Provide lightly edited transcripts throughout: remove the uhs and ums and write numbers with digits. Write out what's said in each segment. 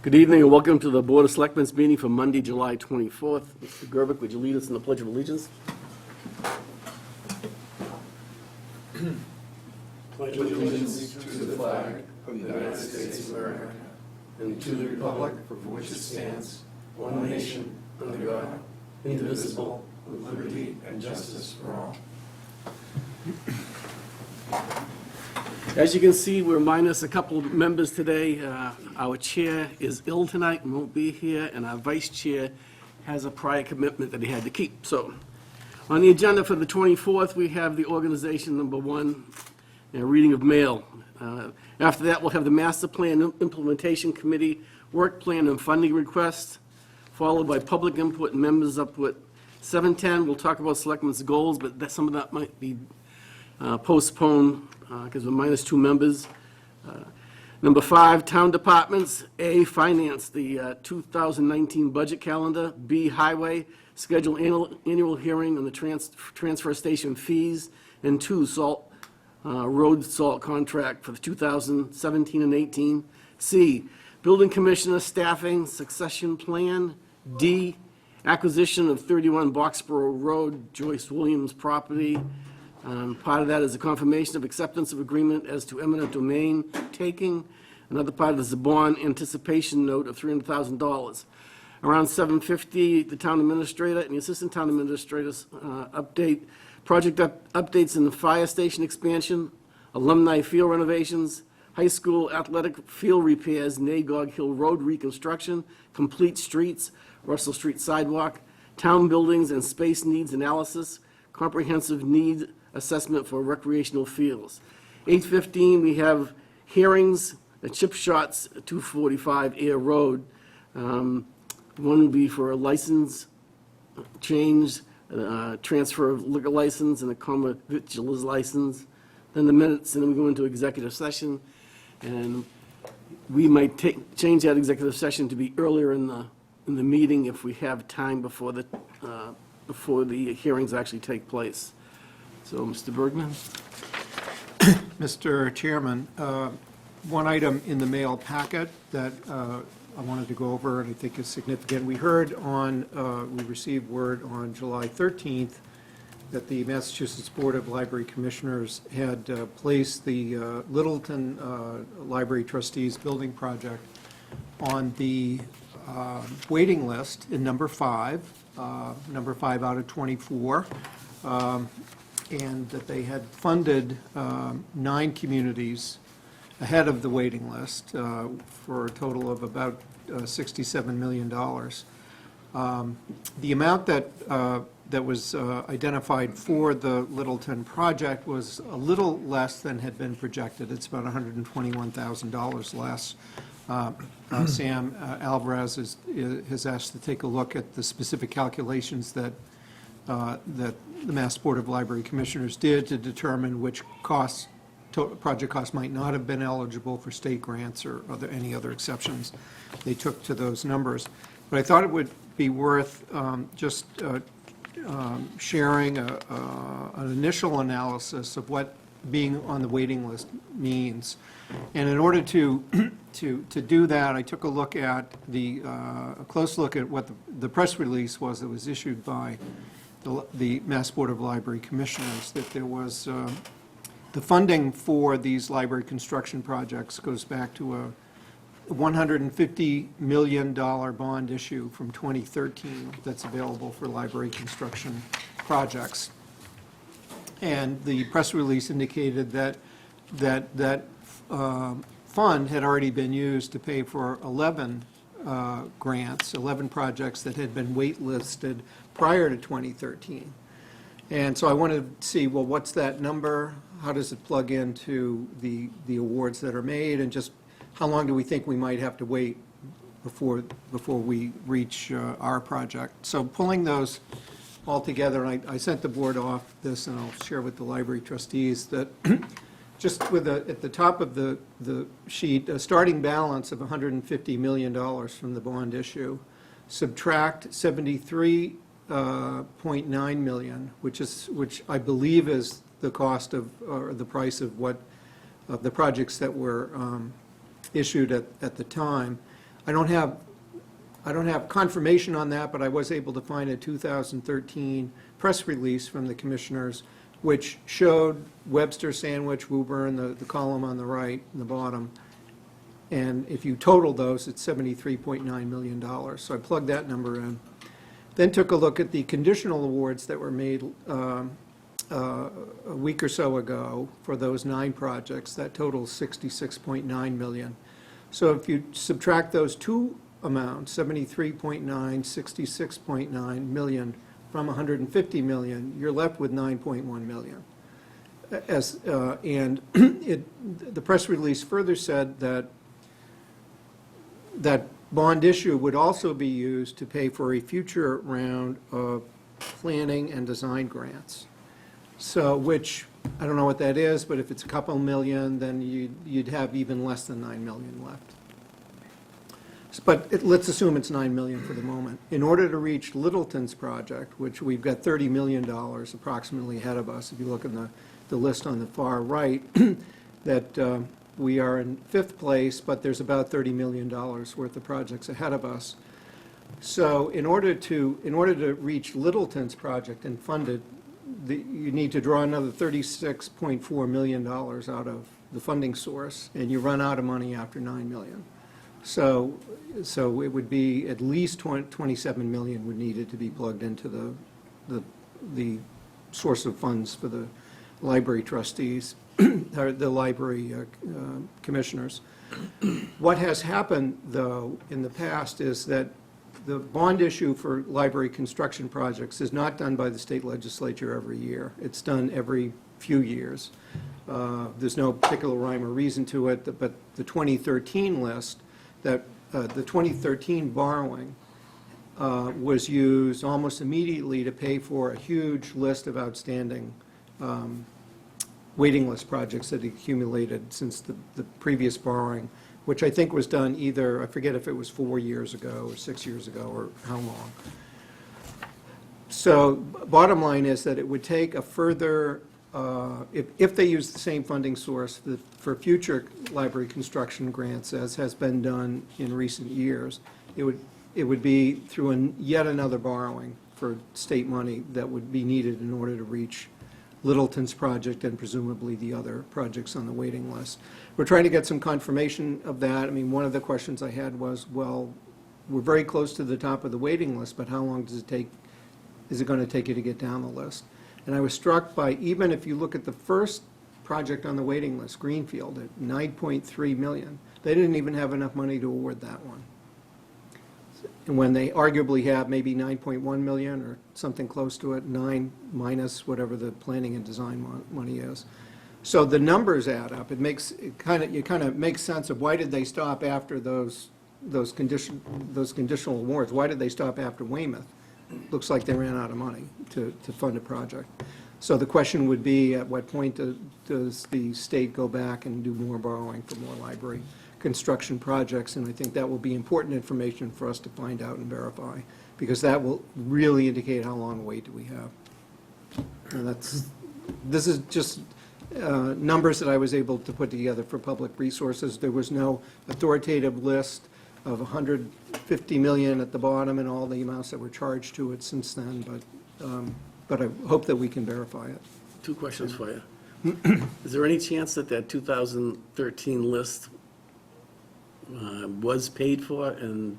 Good evening and welcome to the Board of Selectmen's meeting for Monday, July 24th. Mr. Gerbic, would you lead us in the Pledge of Allegiance? Pledge allegiance to the flag of the United States of America and to the republic for which it stands, one nation, under God, indivisible, with liberty and justice for all. As you can see, we're minus a couple of members today. Our chair is ill tonight and won't be here, and our vice chair has a prior commitment that he had to keep. So, on the agenda for the 24th, we have the organization number one, a reading of mail. After that, we'll have the Master Plan Implementation Committee work plan and funding request, followed by public input and members input. 7:10, we'll talk about Selectmen's goals, but some of that might be postponed because we're minus two members. Number 5, town departments. A, finance, the 2019 budget calendar. B, highway, schedule annual hearing on the transfer station fees. And 2, road salt contract for the 2017 and 18. C, building commissioner staffing succession plan. D, acquisition of 31 Boxborough Road, Joyce Williams property. Part of that is a confirmation of acceptance of agreement as to eminent domain taking. Another part is the bond anticipation note of $300,000. Around 7:50, the town administrator and the assistant town administrators update, project updates in the fire station expansion, alumni field renovations, high school athletic field repairs, Nagog Hill Road reconstruction, complete streets, Russell Street sidewalk, town buildings and space needs analysis, comprehensive need assessment for recreational fields. 8:15, we have hearings, chip shots, 245 Air Road. One will be for a license change, transfer of liquor license, and a common victuals license. Then the minutes, and then we go into executive session, and we might change that executive session to be earlier in the meeting if we have time before the hearings actually take place. So, Mr. Bergman? Mr. Chairman, one item in the mail packet that I wanted to go over and I think is significant. We received word on July 13th that the Massachusetts Board of Library Commissioners had placed the Littleton Library Trustees Building Project on the waiting list in number 5 out of 24. And that they had funded 9 communities ahead of the waiting list for a total of about $67 million. The amount that was identified for the Littleton project was a little less than had been projected. It's about $121,000 less. Sam Alvarez has asked to take a look at the specific calculations that the Mass Board of Library Commissioners did to determine which project costs might not have been eligible for state grants or any other exceptions they took to those numbers. But I thought it would be worth just sharing an initial analysis of what being on the waiting list means. And in order to do that, I took a look at a close look at what the press release was that was issued by the Mass Board of Library Commissioners, that there was the funding for these library construction projects goes back to a $150 million bond issue from 2013 that's available for library construction projects. And the press release indicated that fund had already been used to pay for 11 grants, 11 projects that had been waitlisted prior to 2013. And so I wanted to see, well, what's that number? How does it plug into the awards that are made? And just how long do we think we might have to wait before we reach our project? So pulling those all together, and I sent the board off this, and I'll share with the library trustees that just at the top of the sheet, a starting balance of $150 million from the bond issue, subtract $73.9 million, which I believe is the cost of, or the price of the projects that were issued at the time. I don't have confirmation on that, but I was able to find a 2013 press release from the commissioners, which showed Webster, Sandwich, Woburn, the column on the right, and the bottom. And if you total those, it's $73.9 million. So I plugged that number in. Then took a look at the conditional awards that were made a week or so ago for those 9 projects. That totals $66.9 million. So if you subtract those two amounts, 73.9, 66.9 million from 150 million, you're left with 9.1 million. And the press release further said that bond issue would also be used to pay for a future round of planning and design grants. So, which, I don't know what that is, but if it's a couple million, then you'd have even less than 9 million left. But let's assume it's 9 million for the moment. In order to reach Littleton's project, which we've got $30 million approximately ahead of us, if you look in the list on the far right, that we are in 5th place, but there's about $30 million worth of projects ahead of us. So in order to reach Littleton's project and fund it, you need to draw another $36.4 million out of the funding source, and you run out of money after 9 million. So it would be at least 27 million would needed to be plugged into the source of funds for the library trustees, or the library commissioners. What has happened, though, in the past is that the bond issue for library construction projects is not done by the state legislature every year. It's done every few years. There's no particular rhyme or reason to it, but the 2013 list, that the 2013 borrowing was used almost immediately to pay for a huge list of outstanding waiting list projects that accumulated since the previous borrowing, which I think was done either, I forget if it was 4 years ago or 6 years ago or how long. So bottom line is that it would take a further, if they use the same funding source for future library construction grants, as has been done in recent years, it would be through yet another borrowing for state money that would be needed in order to reach Littleton's project and presumably the other projects on the waiting list. We're trying to get some confirmation of that. I mean, one of the questions I had was, well, we're very close to the top of the waiting list, but how long does it take, is it going to take you to get down the list? And I was struck by, even if you look at the first project on the waiting list, Greenfield, at 9.3 million, they didn't even have enough money to award that one. And when they arguably have maybe 9.1 million or something close to it, 9 minus whatever the planning and design money is. So the numbers add up. It kind of makes sense of why did they stop after those conditional awards? Why did they stop after Weymouth? Looks like they ran out of money to fund a project. So the question would be, at what point does the state go back and do more borrowing for more library construction projects? And I think that will be important information for us to find out and verify, because that will really indicate how long a wait do we have. And this is just numbers that I was able to put together for public resources. There was no authoritative list of 150 million at the bottom and all the amounts that were charged to it since then, but I hope that we can verify it. 2 questions for you. Is there any chance that 2013 list was paid for and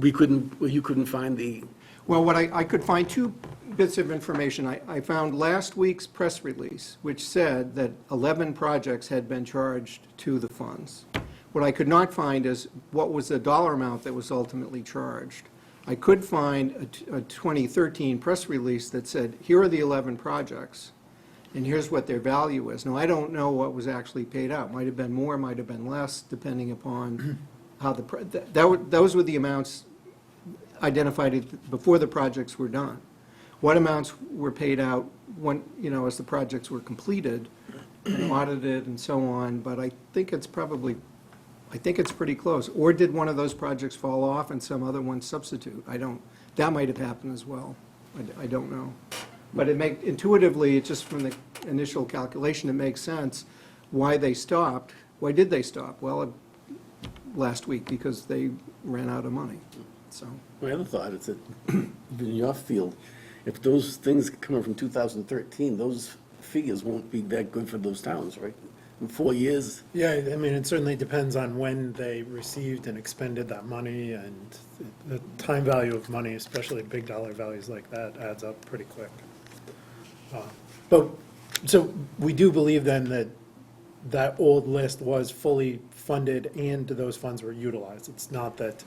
you couldn't find the... Well, what I could find 2 bits of information. I found last week's press release, which said that 11 projects had been charged to the funds. What I could not find is what was the dollar amount that was ultimately charged. I could find a 2013 press release that said, here are the 11 projects, and here's what their value is. Now, I don't know what was actually paid out. Might have been more, might have been less, depending upon how those were the amounts identified before the projects were done. What amounts were paid out when, as the projects were completed and audited and so on, but I think it's pretty close. Or did one of those projects fall off and some other one substitute? That might have happened as well. I don't know. But intuitively, just from the initial calculation, it makes sense why they stopped. Why did they stop? Well, last week because they ran out of money, so. My other thought is that in your field, if those things coming from 2013, those figures won't be that good for those towns, right? In 4 years, Yeah, I mean, it certainly depends on when they received and expended that money, and the time value of money, especially big dollar values like that, adds up pretty quick. But, so we do believe then that that old list was fully funded and those funds were utilized. It's not that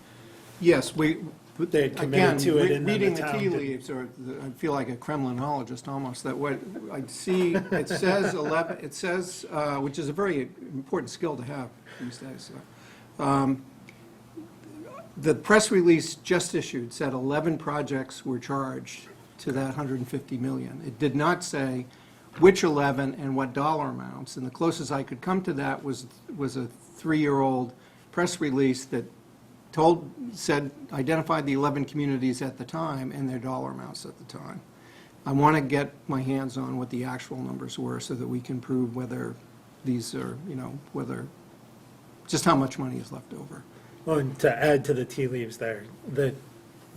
Yes, they had again, committed to it and then reading the the town tea didn't. leaves, or I feel like a Kremlinologist almost, that what I see, it says 11, it says, which is a very important skill to have these days. The press release just issued said 11 projects were charged to that 150 million. It did not say which 11 and what dollar amounts, and the closest I could come to that was a 3-year-old press release that identified the 11 communities at the time and their dollar amounts at the time. I want to get my hands on what the actual numbers were so that we can prove whether these are, just how much money is left over. Well, and to add to the tea leaves there, the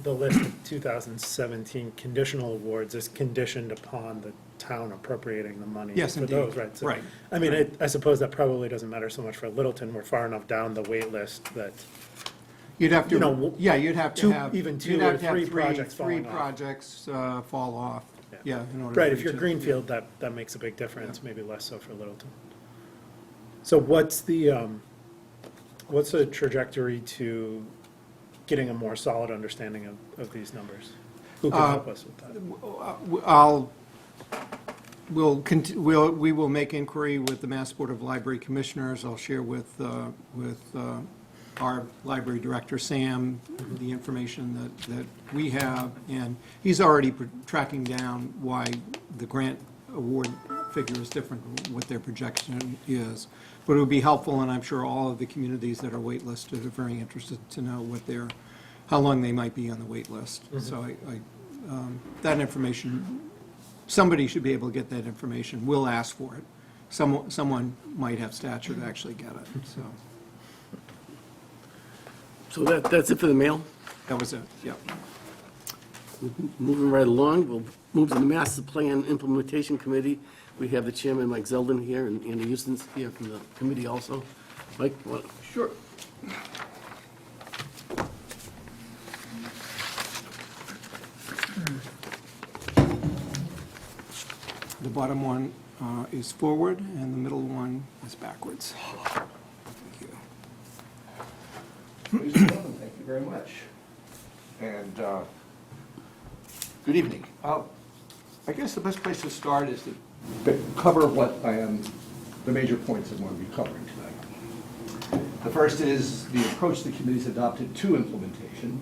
list of 2017 conditional awards is conditioned upon the town appropriating the money Yes, for indeed. those, right? So, Right. I mean, I suppose that probably doesn't matter so much for Littleton. We're far enough down the wait list that, You'd have You to, know, yeah, you'd have to two- have. even two you'd or have to have three projects Three falling off. projects fall off, yeah. in order right, for if you you're to- Greenfield, that makes a big difference, maybe less so for Littleton. So what's the trajectory to getting a more solid understanding of these numbers? Who can help us with that? We will make inquiry with the Mass Board of Library Commissioners. I'll share with our library director, Sam, the information that we have, and he's already tracking down why the grant award figure is different, what their projection is. But it would be helpful, and I'm sure all of the communities that are waitlisted are very interested to know how long they might be on the wait list. So that information, somebody should be able to get that information. We'll ask for it. Someone might have stature to actually get it, so so that's it for the mail. that was it, yeah. Moving right along, we'll move to the Master Plan Implementation Committee. We have the chairman, Mike Zeldin, here, and Andy Houston's here from the committee also. Mike, what? Sure. The bottom one is forward, and the middle one is backwards. Thank you. Ladies and gentlemen, thank you very much. And good evening. I guess the best place to start is to cover what the major points I'm going to be covering tonight. The first is the approach the committee's adopted to implementation.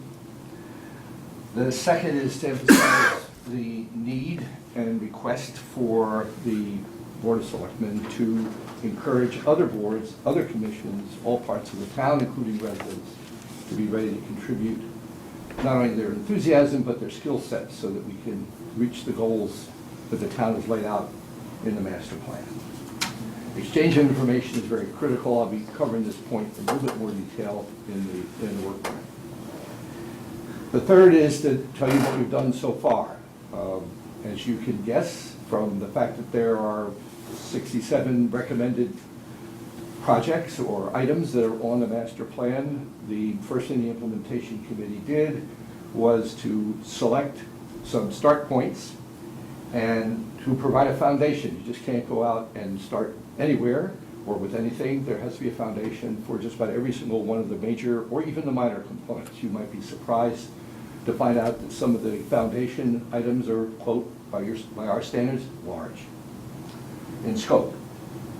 The second is to emphasize the need and request for the Board of Selectmen to encourage other boards, other commissions, all parts of the town, including residents, to be ready to contribute not only their enthusiasm, but their skill sets so that we can reach the goals that the town has laid out in the master plan. Exchange of information is very critical. I'll be covering this point in a little bit more detail in the work plan. The third is to tell you what we've done so far. As you can guess from the fact that there are 67 recommended projects or items that are on the master plan, the first thing the implementation committee did was to select some start points and to provide a foundation. You just can't go out and start anywhere or with anything. There has to be a foundation for just about every single one of the major or even the minor components. You might be surprised to find out that some of the foundation items are, quote, by our standards, large in scope.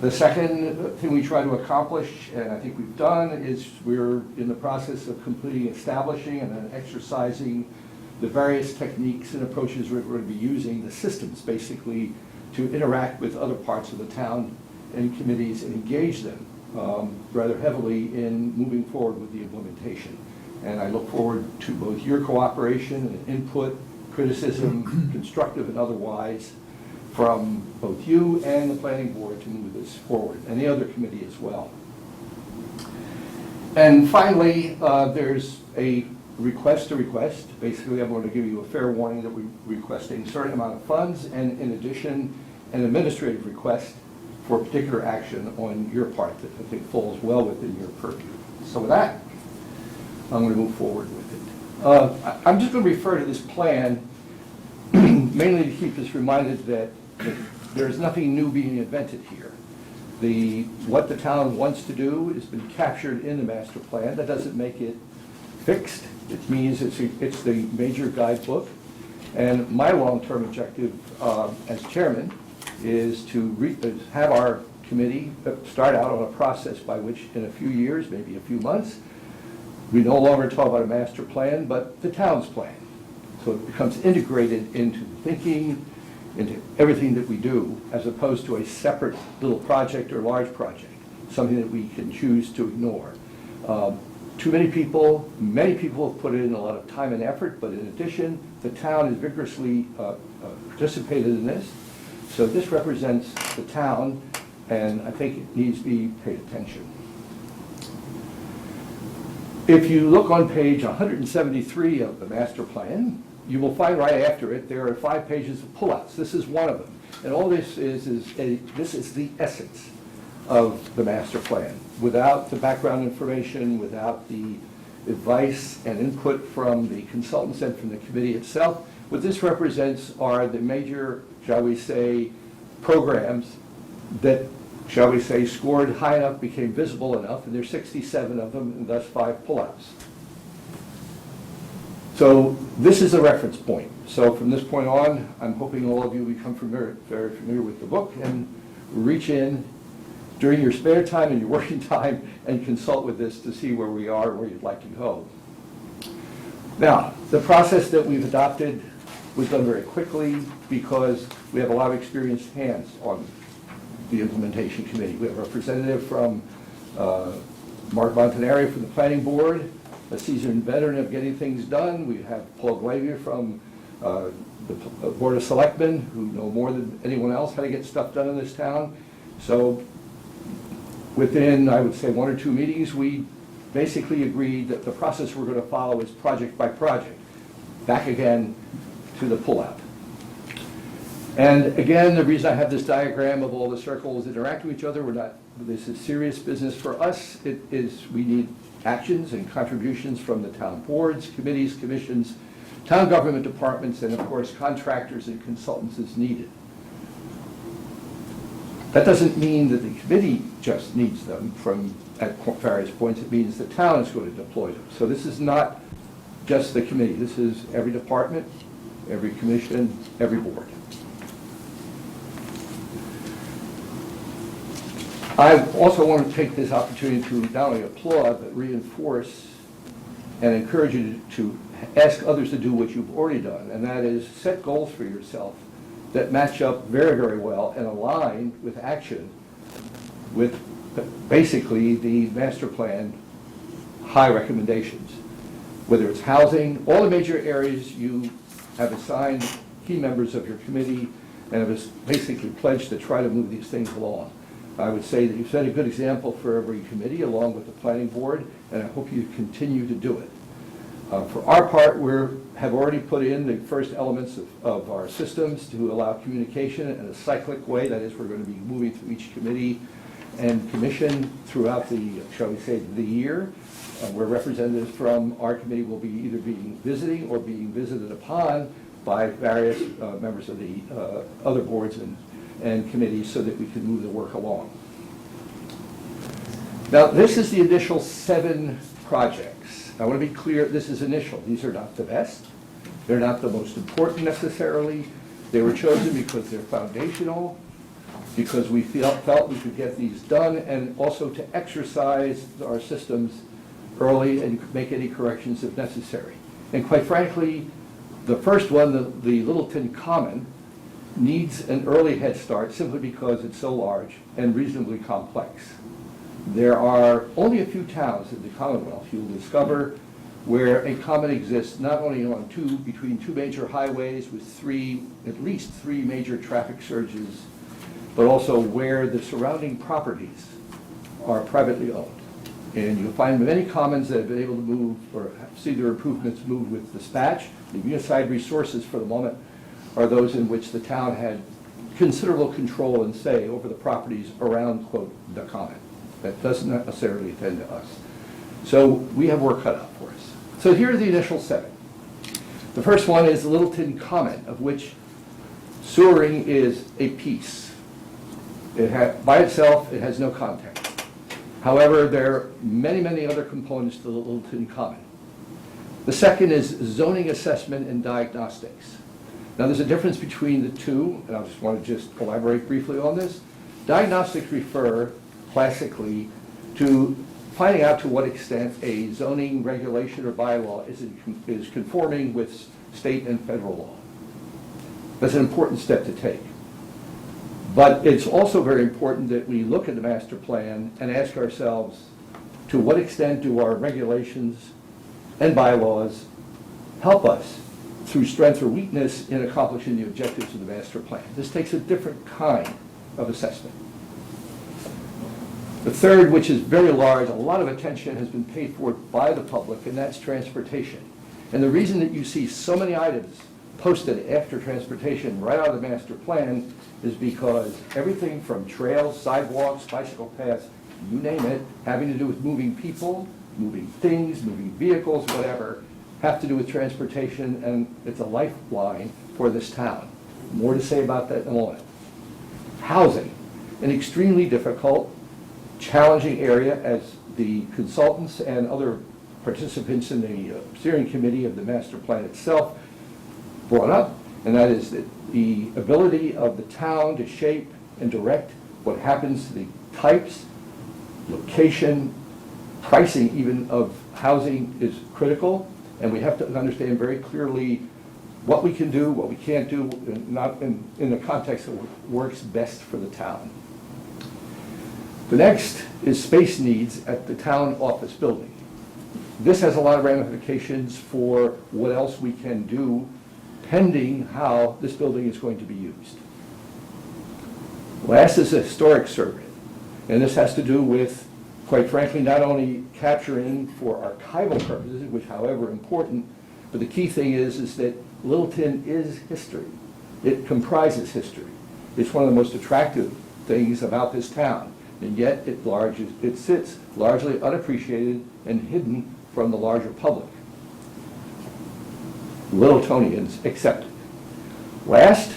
The second thing we try to accomplish, and I think we've done, is we're in the process of completing establishing and then exercising the various techniques and approaches we're going to be using, the systems basically, to interact with other parts of the town and committees and engage them rather heavily in moving forward with the implementation. And I look forward to both your cooperation and input, criticism, constructive and otherwise, from both you and the planning board to move this forward, and the other committee as well. And finally, there's a request to request. Basically, I'm going to give you a fair warning that we're requesting a certain amount of funds, and in addition, an administrative request for particular action on your part that I think falls well within your purview. So with that, I'm going to move forward with it. I'm just going to refer to this plan mainly to keep us reminded that there's nothing new being invented here. What the town wants to do has been captured in the master plan. That doesn't make it fixed. It means it's the major guidebook. And my long-term objective as chairman is to have our committee start out on a process by which in a few years, maybe a few months, we no longer talk about a master plan, but the town's plan. So it becomes integrated into thinking, into everything that we do, as opposed to a separate little project or large project, something that we can choose to ignore. Too many people have put in a lot of time and effort, but in addition, the town has vigorously participated in this. So this represents the town, and I think it needs to be paid attention. If you look on page 173 of the master plan, you will find right after it, there are 5 pages of pullouts. This is one of them. And all this is the essence of the master plan. Without the background information, without the advice and input from the consultants and from the committee itself, what this represents are the major, shall we say, programs that, shall we say, scored high enough, became visible enough, and there's 67 of them, and thus 5 pullouts. So this is a reference point. So from this point on, I'm hoping all of you become very familiar with the book and reach in during your spare time and your working time and consult with this to see where we are, where you'd like to go. Now, the process that we've adopted was done very quickly because we have a lot of experienced hands on the implementation committee. We have a representative from Mark Montanari from the planning board, a seasoned veteran of getting things done. We have Paul Glavier from the Board of Selectmen, who know more than anyone else how to get stuff done in this town. So within, I would say, 1 or 2 meetings, we basically agreed that the process we're going to follow is project by project. Back again to the pullout. And again, the reason I have this diagram of all the circles interacting with each other, this is serious business for us. We need actions and contributions from the town boards, committees, commissions, town government departments, and of course contractors and consultants as needed. That doesn't mean that the committee just needs them at various points. It means the town is going to deploy them. So this is not just the committee. This is every department, every commission, every board. I also want to take this opportunity to not only applaud, but reinforce and encourage you to ask others to do what you've already done, and that is set goals for yourself that match up very, very well and align with action with basically the master plan high recommendations. Whether it's housing, all the major areas you have assigned key members of your committee and have basically pledged to try to move these things along. I would say that you've set a good example for every committee along with the planning board, and I hope you continue to do it. For our part, we have already put in the first elements of our systems to allow communication in a cyclic way. That is, we're going to be moving through each committee and commission throughout the, shall we say, the year, where representatives from our committee will be either being visiting or being visited upon by various members of the other boards and committees so that we can move the work along. Now, this is the initial 7 projects. I want to be clear, this is initial. These are not the best. They're not the most important necessarily. They were chosen because they're foundational, because we felt we could get these done, and also to exercise our systems early and make any corrections if necessary. And quite frankly, the first one, the Littleton Common, needs an early head start simply because it's so large and reasonably complex. There are only a few towns in the Commonwealth you'll discover where a common exists not only between 2 major highways with at least three major traffic surges, but also where the surrounding properties are privately owned. And you'll find many commons that have been able to move or see their improvements moved with dispatch. The aside resources for the moment are those in which the town had considerable control and say over the properties around, quote, the common. That doesn't necessarily attend to us. So we have work cut out for us. So here are the initial 7. The first one is the Littleton Common, of which sewering is a piece. By itself, it has no context. However, there are many, many other components to the Littleton Common. The second is zoning assessment and diagnostics. Now, there's a difference between the two, and I just want to just elaborate briefly on this. Diagnostics refer classically to finding out to what extent a zoning regulation or bylaw is conforming with state and federal law. That's an important step to take. But it's also very important that we look at the master plan and ask ourselves, to what extent do our regulations and bylaws help us through strength or weakness in accomplishing the objectives of the master plan? This takes a different kind of assessment. The third, which is very large, a lot of attention has been paid for it by the public, and that's transportation. And the reason that you see so many items posted after transportation right out of the master plan is because everything from trails, sidewalks, bicycle paths, you name it, having to do with moving people, moving things, moving vehicles, whatever, have to do with transportation, and it's a lifeline for this town. More to say about that in a moment. Housing, an extremely difficult, challenging area, as the consultants and other participants in the steering committee of the master plan itself brought up, and that is that the ability of the town to shape and direct what happens to the types, location, pricing even of housing is critical, and we have to understand very clearly what we can do, what we can't do, and not in the context that works best for the town. The next is space needs at the town office building. This has a lot of ramifications for what else we can do pending how this building is going to be used. Last is a historic survey, and this has to do with, quite frankly, not only capturing for archival purposes, which however important, but the key thing is that Littleton is history. It comprises history. It's one of the most attractive things about this town, and yet it sits largely unappreciated and hidden from the larger public. Littletonians accepted. Last,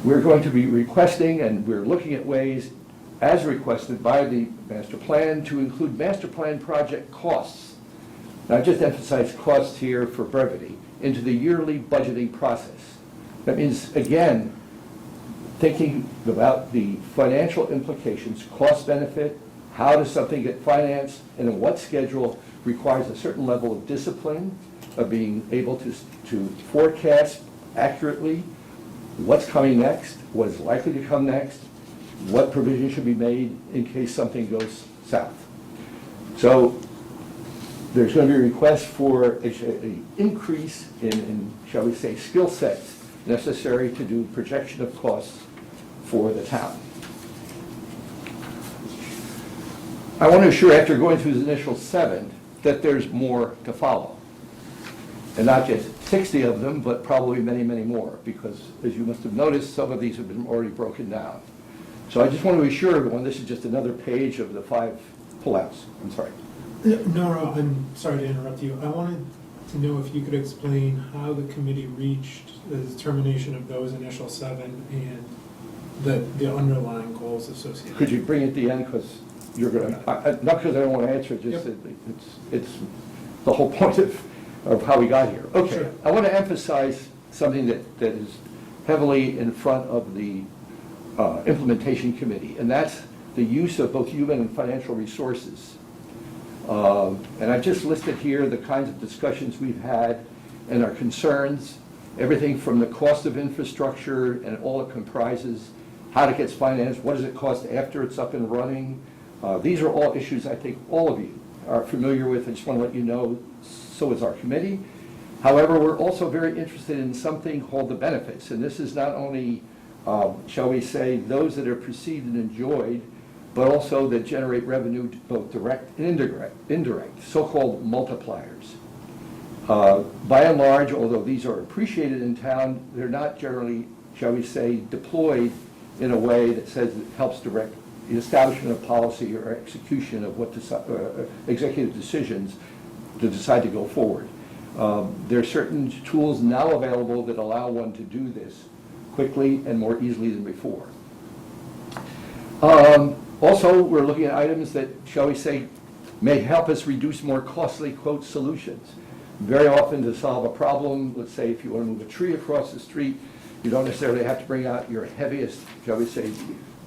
we're going to be requesting, and we're looking at ways, as requested by the master plan, to include master plan project costs. Now, I just emphasize costs here for brevity, into the yearly budgeting process. That means, again, thinking about the financial implications, cost benefit, how does something get financed, and in what schedule requires a certain level of discipline, of being able to forecast accurately what's coming next, what is likely to come next, what provision should be made in case something goes south. So there's going to be a request for an increase in, shall we say, skill sets necessary to do projection of costs for the town. I want to assure, after going through the initial 7, that there's more to follow. And not just 60 of them, but probably many, many more, because as you must have noticed, some of these have been already broken down. So I just want to assure everyone this is just another page of the 5 pullouts. I'm sorry. No, I'm sorry to interrupt you. I wanted to know if you could explain how the committee reached the determination of those initial 7 and the underlying goals associated. Could you bring it at the end, because you're going to, not because I don't want to answer it, just Yep. it's the whole point of how we got here. Okay, Sure. I want to emphasize something that is heavily in front of the implementation committee, and that's the use of both human and financial resources. And I just listed here the kinds of discussions we've had and our concerns, everything from the cost of infrastructure and all it comprises, how it gets financed, what does it cost after it's up and running. These are all issues I think all of you are familiar with. I just want to let you know, so is our committee. However, we're also very interested in something called the benefits, and this is not only, shall we say, those that are perceived and enjoyed but also that generate revenue, both direct and indirect, so-called multipliers. By and large, although these are appreciated in town, they're not generally, shall we say, deployed in a way that says it helps direct the establishment of policy or execution of what executive decisions to decide to go forward. There are certain tools now available that allow one to do this quickly and more easily than before. Also, we're looking at items that, shall we say, may help us reduce more costly, quote, solutions. Very often to solve a problem, let's say if you want to move a tree across the street, you don't necessarily have to bring out your heaviest, shall we say,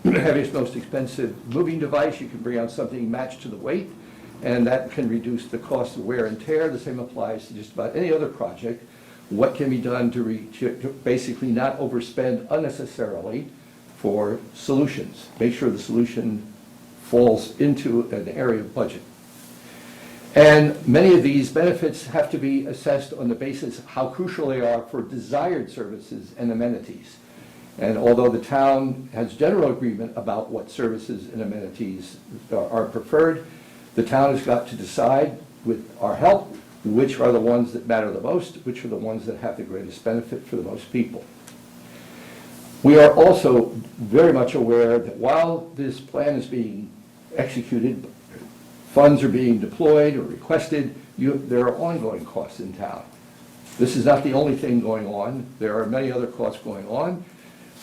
heaviest, most expensive moving device. You can bring out something matched to the weight, and that can reduce the cost of wear and tear. The same applies to just about any other project. What can be done to basically not overspend unnecessarily for solutions? Make sure the solution falls into an area of budget. And many of these benefits have to be assessed on the basis of how crucial they are for desired services and amenities. And although the town has general agreement about what services and amenities are preferred, the town has got to decide, with our help, which are the ones that matter the most, which are the ones that have the greatest benefit for the most people. We are also very much aware that while this plan is being executed, funds are being deployed or requested, there are ongoing costs in town. This is not the only thing going on. There are many other costs going on,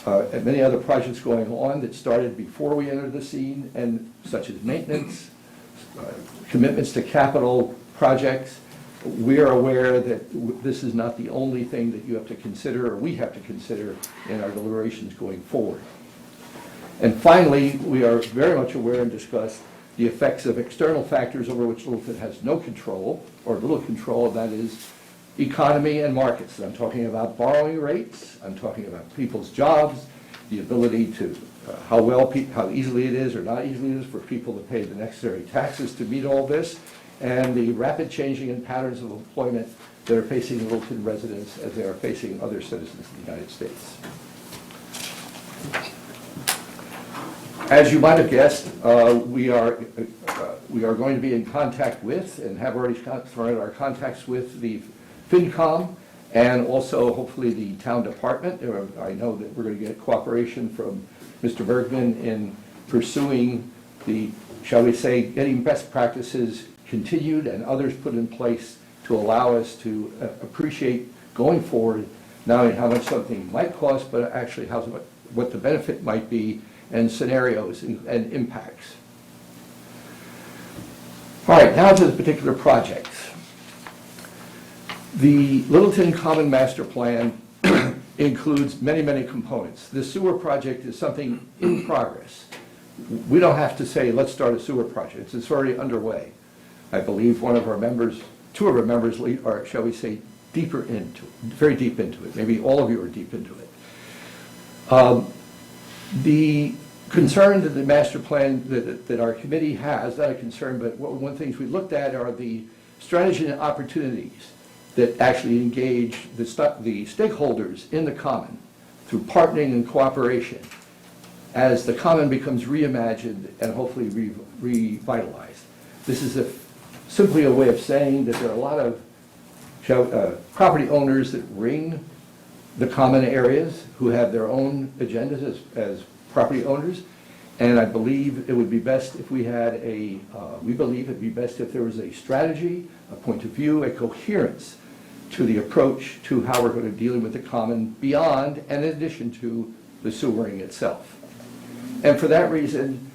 and many other projects going on that started before we entered the scene, and such as maintenance, commitments to capital projects. We are aware that this is not the only thing that you have to consider, or we have to consider in our deliberations going forward. And finally, we are very much aware and discuss the effects of external factors over which Littleton has no control, or little control, that is economy and markets. I'm talking about borrowing rates, I'm talking about people's jobs, the ability to, how easily it is or not easily it is for people to pay the necessary taxes to meet all this, and the rapid changing in patterns of employment that are facing Littleton residents as they are facing other citizens of the United States. As you might have guessed, we are going to be in contact with, and have already started our contacts with, the FinCom and also hopefully the town department. I know that we're going to get cooperation from Mr. Bergman in pursuing the, shall we say, getting best practices continued and others put in place to allow us to appreciate going forward not only how much something might cost, but actually what the benefit might be, and scenarios and impacts. All right, now to the particular projects. The Littleton Common Master Plan includes many, many components. The sewer project is something in progress. We don't have to say, let's start a sewer project. It's already underway. I believe one of our members, two of our members are, shall we say, deeper into it, very deep into it. Maybe all of you are deep into it. The concern that the master plan that our committee has, not a concern, but one of the things we looked at are the strategy and opportunities that actually engage the stakeholders in the common through partnering and cooperation as the common becomes reimagined and hopefully revitalized. This is simply a way of saying that there are a lot of property owners that ring the common areas who have their own agendas as property owners, and I believe it would be best if we had we believe it'd be best if there was a strategy, a point of view, a coherence to the approach to how we're going to deal with the common beyond and in addition to the sewering itself. And for that reason,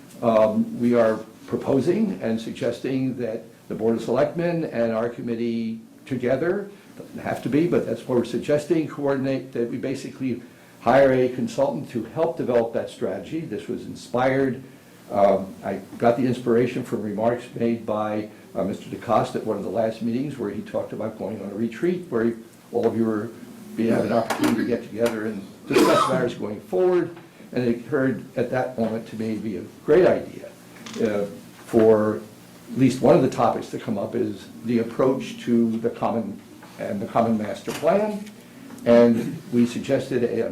we are proposing and suggesting that the Board of Selectmen and our committee together, doesn't have to be, but that's what we're suggesting, coordinate, that we basically hire a consultant to help develop that strategy. This was inspired, I got the inspiration from remarks made by Mr. DeCoste at one of the last meetings where he talked about going on a retreat where all of you have an opportunity to get together and discuss matters going forward. And it occurred at that moment to me to be a great idea for at least one of the topics to come up is the approach to the common and the common master plan. And I'm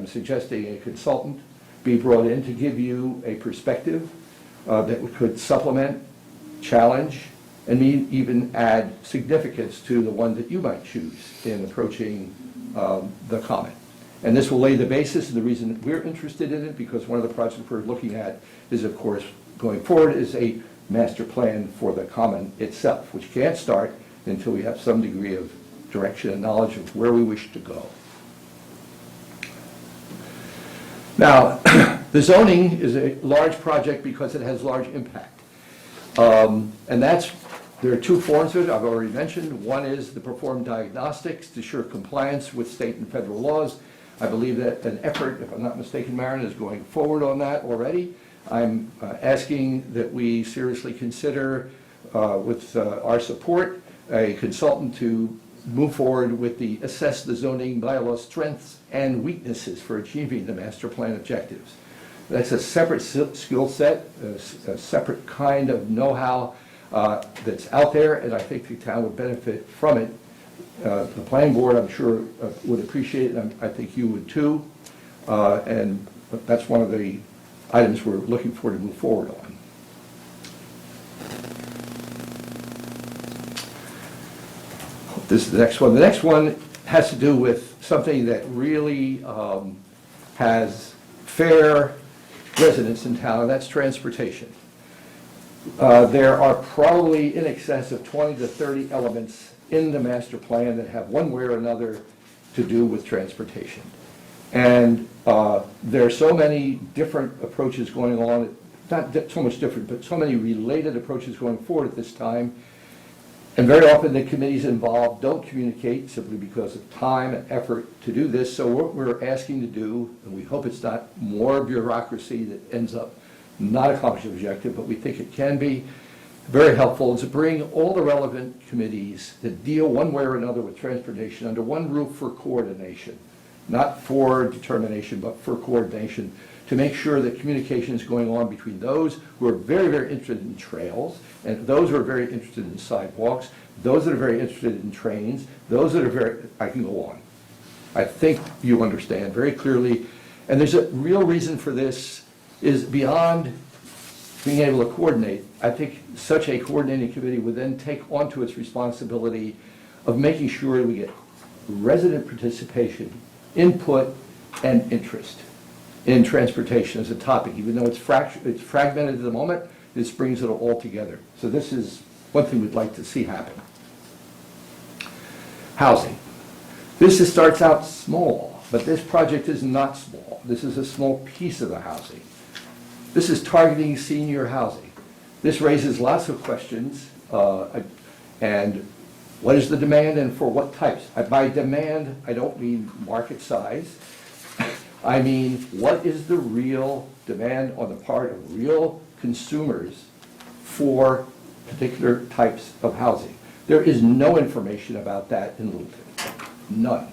suggesting a consultant be brought in to give you a perspective that could supplement, challenge, and even add significance to the one that you might choose in approaching the comment. And this will lay the basis, and the reason we're interested in it, because one of the projects we're looking at is, of course, going forward, is a master plan for the common itself, which can't start until we have some degree of direction and knowledge of where we wish to go. Now, the zoning is a large project because it has large impact. And there are two forms of it I've already mentioned. One is to perform diagnostics to ensure compliance with state and federal laws. I believe that an effort, if I'm not mistaken, Maren, is going forward on that already. I'm asking that we seriously consider, with our support, a consultant to move forward with the assess the zoning bylaw strengths and weaknesses for achieving the master plan objectives. That's a separate skill set, a separate kind of know-how that's out there, and I think the town would benefit from it. The planning board, I'm sure, would appreciate it, and I think you would too. And that's one of the items we're looking for to move forward on. This is the next one. The next one has to do with something that really has fair residents in town, and that's transportation. There are probably in excess of 20 to 30 elements in the master plan that have one way or another to do with transportation. And there are so many different approaches going on, not so much different, but so many related approaches going forward at this time. And very often the committees involved don't communicate simply because of time and effort to do this. So what we're asking to do, and we hope it's not more bureaucracy that ends up not accomplishing the objective, but we think it can be very helpful, is to bring all the relevant committees that deal one way or another with transportation under one roof for coordination. Not for determination, but for coordination, to make sure that communication is going on between those who are very, very interested in trails, and those who are very interested in sidewalks, those that are very interested in trains, those that are very, I can go on. I think you understand very clearly, and there's a real reason for this, is beyond being able to coordinate. I think such a coordinating committee would then take onto its responsibility of making sure we get resident participation, input, and interest in transportation as a topic. Even though it's fragmented at the moment, this brings it all together. So this is one thing we'd like to see happen. Housing. This starts out small, but this project is not small. This is a small piece of the housing. This is targeting senior housing. This raises lots of questions, and what is the demand and for what types? By demand, I don't mean market size. I mean, what is the real demand on the part of real consumers for particular types of housing? There is no information about that in Littleton. None.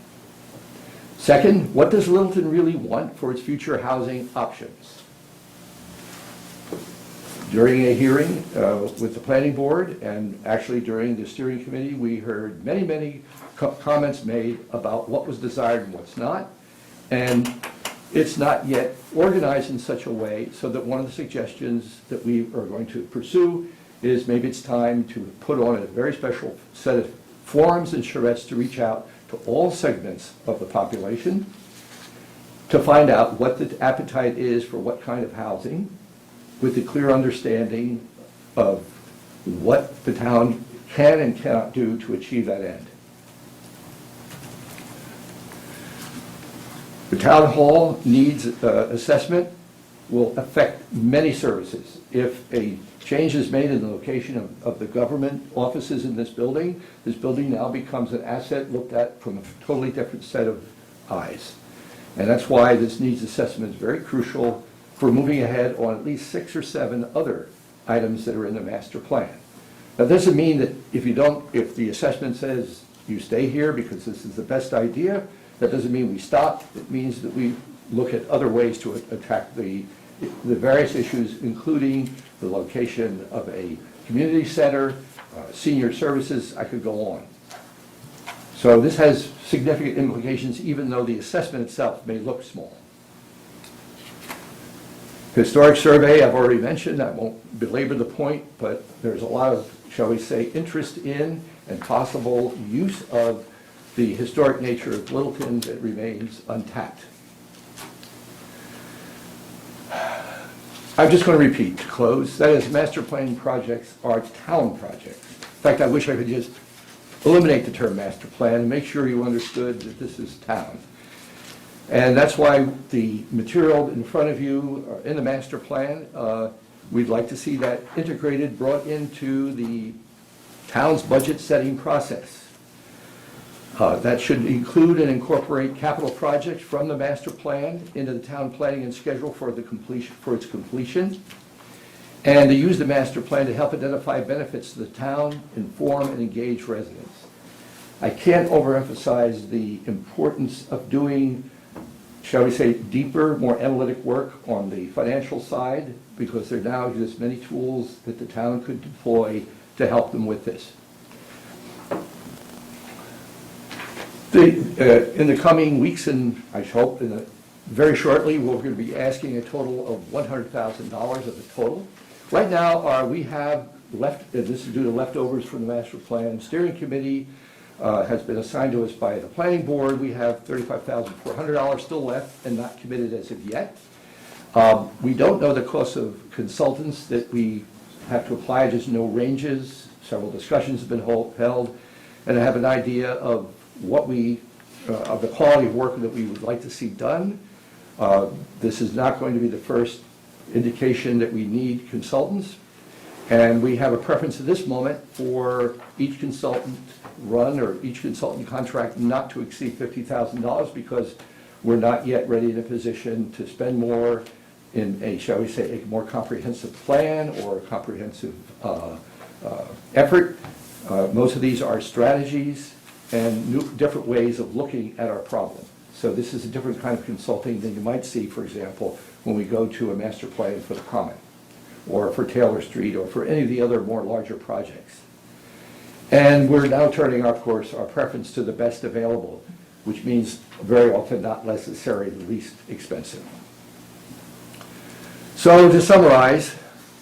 Second, what does Littleton really want for its future housing options? During a hearing with the planning board, and actually during the steering committee, we heard many, many comments made about what was desired and what's not. And it's not yet organized in such a way so that one of the suggestions that we are going to pursue is maybe it's time to put on a very special set of forums and charrettes to reach out to all segments of the population to find out what the appetite is for what kind of housing, with a clear understanding of what the town can and cannot do to achieve that end. The town hall needs assessment will affect many services. If a change is made in the location of the government offices in this building now becomes an asset looked at from a totally different set of eyes. And that's why this needs assessment is very crucial for moving ahead on at least 6 or 7 other items that are in the master plan. That doesn't mean that if the assessment says you stay here because this is the best idea, that doesn't mean we stop. It means that we look at other ways to attack the various issues, including the location of a community center, senior services. I could go on. So this has significant implications, even though the assessment itself may look small. Historic survey, I've already mentioned, I won't belabor the point, but there's a lot of, shall we say, interest in and possible use of the historic nature of Littleton that remains untapped. I'm just going to repeat to close, that is, master plan projects are town projects. In fact, I wish I could just eliminate the term master plan and make sure you understood that this is town. And that's why the material in front of you in the master plan, we'd like to see that integrated, brought into the town's budget setting process. That should include and incorporate capital projects from the master plan into the town planning and schedule for its completion, and to use the master plan to help identify benefits to the town, inform and engage residents. I can't overemphasize the importance of doing, shall we say, deeper, more analytic work on the financial side, because there now exist many tools that the town could deploy to help them with this. In the coming weeks, and I hope very shortly, we're going to be asking a total of $100,000 of the total. Right now, we have left, this is due to leftovers from the master plan steering committee, has been assigned to us by the planning board. We have $35,400 still left and not committed as of yet. We don't know the cost of consultants that we have to apply, just no ranges. Several discussions have been held, and I have an idea of what of the quality of work that we would like to see done. This is not going to be the first indication that we need consultants, and we have a preference at this moment for each consultant run or each consultant contract not to exceed $50,000, because we're not yet ready in a position to spend more in a, shall we say, a more comprehensive plan or a comprehensive effort. Most of these are strategies and different ways of looking at our problem. So this is a different kind of consulting than you might see, for example, when we go to a master plan for the Common, or for Taylor Street, or for any of the other more larger projects. And we're now turning, of course, our preference to the best available, which means very often not necessarily the least expensive. So to summarize,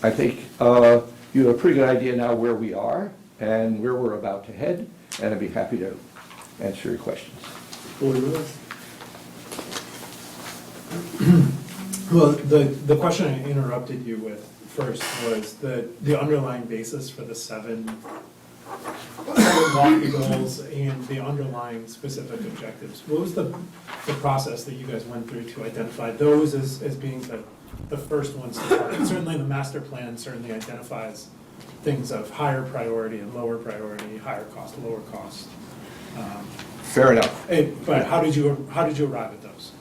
I think you have a pretty good idea now where we are and where we're about to head, and I'd be happy to answer your questions. Well, the question I interrupted you with first was the underlying basis for the seven lofty goals and the underlying specific objectives. What was the process that you guys went through to identify those as being the first ones to target? Certainly the master plan certainly identifies things of higher priority and lower priority, higher cost, lower cost. Fair enough. But how did you arrive at those?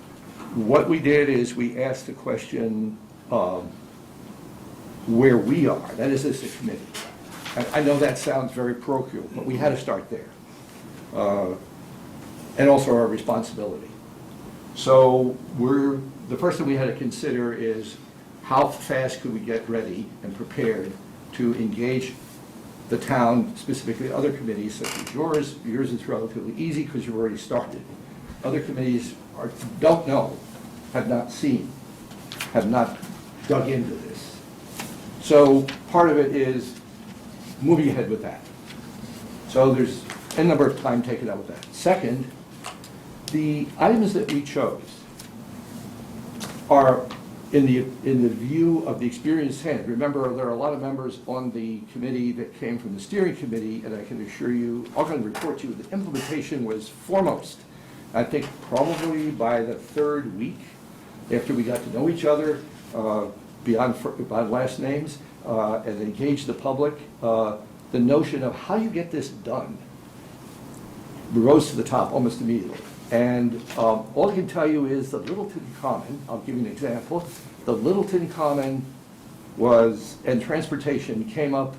What we did is we asked the question where we are, that is as a committee. I know that sounds very parochial, but we had to start there. And also our responsibility. So the first thing we had to consider is how fast could we get ready and prepared to engage the town, specifically other committees such as yours. Yours is relatively easy because you've already started. Other committees don't know, have not seen, have not dug into this. So part of it is moving ahead with that. So there's a number of time taken up with that. Second, the items that we chose are in the view of the experienced hand. Remember, there are a lot of members on the committee that came from the steering committee, and I can assure you, I'm going to report to you, the implementation was foremost. I think probably by the third week, after we got to know each other, beyond last names, and engaged the public, the notion of how you get this done rose to the top almost immediately. And all I can tell you is the Littleton Common, I'll give you an example, the Littleton Common and transportation came up,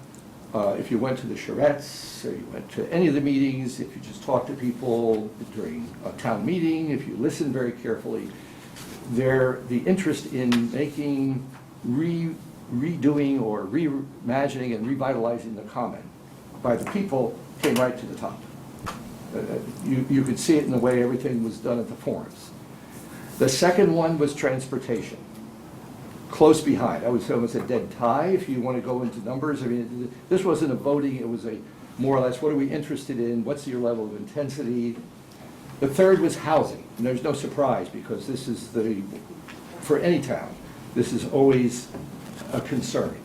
if you went to the charrettes, or you went to any of the meetings, if you just talked to people during a town meeting, if you listened very carefully, the interest in making, redoing or reimagining and revitalizing the Common by the people came right to the top. You could see it in the way everything was done at the forums. The second one was transportation. close behind. I would say almost a dead tie if you want to go into numbers. I mean, this wasn't a voting, it was a more or less, what are we interested in? What's your level of intensity? The third was housing, and there's no surprise because this is for any town, this is always a concern.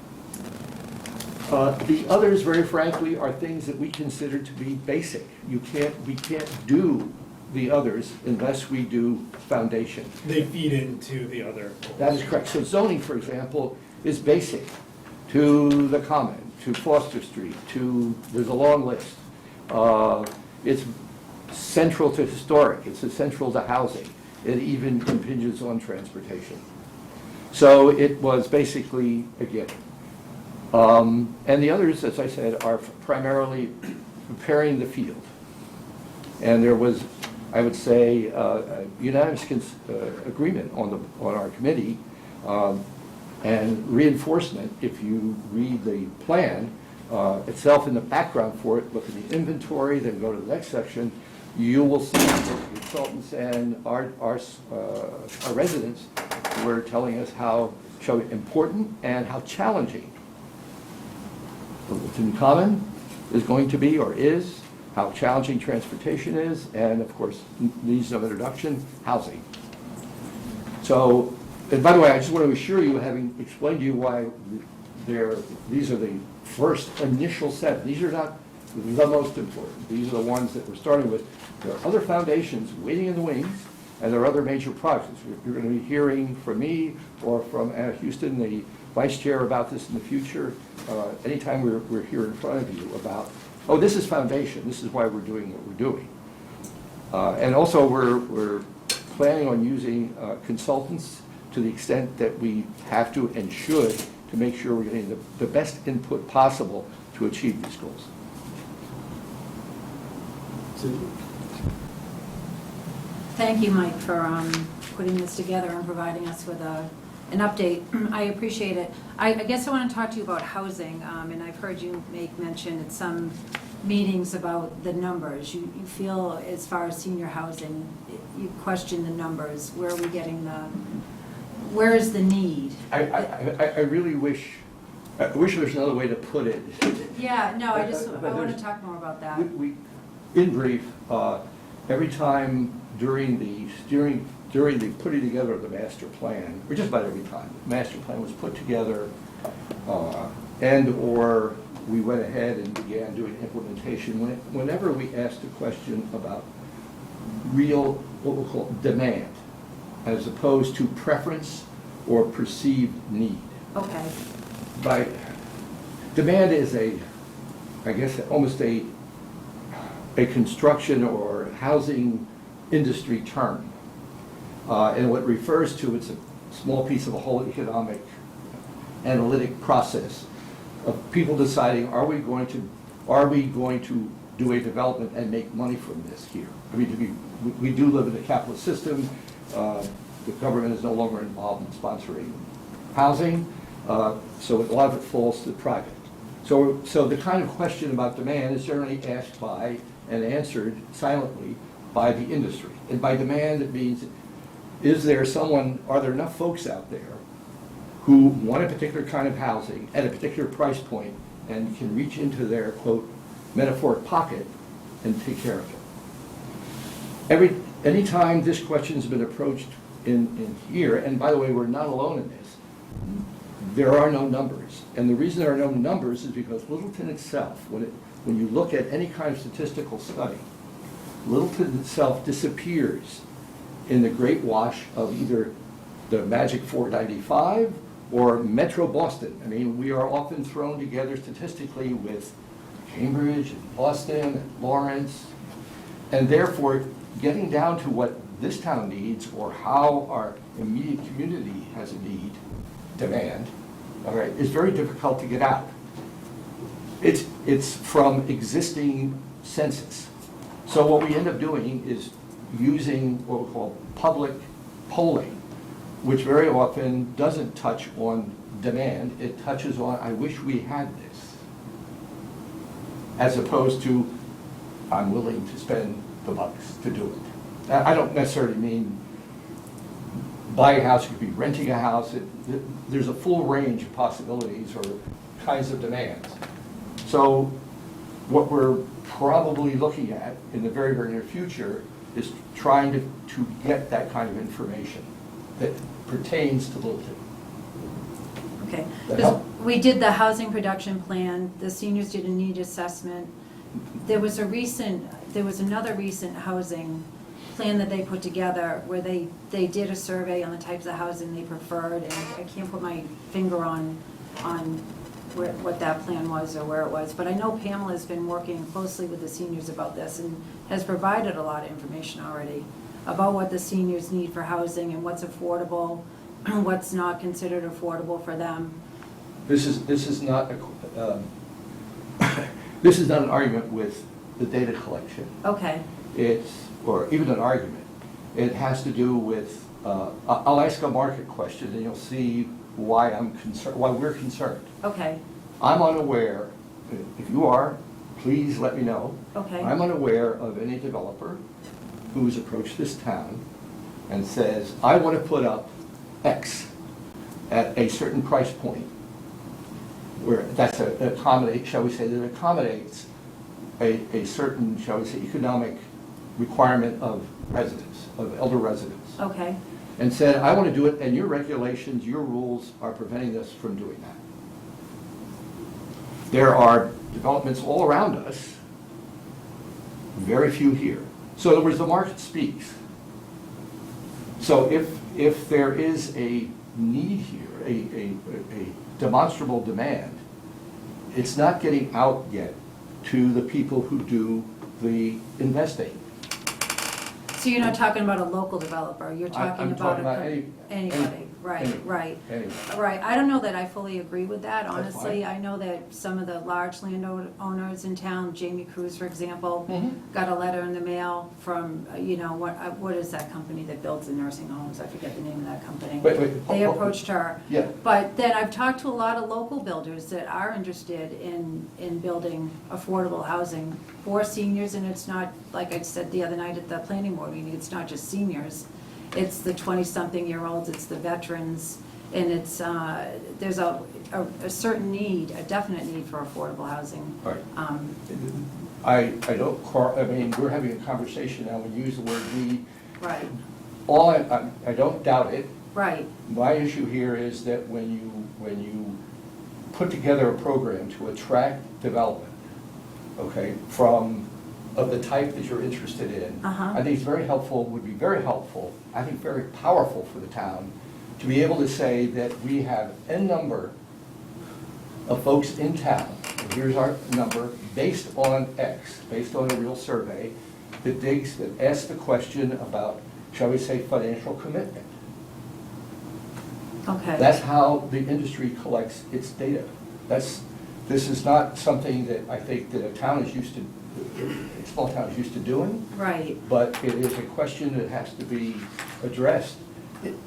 The others, very frankly, are things that we consider to be basic. We can't do the others unless we do foundation. They feed into the other. That is correct. So zoning, for example, is basic to the Common, to Foster Street, there's a long list. It's central to historic, it's central to housing. It even impinges on transportation. So it was basically a given. And the others, as I said, are primarily preparing the field. And there was, I would say, a unanimous agreement on our committee and reinforcement. If you read the plan itself in the background for it, look at the inventory, then go to the next section, you will see that the consultants and our residents were telling us how important and how challenging the Littleton Common is going to be or is, how challenging transportation is, and of course, needs of introduction, housing. So, and by the way, I just want to assure you, having explained to you why these are the first initial set, these are not the most important. These are the ones that we're starting with. There are other foundations waiting in the wings, and there are other major projects. You're going to be hearing from me or from Anna Houston, the vice chair, about this in the future. Anytime we're here in front of you about, oh, this is foundation, this is why we're doing what we're doing. And also we're planning on using consultants to the extent that we have to and should to make sure we're getting the best input possible to achieve these goals. Thank you, Mike, for putting this together and providing us with an update. I appreciate it. I guess I want to talk to you about housing, and I've heard you make mention at some meetings about the numbers. You feel, as far as senior housing, you question the numbers. Where are we getting where is the need? I really wish there's another way to put it. Yeah, no, I want to talk more about that. In brief, every time during the putting together of the master plan, or just about every time, the master plan was put together, and/or we went ahead and began doing implementation, whenever we asked a question about real, what we'll call demand, as opposed to preference or perceived need. Okay. Demand is I guess, almost a construction or housing industry term. And what it refers to, it's a small piece of a whole economic analytic process of people deciding, are we going to do a development and make money from this here? I mean, we do live in a capitalist system. The government is no longer involved in sponsoring housing, so a lot of it falls to the private. So the kind of question about demand is generally asked by and answered silently by the industry. And by demand, it means, are there enough folks out there who want a particular kind of housing at a particular price point and can reach into their, quote, metaphoric pocket and take care of it? Anytime this question's been approached in here, and by the way, we're not alone in this, there are no numbers. And the reason there are no numbers is because Littleton itself, when you look at any kind of statistical study, Littleton itself disappears in the great wash of either the magic 495 or Metro Boston. I mean, we are often thrown together statistically with Cambridge and Boston and Lawrence, and therefore getting down to what this town needs or how our immediate community has a need, demand, all right, is very difficult to get out. It's from existing census. So what we end up doing is using what we call public polling, which very often doesn't touch on demand. It touches on, I wish we had this, as opposed to, I'm willing to spend the bucks to do it. I don't necessarily mean buying a house, you could be renting a house. There's a full range of possibilities or kinds of demands. So what we're probably looking at in the very, very near future is trying to get that kind of information that pertains to Littleton. Okay. That 'Cause help? we did the housing production plan, the seniors did a need assessment. There was another recent housing plan that they put together where they did a survey on the types of housing they preferred, and I can't put my finger on what that plan was or where it was, but I know Pamela's been working closely with the seniors about this and has provided a lot of information already about what the seniors need for housing and what's affordable, what's not considered affordable for them. This is not this is not an argument with the data collection. Okay, Or even an argument. It has to do with, I'll ask a market question and you'll see why why we're concerned. okay, I'm unaware, if you are, please let me know. okay. I'm unaware of any developer who's approached this town and says, I want to put up X at a certain price point, where that's shall we say, that accommodates a certain, shall we say, economic requirement of residents, of elder residents. Okay, And said, I want to do it, and your regulations, your rules are preventing us from doing that. There are developments all around us, very few here. So in other words, the market speaks. So if there is a need here, a demonstrable demand, it's not getting out yet to the people who do the investing. so you're not talking about a local developer, you're talking I'm about talking about anybody, right, any- right. Anyway, Right, I don't know that I fully agree with that, That's honestly. fine. I know that some of the large landowners in town, Jamie Cruz, for example, Mhm. got a letter in the mail from, what is that company that builds the nursing homes? I forget the name of that company. Wait, They approached her. Yeah. But then I've talked to a lot of local builders that are interested in building affordable housing for seniors, and it's not, like I said the other night at the planning board meeting, it's not just seniors. It's the 20-something-year-olds, it's the veterans, and it's, there's a certain need, a definite need for affordable housing. All right. Um, I mean, we're having a conversation now, when you use the word "we," Right, I don't doubt it. right, My issue here is that when you put together a program to attract development, okay, of the type that you're interested in, Uh-huh. I think it's very helpful, would be very helpful, I think very powerful for the town, to be able to say that we have N number of folks in town, and here's our number, based on X, based on a real survey, that asks the question about, shall we say, financial commitment. okay. That's how the industry collects its data. This is not something that I think that a small town is used to doing, Right, but it is a question that has to be addressed.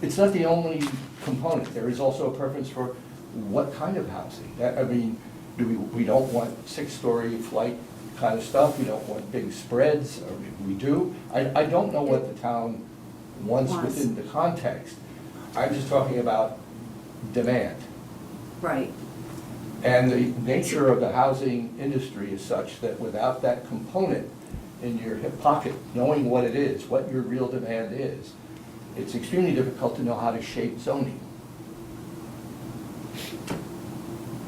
It's not the only component. There is also a preference for what kind of housing. I mean, we don't want six-story flight kind of stuff. We don't want big spreads, or we do. I don't know what the town wants within the context. I'm just talking about demand. right, And the nature of the housing industry is such that without that component in your hip pocket, knowing what it is, what your real demand is, it's extremely difficult to know how to shape zoning.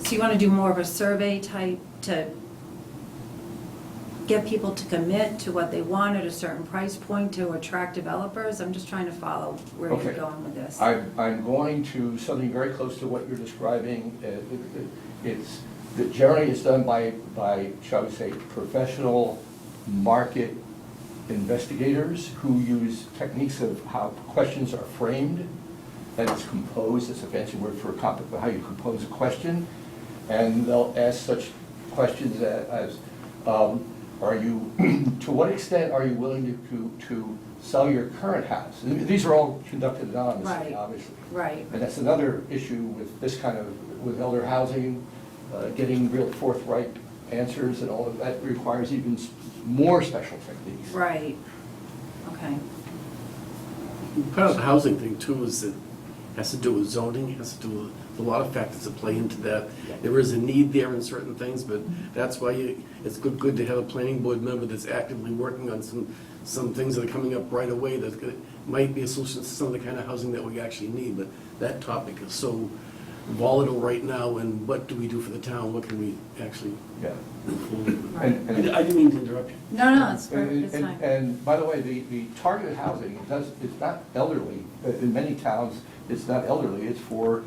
so you want to do more of a survey type to get people to commit to what they want at a certain price point to attract developers? I'm just trying to follow where you're Okay. going with this. I'm going to something very close to what you're describing. It's, that generally is done by, shall we say, professional market investigators who use techniques of how questions are framed, that it's composed, it's a fancy word for how you compose a question, and they'll ask such questions as are you, to what extent are you willing to sell your current house? And these are all conducted anonymously, Right. obviously. Right, And that's another issue with this kind of, with elder housing, getting real forthright answers and all of that requires even more special techniques. right, okay. Part of the housing thing too is it has to do with zoning, has to do with a lot of factors that play into that. There is a need there in certain things, but that's why it's good to have a planning board member that's actively working on some things that are coming up right away that might be a solution to some of the kind of housing that we actually need. But that topic is so volatile right now, and what do we do for the town? What can we actually Yeah. move forward with? And I didn't mean to interrupt you. No, it's it's And- fine. And by the way, the targeted housing, it's not elderly. In many towns, it's not elderly, it's for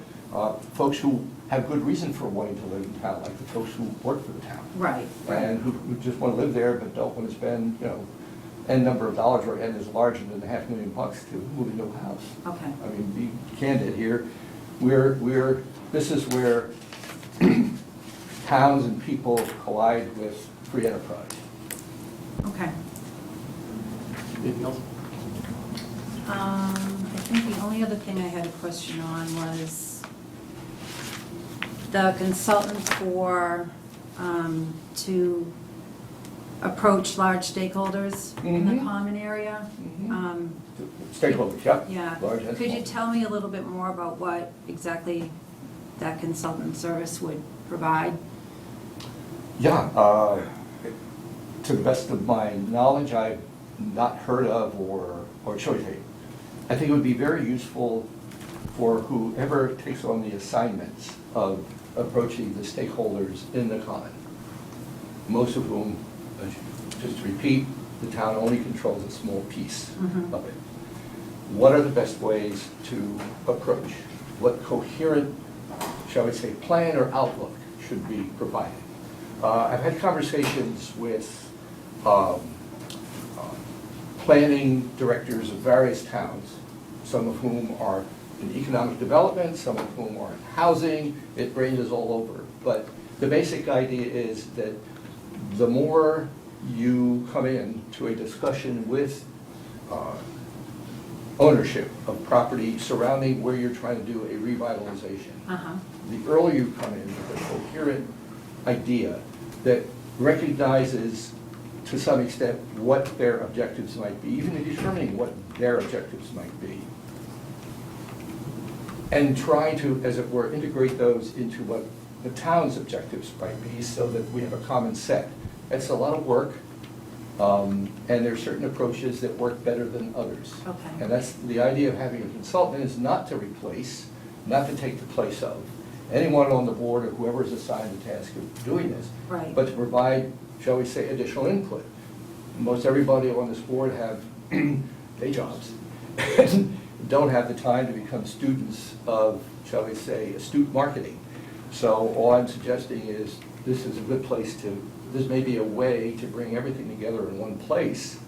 folks who have good reason for wanting to live in town, like the folks who work for the town. Right, And who just want to live there but don't want to spend, N number of dollars, or N is larger than $500,000 to move into a house. okay. I mean, be candid here, this is where towns and people collide with free enterprise. Okay. Anything else? I think the only other thing I had a question on was the consultant to approach large stakeholders in the Mhm. common area. Mhm. Stakeholders, yep. Yeah. Large and Could you small. tell me a little bit more about what exactly that consultant service would provide? Yeah, to the best of my knowledge, I've not heard of or should I say, I think it would be very useful for whoever takes on the assignments of approaching the stakeholders in the common, most of whom, just to repeat, the town only controls a small piece Mhm. of it. What are the best ways to approach? What coherent, shall we say, plan or outlook should be provided? I've had conversations with planning directors of various towns, some of whom are in economic development, some of whom are in housing. It ranges all over. But the basic idea is that the more you come in to a discussion with ownership of property surrounding where you're trying to do a revitalization, Uh-huh. the earlier you come in with a coherent idea that recognizes to some extent what their objectives might be, even in determining what their objectives might be, and trying to, as it were, integrate those into what the town's objectives might be so that we have a common set. It's a lot of work, and there are certain approaches that work better than others. Okay. And that's the idea of having a consultant, is not to replace, not to take the place of anyone on the board or whoever is assigned the task of doing this. Right. But to provide, shall we say, additional input. Most everybody on this board have day jobs and don't have the time to become students of, shall we say, astute marketing. So all I'm suggesting is this is a good place this may be a way to bring everything together in one place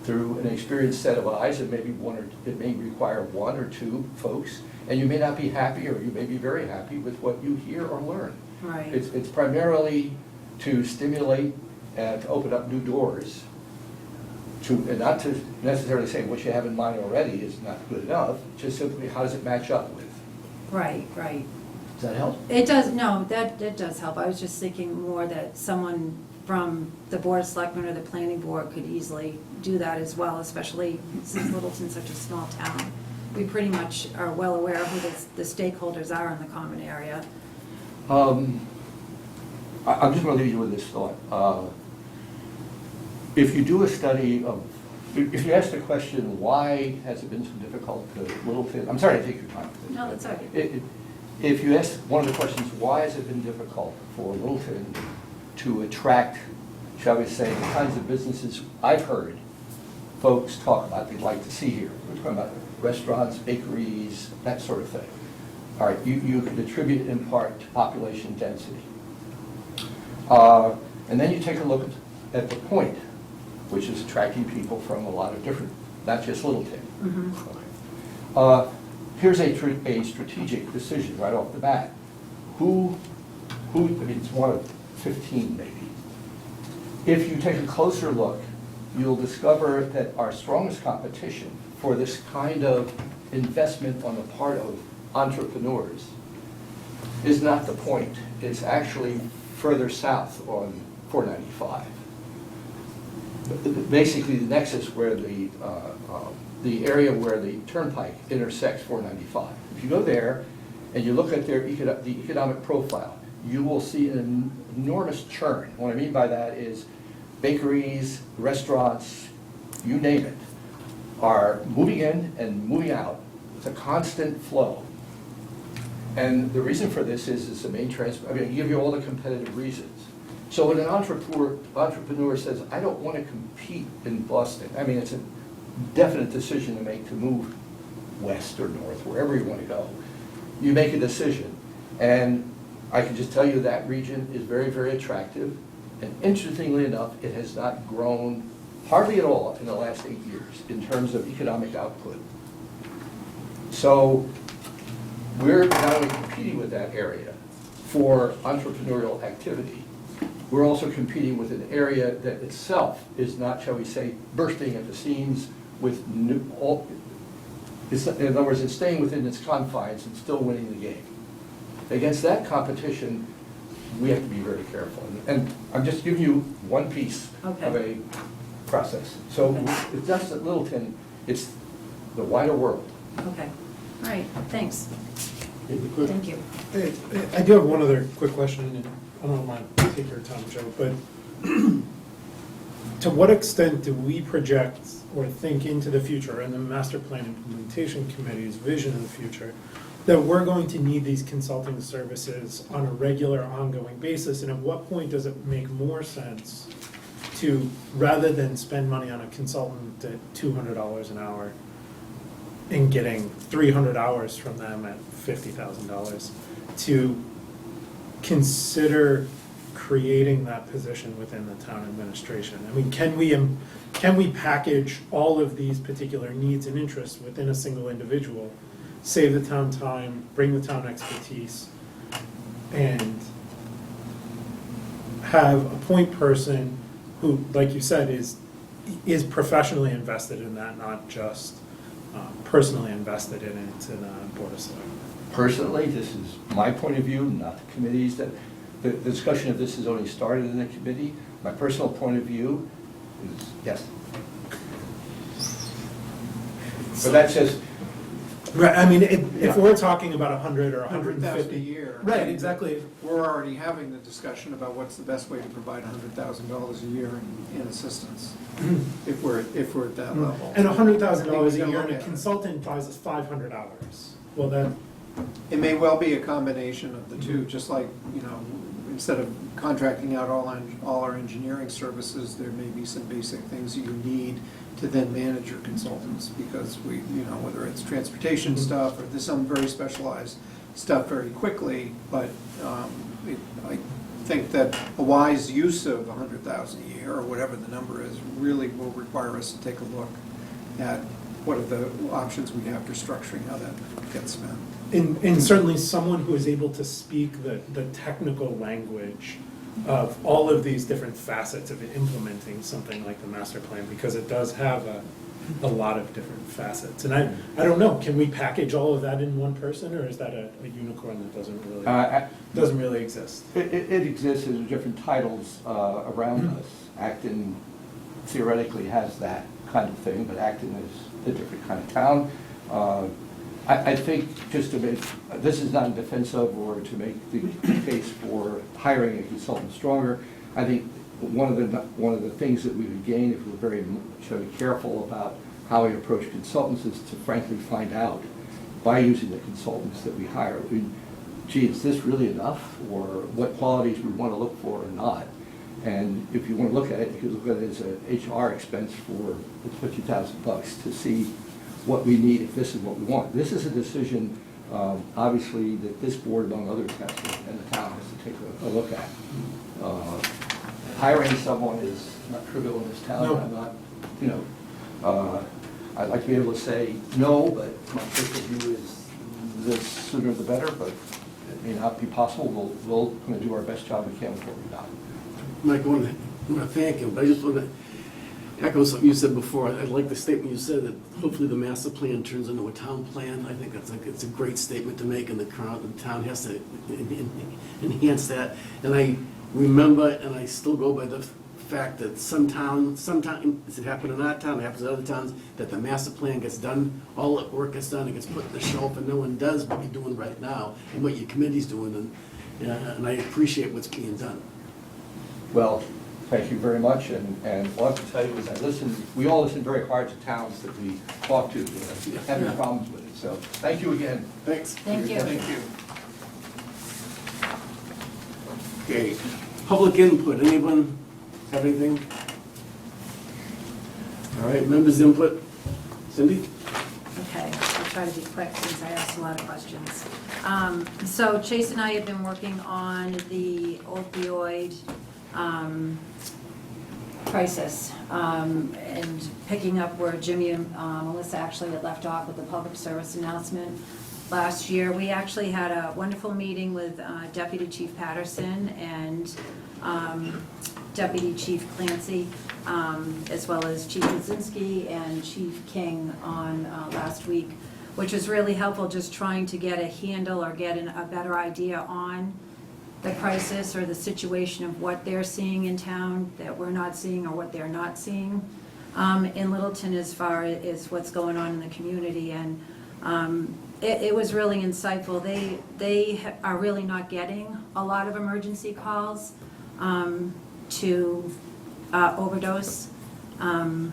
through an experienced set of eyes. It may require one or two folks, and you may not be happy, or you may be very happy with what you hear or learn. Right. It's primarily to stimulate and to open up new doors, and not to necessarily say what you have in mind already is not good enough, just simply how does it match up with? Right, right. Does that help? It does, no, that does help. I was just thinking more that someone from the Board of Selectmen or the Planning Board could easily do that as well, especially since Littleton's such a small town. We pretty much are well aware of who the stakeholders are in the common area. I'm just going to leave you with this thought. If you do a study of, if you ask the question, why has it been so difficult to Littleton, I'm sorry to take your time with this. No, but that's all right. If you ask one of the questions, why has it been difficult for Littleton to attract, shall we say, the kinds of businesses I've heard folks talk about they'd like to see here. We're talking about restaurants, bakeries, that sort of thing. All right, you could attribute it in part to population density. And then you take a look at the point, which is attracting people from a lot of different, not just Littleton. Mhm. Okay. Here's a strategic decision right off the bat. I mean, it's one of 15 maybe. If you take a closer look, you'll discover that our strongest competition for this kind of investment on the part of entrepreneurs is not the point. It's actually further south on 495. Basically, the nexus where the the area where the turnpike intersects 495. If you go there and you look at the economic profile, you will see an enormous churn. What I mean by that is bakeries, restaurants, you name it, are moving in and moving out. It's a constant flow. And the reason for this is it's the main I give you all the competitive reasons. So when an entrepreneur says, I don't want to compete in Boston, I mean, it's a definite decision to make to move west or north, wherever you want to go. You make a decision. And I can just tell you that region is very, very attractive. And interestingly enough, it has not grown hardly at all in the last 8 years in terms of economic output. So we're not only competing with that area for entrepreneurial activity, we're also competing with an area that itself is not, shall we say, bursting at the seams with in other words, it's staying within its confines and still winning the game. Against that competition, we have to be very careful. And I'm just giving you one piece of a process. So it's just at Littleton, it's the wider world. Okay, all right, thanks. Thank you. I do have one other quick question, and I don't want to take your time, Joe, but to what extent do we project or think into the future, and the Master Plan Implementation Committee's vision of the future, that we're going to need these consulting services on a regular, ongoing basis, and at what point does it make more sense to, rather than spend money on a consultant at $200 an hour and getting 300 hours from them at $50,000, to consider creating that position within the town administration? I mean, can we package all of these particular needs and interests within a single individual, save the town time, bring the town expertise, and have a point person who, like you said, is professionally invested in that, not just personally invested in it in a Board of Selectmen? Personally, this is my point of view, not the committee's. The discussion of this has only started in the committee. My personal point of view is yes. But that's just, Right, I mean, if we're talking about 100 or 100,000 a 150. year. Right, exactly. We're already having the discussion about what's the best way to provide $100,000 a year in assistance, if we're at that level. And $100,000 a I think we year, gotta and a look at it. consultant buys us 500 hours. Well, then, It may well be a combination of the two, just like, instead of contracting out all our engineering services, there may be some basic things you need to then manage your consultants, because whether it's transportation stuff or there's some very specialized stuff very quickly, but I think that a wise use of $100,000 a year, or whatever the number is, really will require us to take a look at what are the options we have for structuring how that gets spent. and certainly someone who is able to speak the technical language of all of these different facets of implementing something like the master plan, because it does have a lot of different facets. And I don't know, can we package all of that in one person, or is that a unicorn that doesn't really exist? it exists in different titles around us. Acton theoretically has that kind of thing, but Acton is a different kind of town. I think just to make, this is not in defense of or to make the case for hiring a consultant stronger. I think one of the things that we would gain if we were very careful about how we approach consultants is to frankly find out by using the consultants that we hire, gee, is this really enough, or what qualities we want to look for or not. And if you want to look at it, you could look at it as an HR expense for $50,000 to see what we need if this is what we want. This is a decision, obviously, that this board, among others, has to, and the town has to take a look at. Hiring someone is not trivial in this town. No. I'm not, I'd like to be able to say no, but my personal view is the sooner the better, but it may not be possible. We're going to do our best job we can with what we got. Mike, I want to thank him, but I just want to echo something you said before. I like the statement you said that hopefully the master plan turns into a town plan. I think it's a great statement to make, and the town has to enhance that. And I remember, and I still go by the fact that sometimes, it happened in our town, it happens in other towns, that the master plan gets done, all the work gets done, it gets put in the shelf, and no one does what you're doing right now, and what your committee's doing, and I appreciate what's being done. Well, thank you very much, and all I can tell you is we all listen very hard to towns that we talk to, having problems with it, so thank you again. Thanks. Thank you. Thank you. Okay, public input, anyone have anything? All right, members' input. Cindy? Okay, I'll try to be quick since I asked a lot of questions. So Chase and I have been working on the opioid crisis and picking up where Jimmy and Melissa actually had left off with the public service announcement last year. We actually had a wonderful meeting with Deputy Chief Patterson and Deputy Chief Clancy, as well as Chief Kaczynski and Chief King on last week, which was really helpful, just trying to get a handle or get a better idea on the crisis or the situation of what they're seeing in town that we're not seeing or what they're not seeing in Littleton as far as what's going on in the community. And it was really insightful. They are really not getting a lot of emergency calls to overdose, for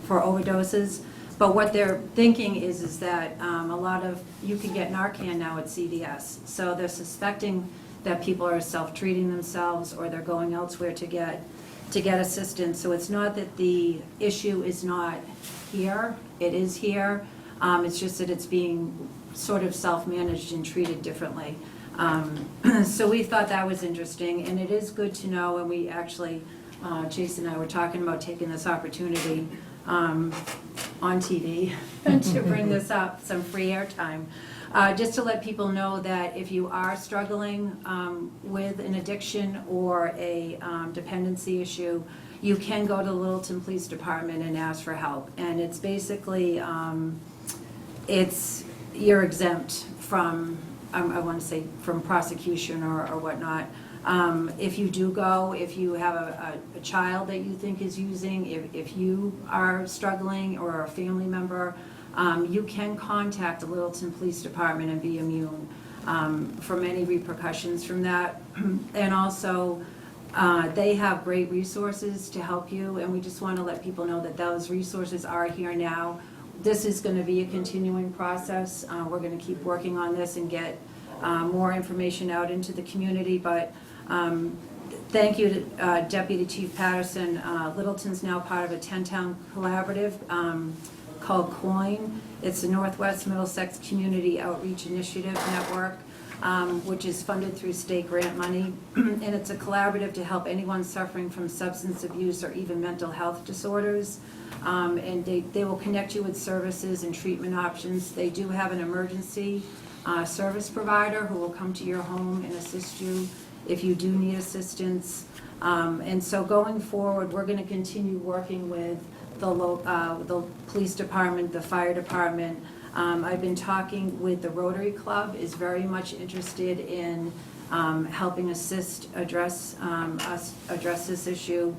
overdoses. But what they're thinking is that a lot of, you can get Narcan now at CVS. So they're suspecting that people are self-treating themselves or they're going elsewhere to get assistance. So it's not that the issue is not here, it is here. It's just that it's being sort of self-managed and treated differently. So we thought that was interesting, and it is good to know, and we actually, Jason and I were talking about taking this opportunity on TV to bring this up, some free airtime, just to let people know that if you are struggling with an addiction or a dependency issue, you can go to the Littleton Police Department and ask for help. And it's basically, you're exempt from, I want to say, from prosecution or whatnot. If you do go, if you have a child that you think is using, if you are struggling or a family member, you can contact the Littleton Police Department and be immune from any repercussions from that. And also, they have great resources to help you, and we just want to let people know that those resources are here now. This is going to be a continuing process. We're going to keep working on this and get more information out into the community, but thank you to Deputy Chief Patterson. Littleton's now part of a 10-town collaborative called COIN. It's the Northwest Middlesex Community Outreach Initiative Network, which is funded through state grant money. And it's a collaborative to help anyone suffering from substance abuse or even mental health disorders. And they will connect you with services and treatment options. They do have an emergency service provider who will come to your home and assist you if you do need assistance. And so going forward, we're going to continue working with the police department, the fire department. I've been talking with the Rotary Club, is very much interested in helping assist address this issue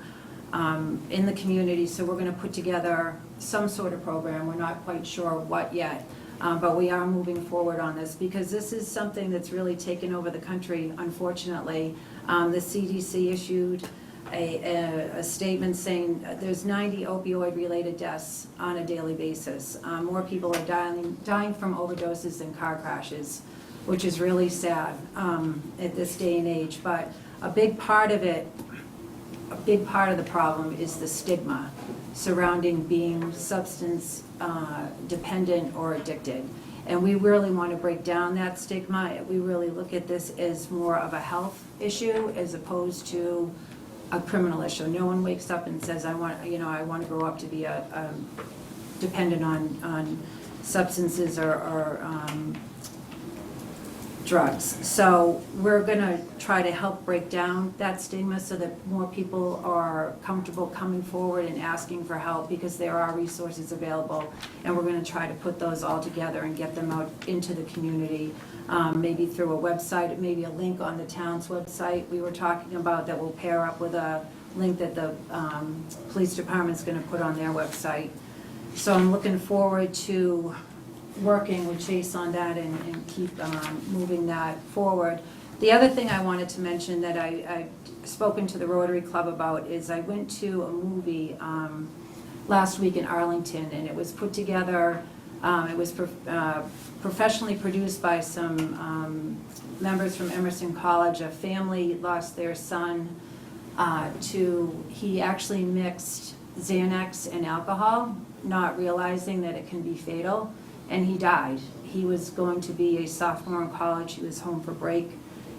in the community. So we're going to put together some sort of program. We're not quite sure what yet. But we are moving forward on this because this is something that's really taken over the country, unfortunately. The CDC issued a statement saying there's 90 opioid-related deaths on a daily basis. More people are dying from overdoses than car crashes, which is really sad at this day and age. But a big part of it, a big part of the problem is the stigma surrounding being substance dependent or addicted. And we really want to break down that stigma. We really look at this as more of a health issue as opposed to a criminal issue. No one wakes up and says, I want to grow up to be a dependent on substances or drugs. So we're going to try to help break down that stigma so that more people are comfortable coming forward and asking for help, because there are resources available, and we're going to try to put those all together and get them out into the community, maybe through a website, maybe a link on the town's website we were talking about that will pair up with link that the police department's going to put on their website. So I'm looking forward to working with Chase on that and keep moving that forward. The other thing I wanted to mention that I've spoken to the Rotary Club about is I went to a movie last week in Arlington, and it was put together, it was professionally produced by some members from Emerson College. A family lost their son he actually mixed Xanax and alcohol, not realizing that it can be fatal, and he died. He was going to be a sophomore in college, he was home for break,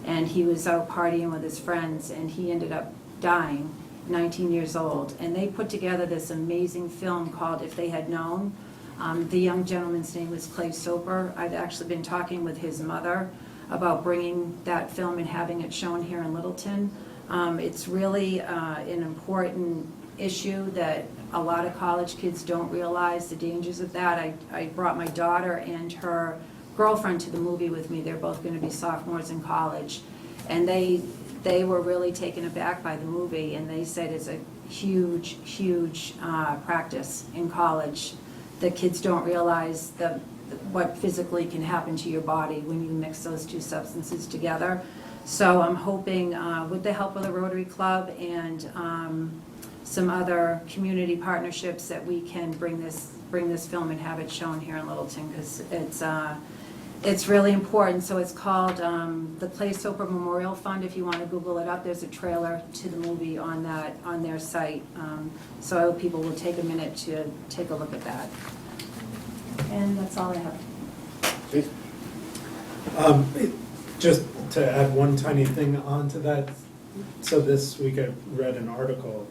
and he was out partying with his friends, and he ended up dying, 19 years old. And they put together this amazing film called If They Had Known. The young gentleman's name was Clay Soper. I've actually been talking with his mother about bringing that film and having it shown here in Littleton. It's really an important issue that a lot of college kids don't realize the dangers of that. I brought my daughter and her girlfriend to the movie with me. They're both going to be sophomores in college. And they were really taken aback by the movie, and they said it's a huge, huge practice in college. The kids don't realize what physically can happen to your body when you mix those two substances together. So I'm hoping, with the help of the Rotary Club and some other community partnerships, that we can bring this film and have it shown here in Littleton, because it's really important. So it's called the Clay Soper Memorial Fund. If you want to Google it up, there's a trailer to the movie on their site. So I hope people will take a minute to take a look at that. And that's all I have. Just to add one tiny thing onto that, so this week I read an article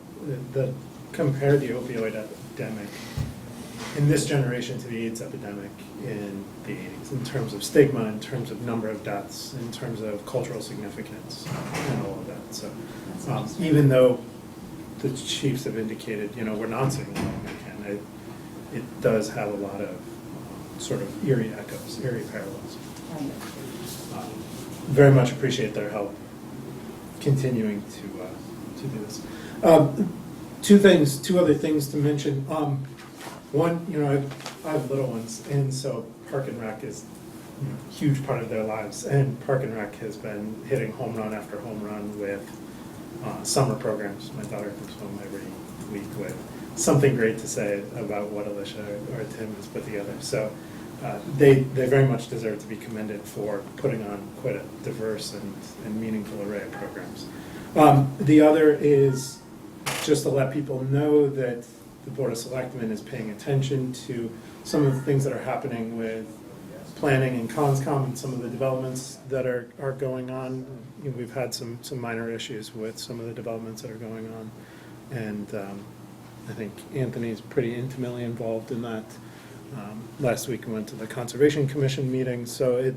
that compared the opioid epidemic in this generation to the AIDS epidemic in the 80s, in terms of stigma, in terms of number of deaths, in terms of cultural significance, and all of that. So even though the chiefs have indicated, we're not seeing it again, it does have a lot of sort of eerie echoes, eerie parallels. Very much appreciate their help continuing to do this. Two other things to mention. One, I have little ones, and so Park and Rec is a huge part of their lives, and Park and Rec has been hitting home run after home run with summer programs. My daughter comes home every week with something great to say about what Alicia or Tim has put together. So they very much deserve to be commended for putting on quite a diverse and meaningful array of programs. The other is just to let people know that the Board of Selectmen is paying attention to some of the things that are happening with planning and CONSCOM and some of the developments that are going on. We've had some minor issues with some of the developments that are going on, and I think Anthony's pretty intimately involved in that. Last week we went to the Conservation Commission meeting, so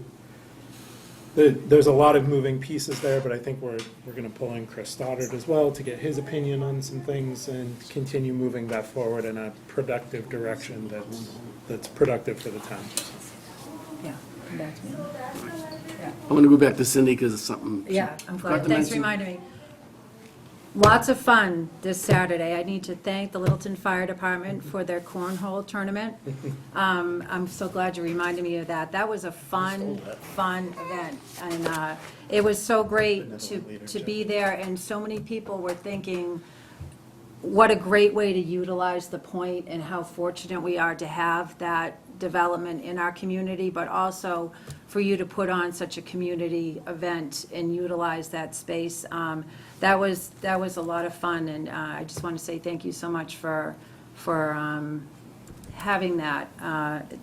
there's a lot of moving pieces there, but I think we're going to pull in Chris Stoddard as well to get his opinion on some things and continue moving that forward in a productive direction that's productive for the town. Yeah, come back to me. Yeah. I want to go back to Cindy because it's something. Yeah, I'm forgot glad. to Thanks for mention. reminding me. Lots of fun this Saturday. I need to thank the Littleton Fire Department for their cornhole tournament. I'm so glad you reminded me of that. That was a fun event. And it was so great to be there, and so many people were thinking, what a great way to utilize the point, and how fortunate we are to have that development in our community, but also for you to put on such a community event and utilize that space. That was a lot of fun, and I just want to say thank you so much for having that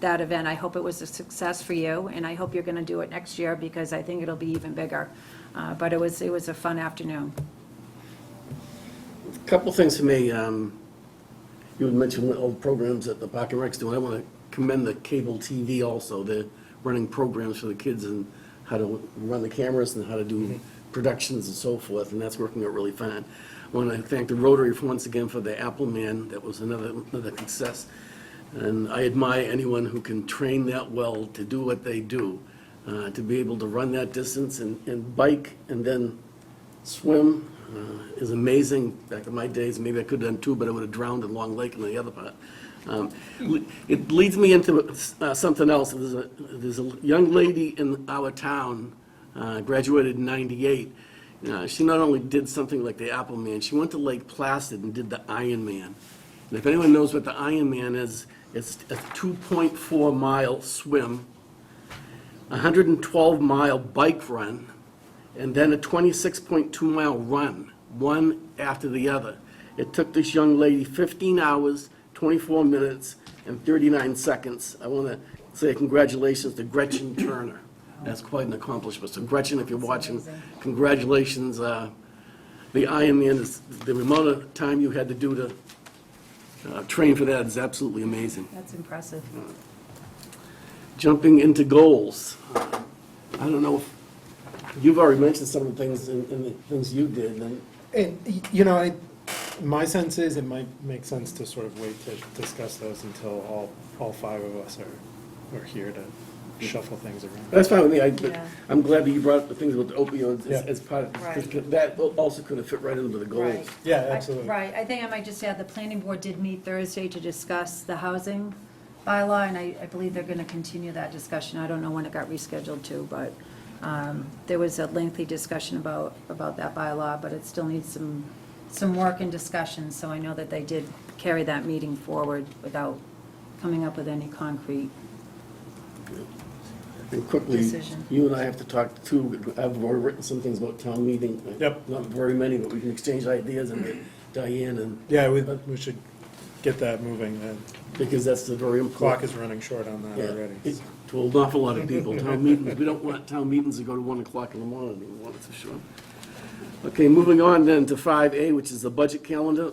event. I hope it was a success for you, and I hope you're going to do it next year, because I think it'll be even bigger. But it was a fun afternoon. A couple things for me. You had mentioned all the programs that the Park and Rec's doing. I want to commend the cable TV also. They're running programs for the kids and how to run the cameras and how to do productions and so forth, and that's working out really fine. I want to thank the Rotary once again for the Apple Man. That was another success. And I admire anyone who can train that well to do what they do, to be able to run that distance and bike and then swim. is amazing. Back in my days, maybe I could have done 2, but I would have drowned in Long Lake in the other part. It leads me into something else. There's a young lady in our town, graduated in '98. She not only did something like the Apple Man, she went to Lake Placid and did the Iron Man. And if anyone knows what the Iron Man is, it's a 2.4-mile swim, 112-mile bike run, and then a 26.2-mile run, one after the other. It took this young lady 15 hours, 24 minutes, and 39 seconds. I want to say congratulations to Gretchen Turner. That's quite an accomplishment. So Gretchen, if you're watching, congratulations. The Ironman is, the amount of time you had to do to train for that is absolutely amazing. That's impressive. Jumping into goals. I don't know if, you've already mentioned some of the things in the things you did. And, my sense is it might make sense to sort of wait to discuss those until all 5 of us are here to shuffle things around. That's fine with me. Yeah. I'm glad that you brought up the things with the opioids Yeah. as part of, Right. because that also could have fit right into the goals. Right. Yeah, absolutely. Right, I think I might just add, the planning board did meet Thursday to discuss the housing bylaw, and I believe they're gonna continue that discussion. I don't know when it got rescheduled to, but there was a lengthy discussion about that bylaw, but it still needs some work and discussion, so I know that they did carry that meeting forward without coming up with any concrete. And quickly, Decision. you and I have to talk too. I've already written some things about town meeting. Yep. Not very many, but we can exchange ideas and get Diane and, Yeah, we should get that moving. The because that's the very clock important. is running short on that Yeah, already. it- to an awful lot of people, town meetings, we don't want town meetings to go to 1 o'clock in the morning anymore, that's for sure. Okay, moving on then to 5A, which is the budget calendar.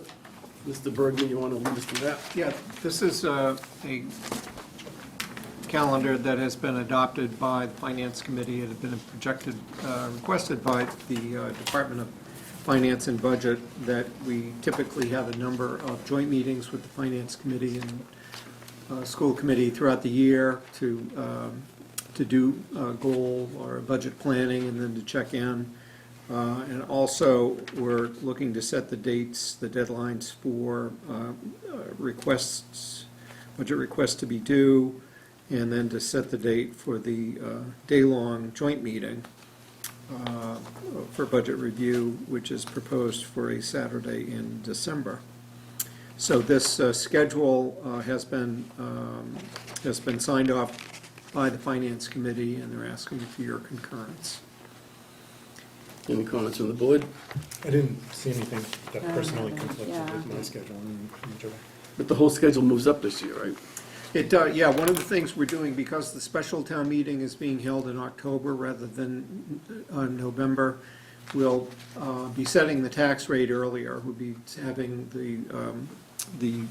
Mr. Bergman, you want to lead us through that? Yeah, this is a calendar that has been adopted by the Finance Committee. It had been requested by the Department of Finance and Budget that we typically have a number of joint meetings with the Finance Committee and School Committee throughout the year to do goal or budget planning and then to check in. And also, we're looking to set the dates, the deadlines for requests, budget requests to be due, and then to set the date for the day-long joint meeting for budget review, which is proposed for a Saturday in December. So this schedule has been signed off by the Finance Committee, and they're asking for your concurrence. Any comments from the board? I didn't see anything that personally haven't, conflicted yeah. with my schedule in July. But the whole schedule moves up this year, right? It, yeah, one of the things we're doing, because the special town meeting is being held in October rather than November, we'll be setting the tax rate earlier. We'll be having the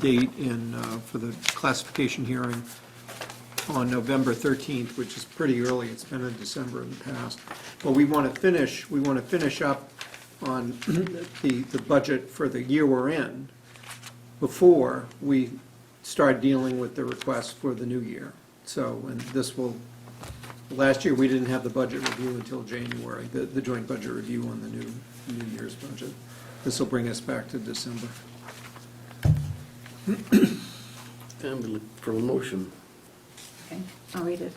date in, for the classification hearing on November 13th, which is pretty early. It's been in December in the past. But we want to finish up on the budget for the year we're in before we start dealing with the requests for the new year. So, and this will, last year, we didn't have the budget review until January, the joint budget review on the new year's budget. This will bring us back to December. Time for a motion. Okay, I'll read it.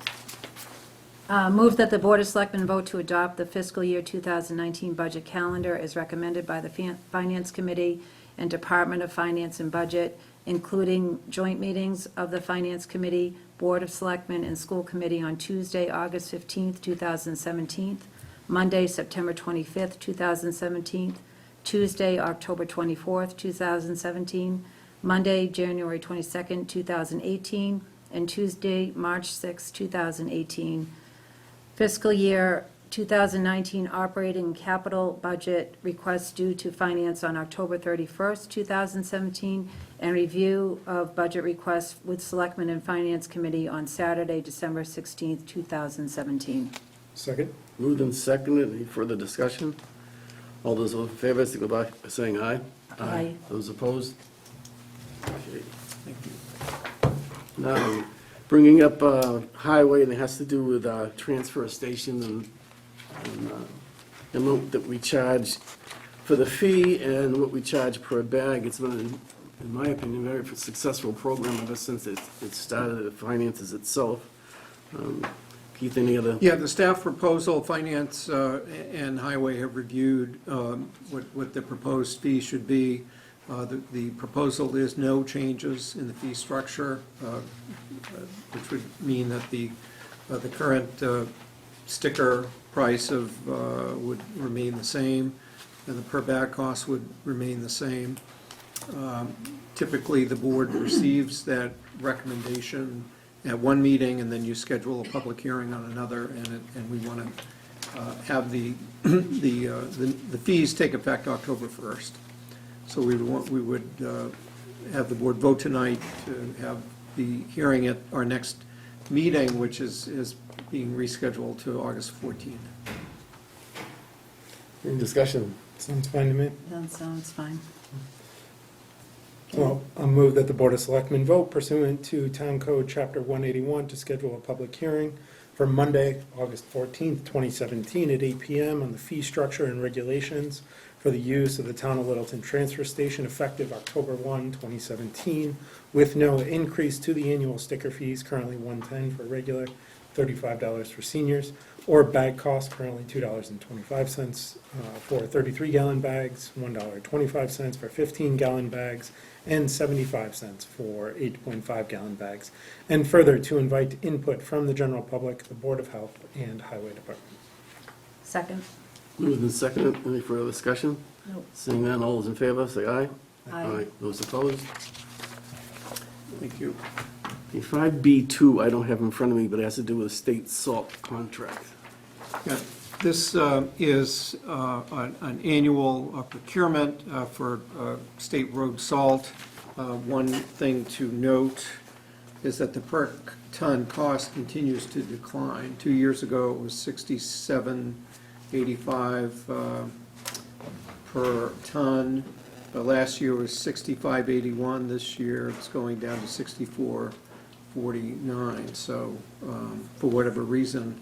Move that the Board of Selectmen vote to adopt the fiscal year 2019 budget calendar as recommended by the Finance Committee and Department of Finance and Budget, including joint meetings of the Finance Committee, Board of Selectmen, and School Committee on Tuesday, August 15th, 2017, Monday, September 25th, 2017, Tuesday, October 24th, 2017, Monday, January 22nd, 2018, and Tuesday, March 6th, 2018. Fiscal year 2019 operating and capital budget requests due to finance on October 31st, 2017, and review of budget requests with Selectmen and Finance Committee on Saturday, December 16th, 2017. Second? Moved and seconded. Any further discussion? All those in favor, signify by saying aye. Aye. Those opposed? Okay. Now, bringing up highway, and it has to do with transfer station and amount that we charge for the fee and what we charge per bag. It's been, in my opinion, a very successful program ever since it started, it finances itself. Keith, any other? Yeah, the staff proposal, Finance and Highway have reviewed what the proposed fee should be. The proposal is no changes in the fee structure, which would mean that the current sticker price would remain the same, and the per bag cost would remain the same. Typically, the board receives that recommendation at one meeting, and then you schedule a public hearing on another, and we want to have the fees take effect October 1st. So we would have the board vote tonight to have the hearing at our next meeting, which is being rescheduled to August 14th. Any discussion? Sounds fine to me. That sounds fine. Well, I'll move that the Board of Selectmen vote pursuant to Town Code Chapter 181 to schedule a public hearing for Monday, August 14th, 2017 at 8 PM on the fee structure and regulations for the use of the Town of Littleton Transfer Station effective October 1, 2017, with no increase to the annual sticker fees, currently $110 for regular, $35 for seniors, or bag cost, currently $2.25 for 33-gallon bags, $1.25 for 15-gallon bags, and 75 cents for 8.5-gallon bags. And further, to invite input from the general public, the Board of Health, and Highway Department. Second? Moved and seconded. Any further discussion? Nope. Seeing none, all those in favor, say aye. Aye. Those opposed? Thank you. Okay, 5B2, I don't have in front of me, but it has to do with a state salt contract. Yeah, this is an annual procurement for state road salt. One thing to note is that the per ton cost continues to decline. 2 years ago, it was $67.85 per ton. Last year was $65.81. This year, it's going down to $64.49. So for whatever reason,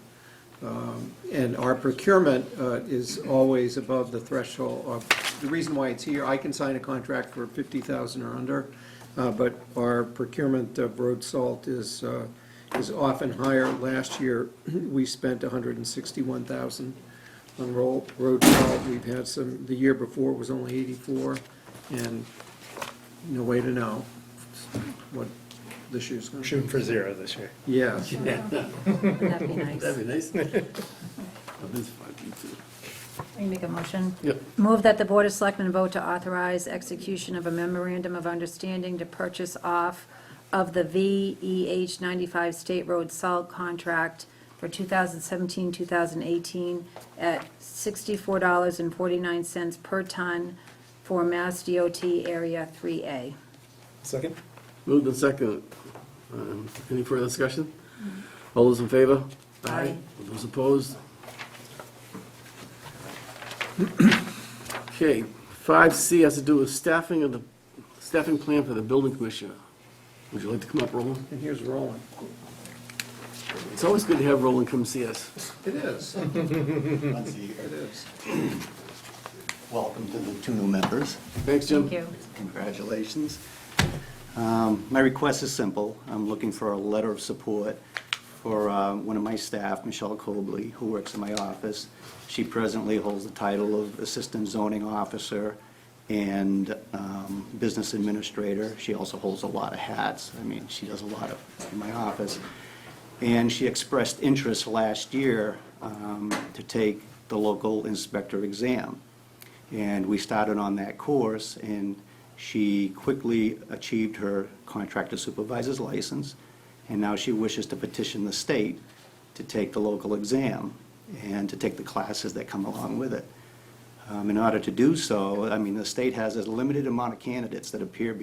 and our procurement is always above the threshold. The reason why it's here, I can sign a contract for $50,000 or under, but our procurement of road salt is often higher. Last year, we spent $161,000 on road salt. We've had some, the year before was only 84, and no way to know what this year's going to be. Shoot for zero this year. Yes. Wouldn't that be nice? That'd be nice. That is 5B2. Can you make a motion? Yep. Move that the Board of Selectmen vote to authorize execution of a memorandum of understanding to purchase off of the VEH 95 State Road Salt contract for 2017-2018 at $64.49 per ton for Mass DOT Area 3A. Second? Moved and seconded. Any further discussion? All those in favor? Aye. Those opposed? Okay, 5C has to do with staffing plan for the building commissioner. Would you like to come up, Roland? And here's Roland. It's always good to have Roland come see us. It is. Once a year. It is. Welcome to the two new members. Thanks, Jim. Thank you. Congratulations. My request is simple. I'm looking for a letter of support for one of my staff, Michelle Cobley, who works in my office. She presently holds the title of Assistant Zoning Officer and Business Administrator. She also holds a lot of hats. I mean, she does a lot in my office. And she expressed interest last year to take the local inspector exam. And we started on that course, and she quickly achieved her contractor supervisor's license, and now she wishes to petition the state to take the local exam and to take the classes that come along with it. In order to do so, I mean, the state has a limited amount of candidates that appear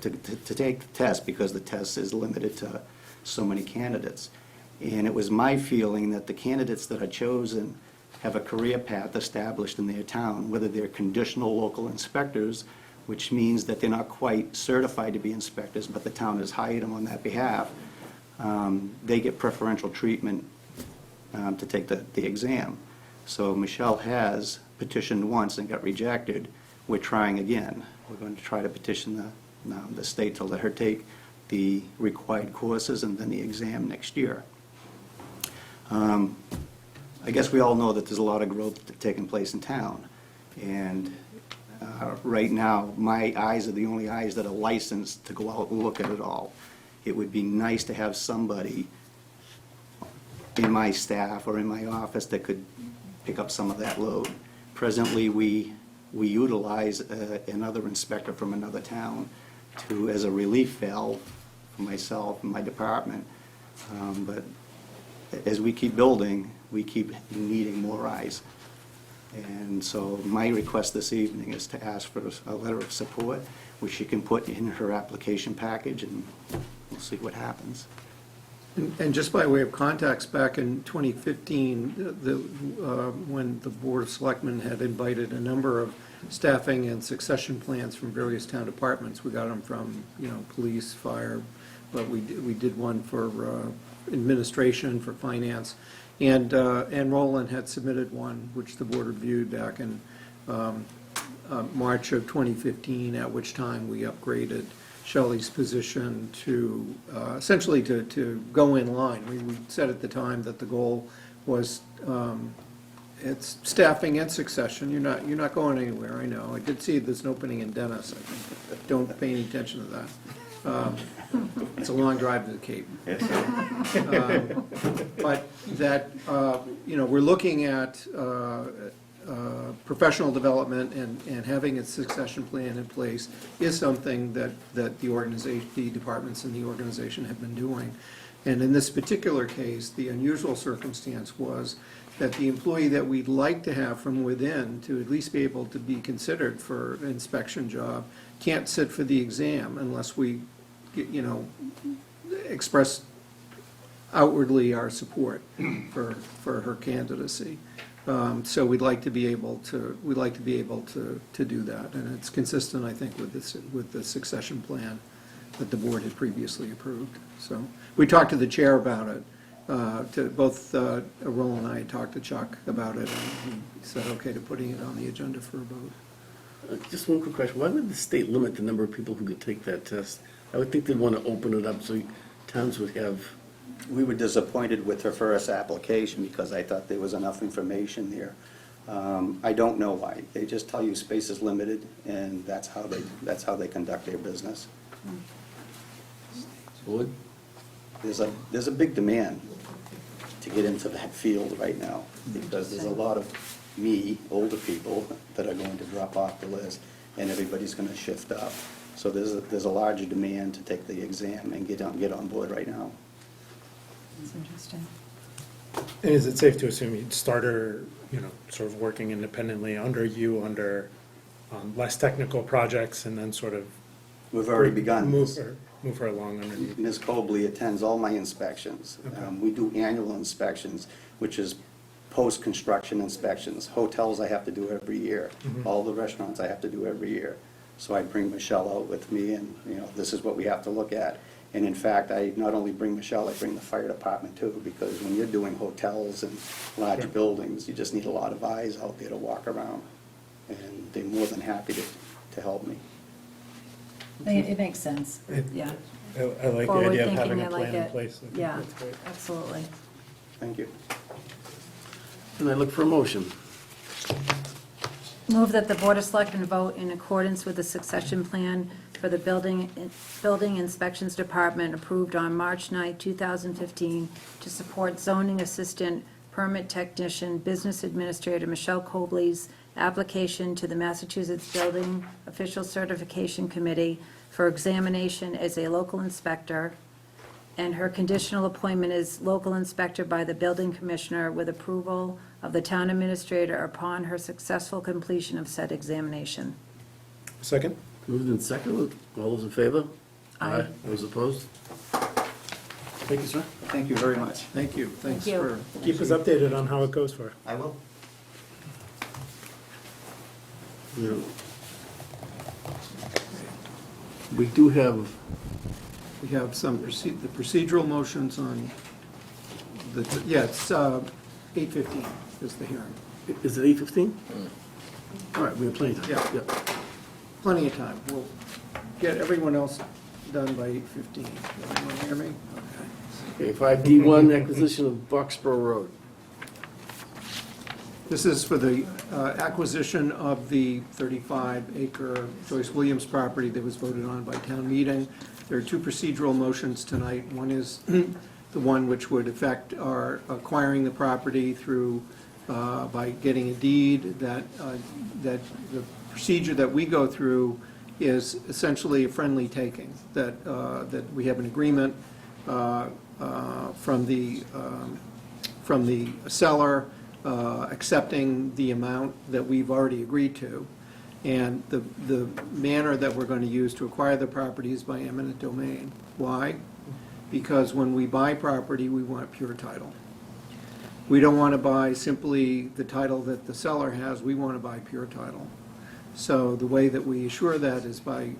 to take the test because the test is limited to so many candidates. And it was my feeling that the candidates that are chosen have a career path established in their town, whether they're conditional local inspectors, which means that they're not quite certified to be inspectors, but the town has hired them on that behalf. They get preferential treatment to take the exam. So Michelle has petitioned once and got rejected. We're trying again. We're going to try to petition the state to let her take the required courses and then the exam next year. I guess we all know that there's a lot of growth taking place in town. And right now, my eyes are the only eyes that are licensed to go out and look at it all. It would be nice to have somebody in my staff or in my office that could pick up some of that load. Presently, we utilize another inspector from another town as a relief valve for myself and my department. But as we keep building, we keep needing more eyes. And so my request this evening is to ask for a letter of support, which she can put in her application package, and we'll see what happens. And just by way of context, back in 2015, when the Board of Selectmen had invited a number of staffing and succession plans from various town departments, we got them from, police, fire, but we did one for administration, for finance, and Roland had submitted one, which the board reviewed back in March of 2015, at which time we upgraded Shelley's position to, essentially to go in line. We said at the time that the goal was, it's staffing and succession. You're not going anywhere, I know. I did see there's an opening in Dennis, I think. Don't pay any attention to that. It's a long drive to the Cape. But that, we're looking at professional development and having a succession plan in place is something that the organization, the departments in the organization have been doing. And in this particular case, the unusual circumstance was that the employee that we'd like to have from within to at least be able to be considered for an inspection job can't sit for the exam unless we, express outwardly our support for her candidacy. So we'd like to be able to do that, and it's consistent, I think, with the succession plan that the board had previously approved. So we talked to the chair about it. Both Roland and I had talked to Chuck about it, and he said okay to putting it on the agenda for a vote. Just one quick question. Why would the state limit the number of people who could take that test? I would think they'd want to open it up so towns would have... We were disappointed with her first application because I thought there was enough information there. I don't know why. They just tell you space is limited, and that's how they conduct their business. Board? There's a big demand to get into that field right now because there's a lot of older people that are going to drop off the list, and everybody's going to shift up. So there's a larger demand to take the exam and get on board right now. That's interesting. And is it safe to assume you'd start her, sort of working independently under less technical projects, and then sort of We've already begun. move her along underneath? Ms. Cobley attends all my inspections. Okay. We do annual inspections, which is post-construction inspections. Hotels I have to do every year. Mhm. All the restaurants I have to do every year. So I bring Michelle out with me, and, this is what we have to look at. And in fact, I not only bring Michelle, I bring the fire department too, because when you're doing hotels and large Sure. buildings, you just need a lot of eyes out there to walk around. And they're more than happy to help me. I think it makes sense, It- yeah. I like the Forward idea of thinking, having I a like plan in it. place. I think Yeah, that's great. absolutely. Thank you. And I look for a motion. Move that the Board of Selectmen vote in accordance with the succession plan for the Building Inspections Department approved on March 9, 2015, to support zoning assistant, permit technician, business administrator Michelle Cobley's application to the Massachusetts Building Official Certification Committee for examination as a local inspector, and her conditional appointment as local inspector by the building commissioner with approval of the town administrator upon her successful completion of said examination. Second? Moved and seconded. All those in favor? Aye. Those opposed? Thank you, sir. Thank you very much. Thank you. Thanks you. for. Keep us updated on how it goes for her. I will. Yeah. We do have, We have some the procedural motions on, it's 8:15 is the hearing. Is it 8:15? All right, we have plenty of time. Yeah. Plenty of time. We'll get everyone else done by 8:15. Everyone hear me? Okay. Okay, 5D1, acquisition of Boxborough Road. This is for the acquisition of the 35-acre Joyce Williams property that was voted on by town meeting. There are two procedural motions tonight. One is the one which would affect our acquiring the property through, by getting a deed, that the procedure that we go through is essentially a friendly taking, that we have an agreement from the seller accepting the amount that we've already agreed to. And the manner that we're going to use to acquire the property is by eminent domain. Why? Because when we buy property, we want pure title. We don't want to buy simply the title that the seller has, we want to buy pure title. So the way that we assure that is by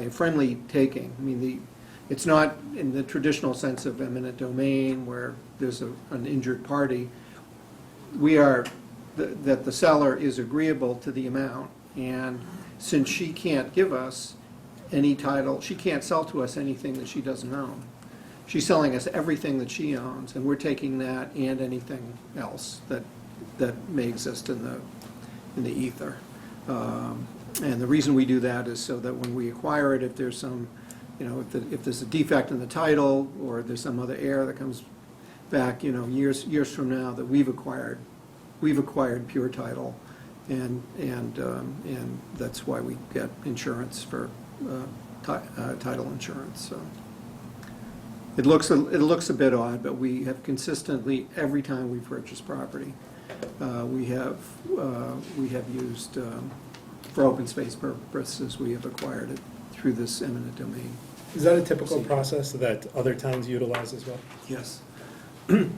a friendly taking. I mean, it's not in the traditional sense of eminent domain where there's an injured party. We are, that the seller is agreeable to the amount, and since she can't give us any title, she can't sell to us anything that she doesn't own. She's selling us everything that she owns, and we're taking that and anything else that may exist in the ether. And the reason we do that is so that when we acquire it, if there's some, if there's a defect in the title, or there's some other error that comes back, years from now, that we've acquired pure title, and that's why we get insurance for title insurance. So it looks a bit odd, but we have consistently, every time we purchase property, we have used for open space purposes. We have acquired it through this eminent domain. Is that a typical process that other towns utilize as well? Yes.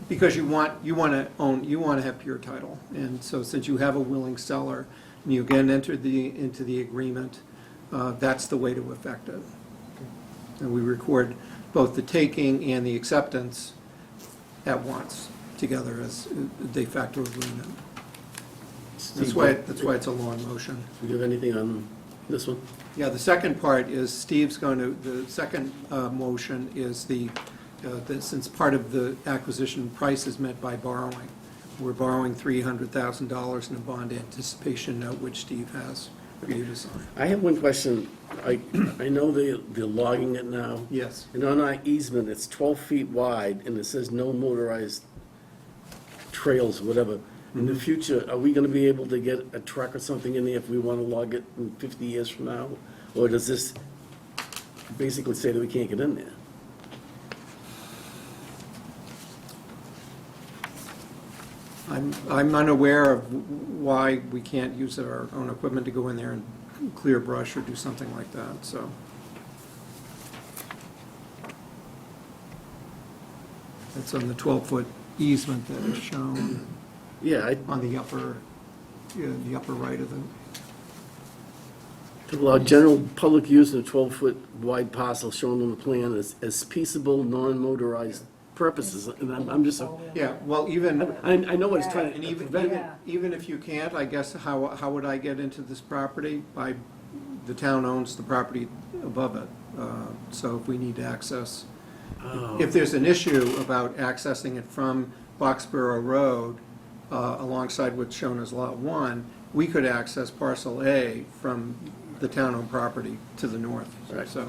Because you want to have pure title, and so since you have a willing seller, and you again entered into the agreement, that's the way to effect it. And we record both the taking and the acceptance at once, together as a de facto agreement. That's why it's a long motion. Do you have anything on this one? Yeah, the second part is the second motion is since part of the acquisition price is met by borrowing. We're borrowing $300,000 in a bond anticipation note, which Steve has for you to sign. I have one question. I know they're logging it now. Yes. And on our easement, it's 12 feet wide, and it says no motorized trails, whatever. In the future, are we gonna be able to get a truck or something in there if we wanna log it in 50 years from now? Or does this basically say that we can't get in there? I'm unaware of why we can't use our own equipment to go in there and clear brush or do something like that, so. It's on the 12-foot easement that is shown Yeah, on the upper right of the, to allow general public use of a 12-foot wide parcel shown on the plan as peaceable, non-motorized purposes. And I'm just, yeah, well, even, I know what it's trying and to prevent. even if you can't, I guess, how would I get into this property? The town owns the property above it, so if we need to access, if there's an issue about accessing it from Boxborough Road, alongside what's shown as Lot 1, we could access parcel A from the town-owned property to the north. Right. So,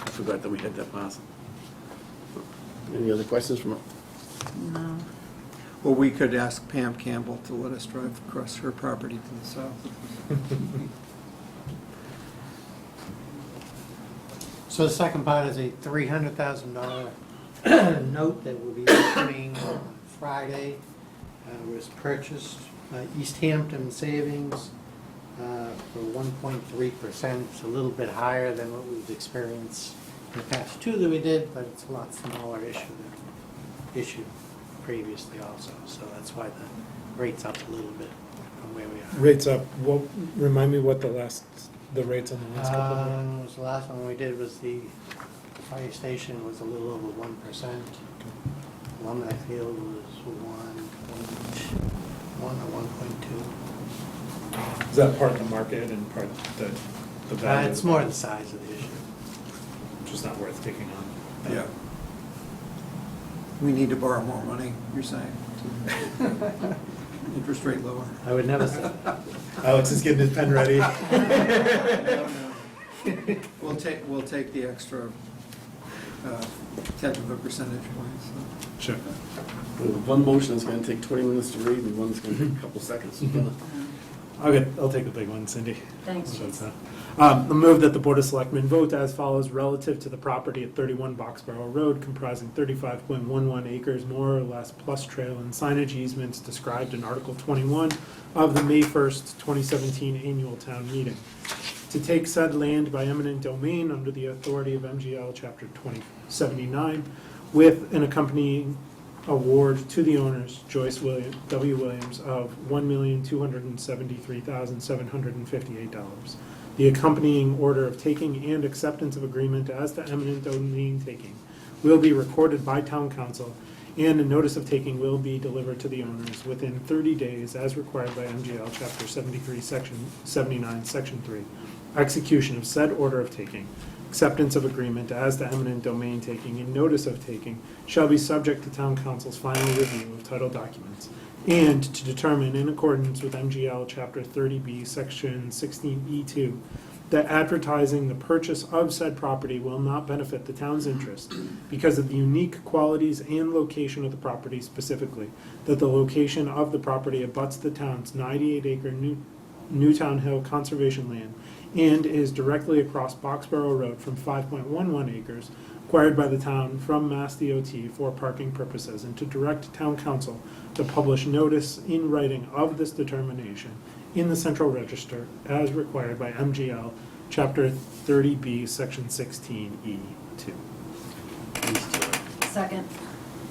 I forgot that we had that parcel. Any other questions from? No. or we could ask Pam Campbell to let us drive across her property to the south. So the second part is a $300,000 note that will be issuing on Friday. It was purchased by East Hampton Savings for 1.3%. It's a little bit higher than what we've experienced in the past two that we did, but it's a lot smaller issue than issued previously also. So that's why the rate's up a little bit from where we are. Rates up, remind me what the rates on the last couple of them. The last one we did was the fire station was a little over 1%. Alumni Field was 1.1, or 1.2. Is that part of the market and part the value? It's more the size of the issue. Just not worth taking on. Yeah. We need to borrow more money, you're saying? Interest rate lower. I would never say that. Alex is getting his pen ready. We'll take the extra tenth of a percentage point, so. Sure. One motion is gonna take 20 minutes to read, and one's gonna take a couple seconds. I'll take the big one, Cindy. Thanks, So it's, Jason. I move that the Board of Selectmen vote as follows relative to the property at 31 Boxborough Road comprising 35.11 acres, more or less, plus trail and signage easements described in Article 21 of the May 1st, 2017 Annual Town Meeting. To take said land by eminent domain under the authority of MGL Chapter 2079 with an accompanying award to the owners, Joyce W. Williams, of $1,273,758. The accompanying order of taking and acceptance of agreement as to eminent domain taking will be recorded by town council, and a notice of taking will be delivered to the owners within 30 days as required by MGL Chapter 73, Section 79, Section 3. Execution of said order of taking, acceptance of agreement as to eminent domain taking, and notice of taking shall be subject to town council's final review of title documents, and to determine, in accordance with MGL Chapter 30B, Section 16E2, that advertising the purchase of said property will not benefit the town's interest because of the unique qualities and location of the property, specifically that the location of the property abuts the town's 98-acre Newtown Hill conservation land and is directly across Boxborough Road from 5.11 acres acquired by the town from Mass DOT for parking purposes, and to direct town council to publish notice in writing of this determination in the Central Register as required by MGL Chapter 30B, Section 16E2. Second.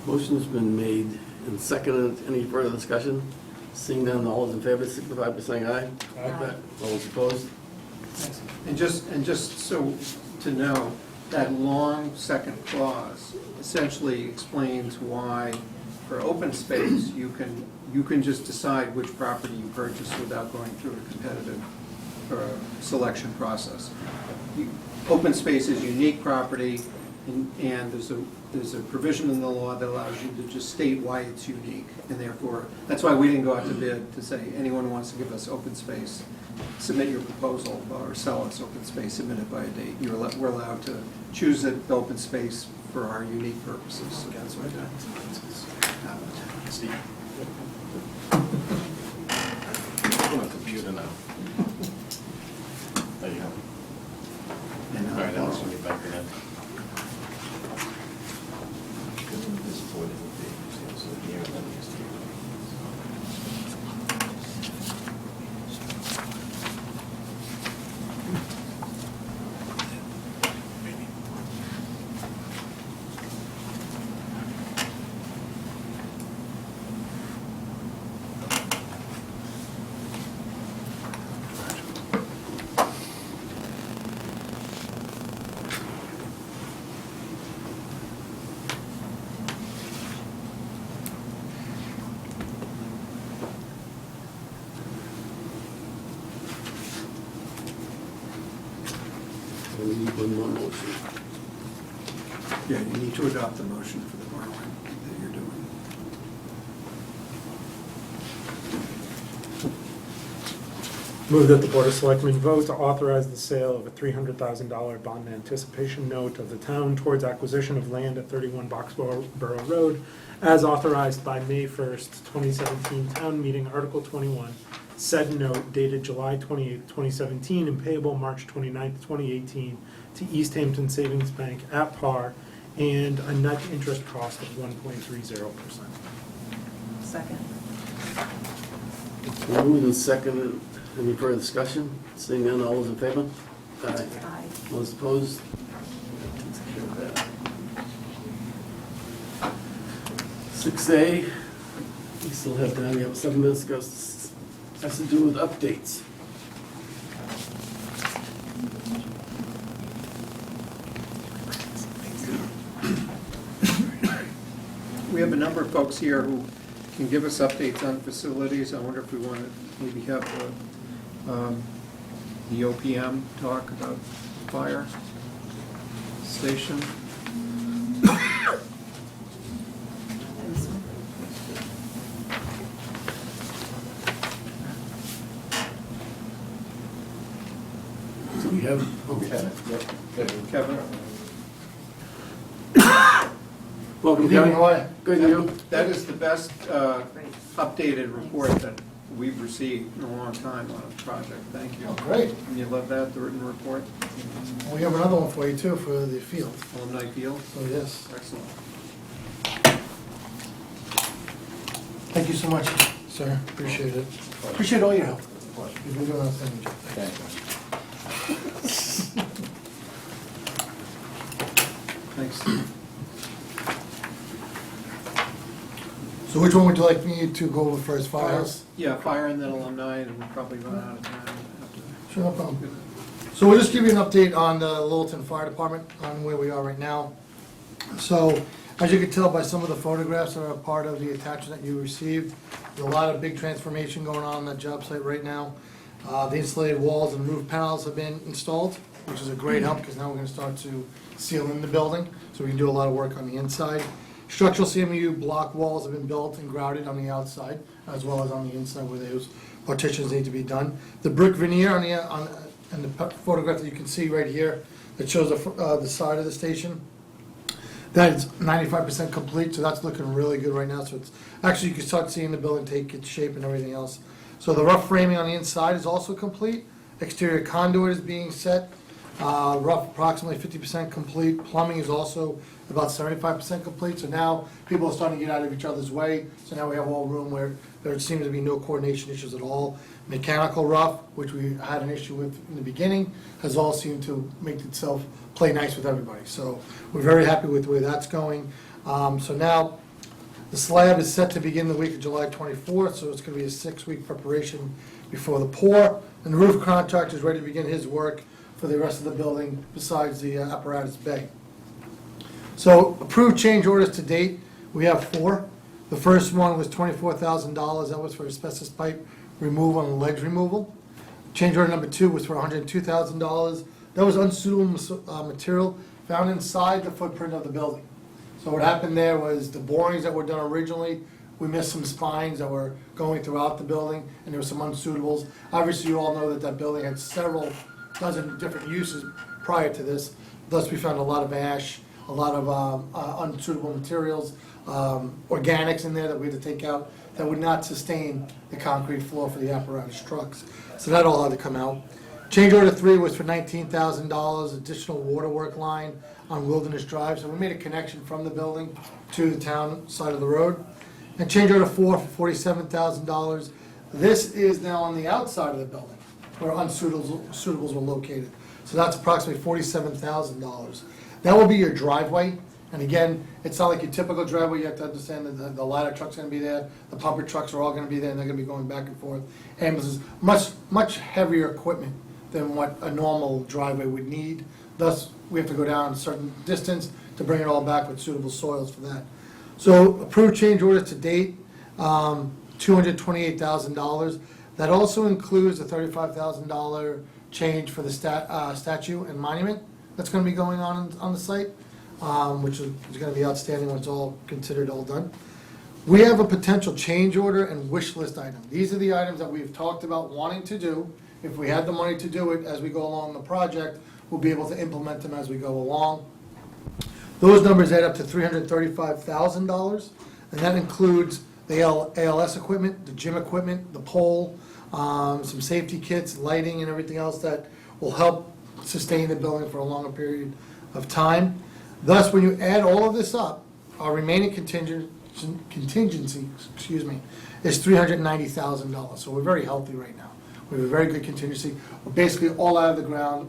Motion's been made and seconded. Any further discussion? Seeing none, all those in favor signify by saying aye. Aye. All those opposed? And just so to know, that long second clause essentially explains why, for open space, you can just decide which property you purchase without going through a competitive selection process. Open space is unique property, and there's a provision in the law that allows you to just state why it's unique, and therefore, that's why we didn't go out to bid to say, anyone who wants to give us open space, submit your proposal, or sell us open space, submit it by a date. We're allowed to choose the open space for our unique purposes, so that's what that Steve. I'm on a computer now. There you go. All right, Alex, when you're back again. This board will be, so here and then these three. We need one more motion. Yeah, you need to adopt the motion for the borrowing that you're doing. Move that the Board of Selectmen vote to authorize the sale of a $300,000 bond anticipation note of the town towards acquisition of land at 31 Boxborough Road, as authorized by May 1st, 2017 Town Meeting, Article 21. Said note dated July 28th, 2017, and payable March 29th, 2018, to East Hampton Savings Bank at par, and a net interest cost of 1.30%. Second. Moved and seconded. Any further discussion? Seeing none, all those in favor? Aye. Aye. All those opposed? Takes care of that. 6A, we still have down, we have 7 minutes ago, has to do with updates. We have a number of folks here who can give us updates on facilities. I wonder if we want to maybe have the OPM talk about fire station. So we have, Kevin? welcome, Good evening, Kevin. how are you? Good, and you? That is the best updated report that we've received in a long time on a project. Thank you. Oh, great. And you love that, the written report? We have another one for you too, for the field. Alumni Field? So yes, Excellent. thank you so much, sir, appreciate it. Appreciate all your help. You've been doing an outstanding job. Thanks, Steve. So which one would you like me to go over first, firehouse? Yeah, fire and then alumni, and we'll probably run out of time after. Sure, no problem. So we'll just give you an update on the Littleton Fire Department, on where we are right now. So, as you can tell by some of the photographs that are a part of the attachment that you received, there's a lot of big transformation going on that job site right now. The insulated walls and roof panels have been installed, which is a great help, because now we're gonna start to seal in the building, so we can do a lot of work on the inside. Structural CMU block walls have been built and grouted on the outside, as well as on the inside where those partitions need to be done. The brick veneer and the photograph that you can see right here, that shows the side of the station, that is 95% complete, so that's looking really good right now. So it's, actually, you can start seeing the building take its shape and everything else. So the rough framing on the inside is also complete. Exterior conduit is being set, rough approximately 50% complete. Plumbing is also about 75% complete, so now people are starting to get out of each other's way. So now we have all room where there seems to be no coordination issues at all. Mechanical rough, which we had an issue with in the beginning, has all seemed to make itself play nice with everybody. So we're very happy with the way that's going. So now the slab is set to begin the week of July 24th, so it's going to be a 6-week preparation before the pour. And the roof contractor is ready to begin his work for the rest of the building besides the apparatus bay. So approved change orders to date, we have 4. The first one was $24,000. That was for asbestos pipe removal and ledge removal. Change order number 2 was for $102,000. That was unsuitable material found inside the footprint of the building. So what happened there was the borings that were done originally, we missed some spines that were going throughout the building, and there were some unsuitables. Obviously, you all know that that building had several dozen different uses prior to this. Thus, we found a lot of ash, a lot of unsuitable materials, organics in there that we had to take out that would not sustain the concrete floor for the apparatus trucks. So that all had to come out. Change order 3 was for $19,000, additional water work line on Wilderness Drive. So we made a connection from the building to the town side of the road. And change order 4 for $47,000. This is now on the outside of the building where unsuitables were located. So that's approximately $47,000. That will be your driveway. And again, it's not like your typical driveway. You have to understand that the ladder truck's gonna be there, the pumper trucks are all gonna be there, and they're gonna be going back and forth. Ambulances, much heavier equipment than what a normal driveway would need. Thus, we have to go down a certain distance to bring it all back with suitable soils for that. So approved change orders to date, $228,000. That also includes a $35,000 change for the statue and monument that's gonna be going on the site, which is gonna be outstanding when it's all considered all done. We have a potential change order and wish list item. These are the items that we've talked about wanting to do. If we had the money to do it as we go along the project, we'll be able to implement them as we go along. Those numbers add up to $335,000, and that includes the ALS equipment, the gym equipment, the pole, some safety kits, lighting, and everything else that will help sustain the building for a longer period of time. Thus, when you add all of this up, our remaining contingency, is $390,000. So we're very healthy right now. We have a very good contingency. We're basically all out of the ground.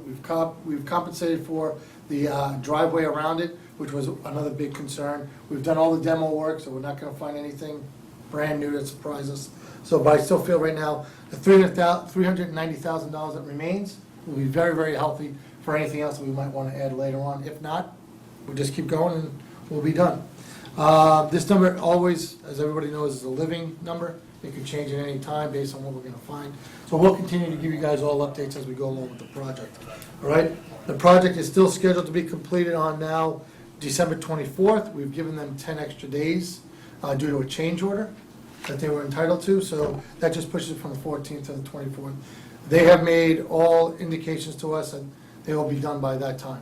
We've compensated for the driveway around it, which was another big concern. We've done all the demo work, so we're not gonna find anything brand new that surprises us. So, but I still feel right now, the $390,000 that remains will be very, very healthy for anything else that we might wanna add later on. If not, we'll just keep going and will be done. This number always, as everybody knows, is a living number. It can change at any time based on what we're gonna find. So we'll continue to give you guys all updates as we go along with the project. All right? The project is still scheduled to be completed on now December 24th. We've given them 10 extra days due to a change order that they were entitled to, so that just pushes it from the 14th to the 24th. They have made all indications to us that they will be done by that time.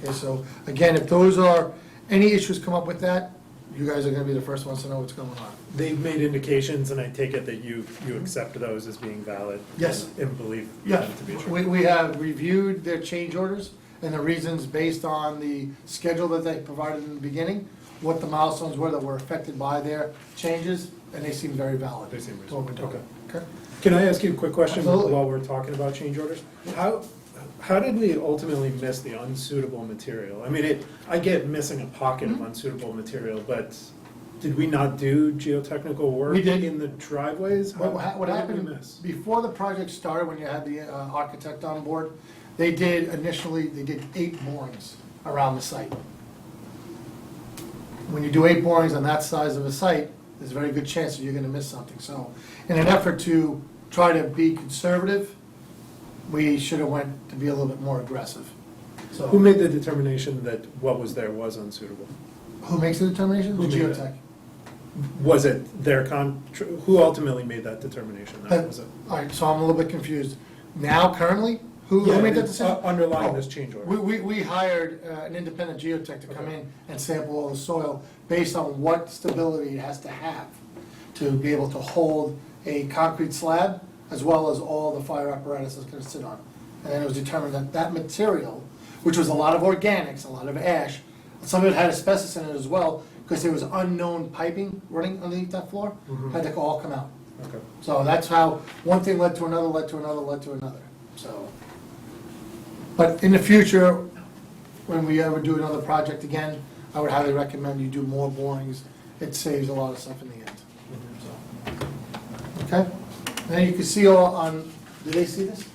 Okay, so again, if those are, any issues come up with that, you guys are gonna be the first ones to know what's going on. They've made indications, and I take it that you accept those as being valid? Yes. And believe Yeah, them to be true? we have reviewed their change orders and the reasons based on the schedule that they provided in the beginning, what the milestones were that were affected by their changes, and they seem very valid. They seem to what we're reasonable. doing. Okay. Can I ask you a quick question Absolutely. while we're talking about change orders? How did we ultimately miss the unsuitable material? I mean, I get missing a pocket Mm-hmm. of unsuitable material, but did we not do geotechnical work We did. in the driveways? What What did happened, we miss? before the project started, when you had the architect on board, they did 8 borings around the site. When you do 8 borings on that size of a site, there's a very good chance that you're gonna miss something. So in an effort to try to be conservative, we should have went to be a little bit more aggressive. So Who made the determination that what was there was unsuitable? who makes the determination? The Who made it? geotech. Was it their who ultimately made that determination? That was it. All right, so I'm a little bit confused. Now, currently, who made that decision? Underlying Oh, this change order. We hired an independent geotech to come in and sample all the soil based on what stability it has to have to be able to hold a concrete slab as well as all the fire apparatus it's gonna sit on. And then it was determined that that material, which was a lot of organics, a lot of ash, some of it had asbestos in it as well, because there was unknown piping running underneath that floor, had to all come out. Okay. So that's how, one thing led to another, led to another, led to another, so. But in the future, when we ever do another project again, I would highly recommend you do more borings. It saves a lot of stuff in the end. So, okay? And then you can see all on, do they see this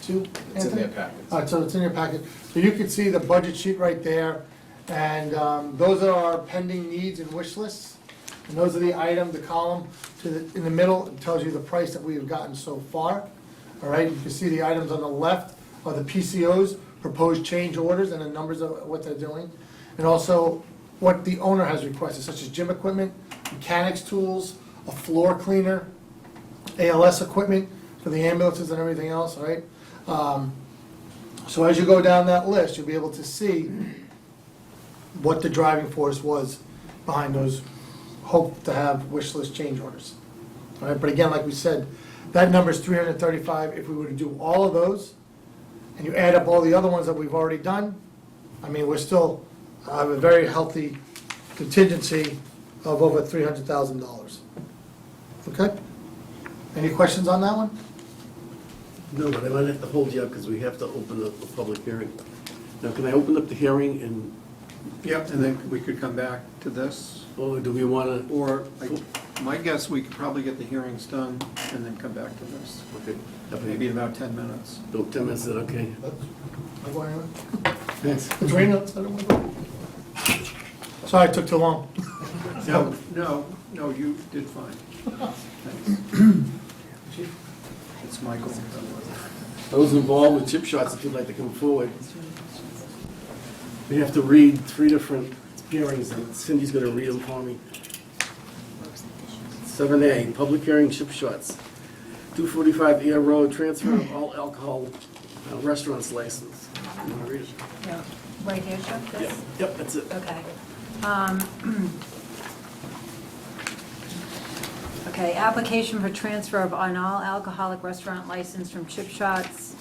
too? It's in Anthony? their packets. All right, so it's in your packet. So you can see the budget sheet right there, and those are our pending needs and wish lists. And those are the item, the column in the middle, it tells you the price that we have gotten so far. All right, you can see the items on the left are the PCOs, proposed change orders, and the numbers of what they're doing. And also what the owner has requested, such as gym equipment, mechanics tools, a floor cleaner, ALS equipment for the ambulances and everything else, all right? So as you go down that list, you'll be able to see what the driving force was behind those hope to have wish list change orders. All right, but again, like we said, that number is 335. If we were to do all of those, and you add up all the other ones that we've already done, I mean, we're still have a very healthy contingency of over $300,000. Okay? Any questions on that one? No, but I might have to hold you up because we have to open up a public hearing. Now, can I open up the hearing and, Yep, and then we could come back to this, or do we want to? or my guess, we could probably get the hearings done and then come back to this. Okay. Maybe in about 10 minutes. No, 10 minutes, is that okay? I'm going anywhere? Thanks. It's raining outside. I don't wanna go. Sorry, it took too long. No, you did fine. Thanks. It's Michael. Those involved with chip shots, if you'd like to come forward. We have to read 3 different hearings, and Cindy's going to read them for me. 7A, public hearing chip shots. 245 Air Road, transfer of all alcohol restaurants license. You want to read it? Yeah, right here, Chuck, this? Yep, that's it. Okay. Okay, application for transfer of an all-alcoholic restaurant license from Chip Shots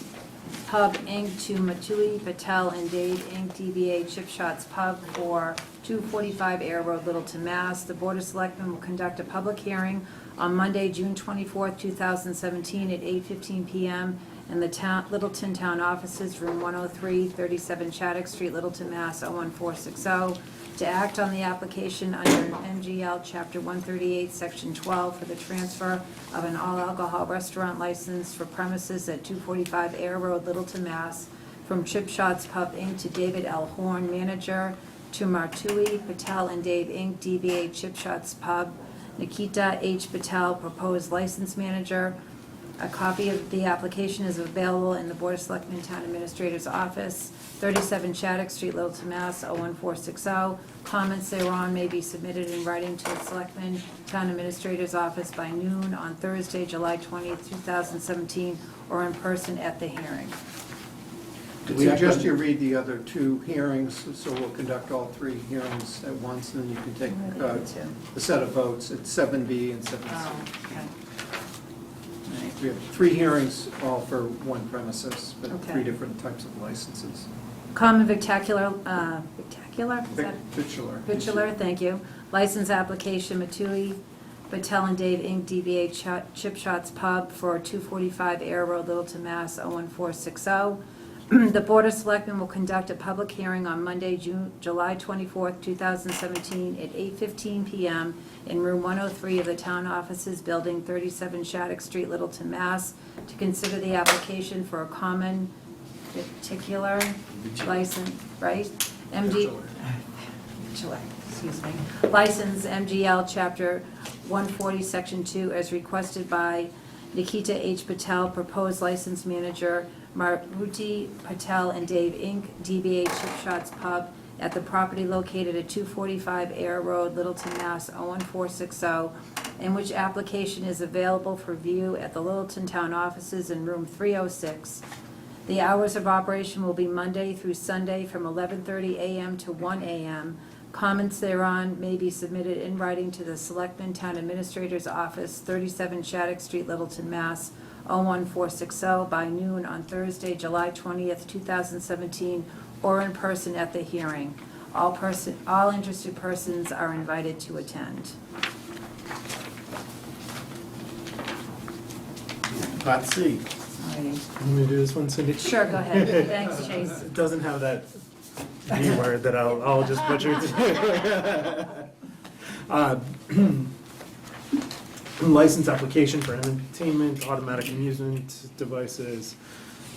Pub, Inc. to Matuli Patel and Dave, Inc., DBA Chip Shots Pub for 245 Air Road, Littleton, Mass. The Board of Selectmen will conduct a public hearing on Monday, June 24th, 2017, at 8:15 PM in the Littleton Town Offices, Room 103, 37 Shattuck Street, Littleton, Mass. 01460, to act on the application under MGL Chapter 138, Section 12, for the transfer of an all-alcohol restaurant license for premises at 245 Air Road, Littleton, Mass. from Chip Shots Pub, Inc. to David L. Horn, manager, to Martui, Patel and Dave Inc., DBA Chip Shots Pub, Nikita H. Patel, proposed license manager. A copy of the application is available in the Board of Selectmen Town Administrator's Office, 37 Shattuck Street, Littleton, Mass. 01460. Comments thereon may be submitted in writing to the Selectmen Town Administrator's Office by noon on Thursday, July 20th, 2017, or in person at the hearing. I suggest you read the other two hearings, so we'll conduct all three hearings at once, and then you can take the set of votes. It's 7B and 7C. Oh, okay. We have three hearings, all for one premises, but Okay. three different types of licenses. Common victacular, is that? Titular. Thank you. License application, Matui, Patel and Dave Inc., DBA Chip Shots Pub for 245 Air Road, Littleton, Mass. 01460. The Board of Selectmen will conduct a public hearing on Monday, July 24th, 2017, at 8:15 PM in room 103 of the Town Offices Building, 37 Shattuck Street, Littleton, Mass., to consider the application for a common particular license, right? Excuse me. License MGL Chapter 140, Section 2, as requested by Nikita H. Patel, proposed license manager, Maruti Patel and Dave Inc., DBA Chip Shots Pub, at the property located at 245 Air Road, Littleton, Mass. 01460, in which application is available for view at the Littleton Town Offices in room 306. The hours of operation will be Monday through Sunday from 11:30 a.m. to 1 a.m. Comments thereon may be submitted in writing to the Selectmen Town Administrator's Office, 37 Shattuck Street, Littleton, Mass. 01460, by noon on Thursday, July 20th, 2017, or in person at the hearing. All interested persons are invited to attend. Part C. Alrighty. You want me to do this one, Cindy? Sure, go ahead. Thanks, Chase. It doesn't have that B word that I'll just butcher it. License application for entertainment, automatic amusement devices.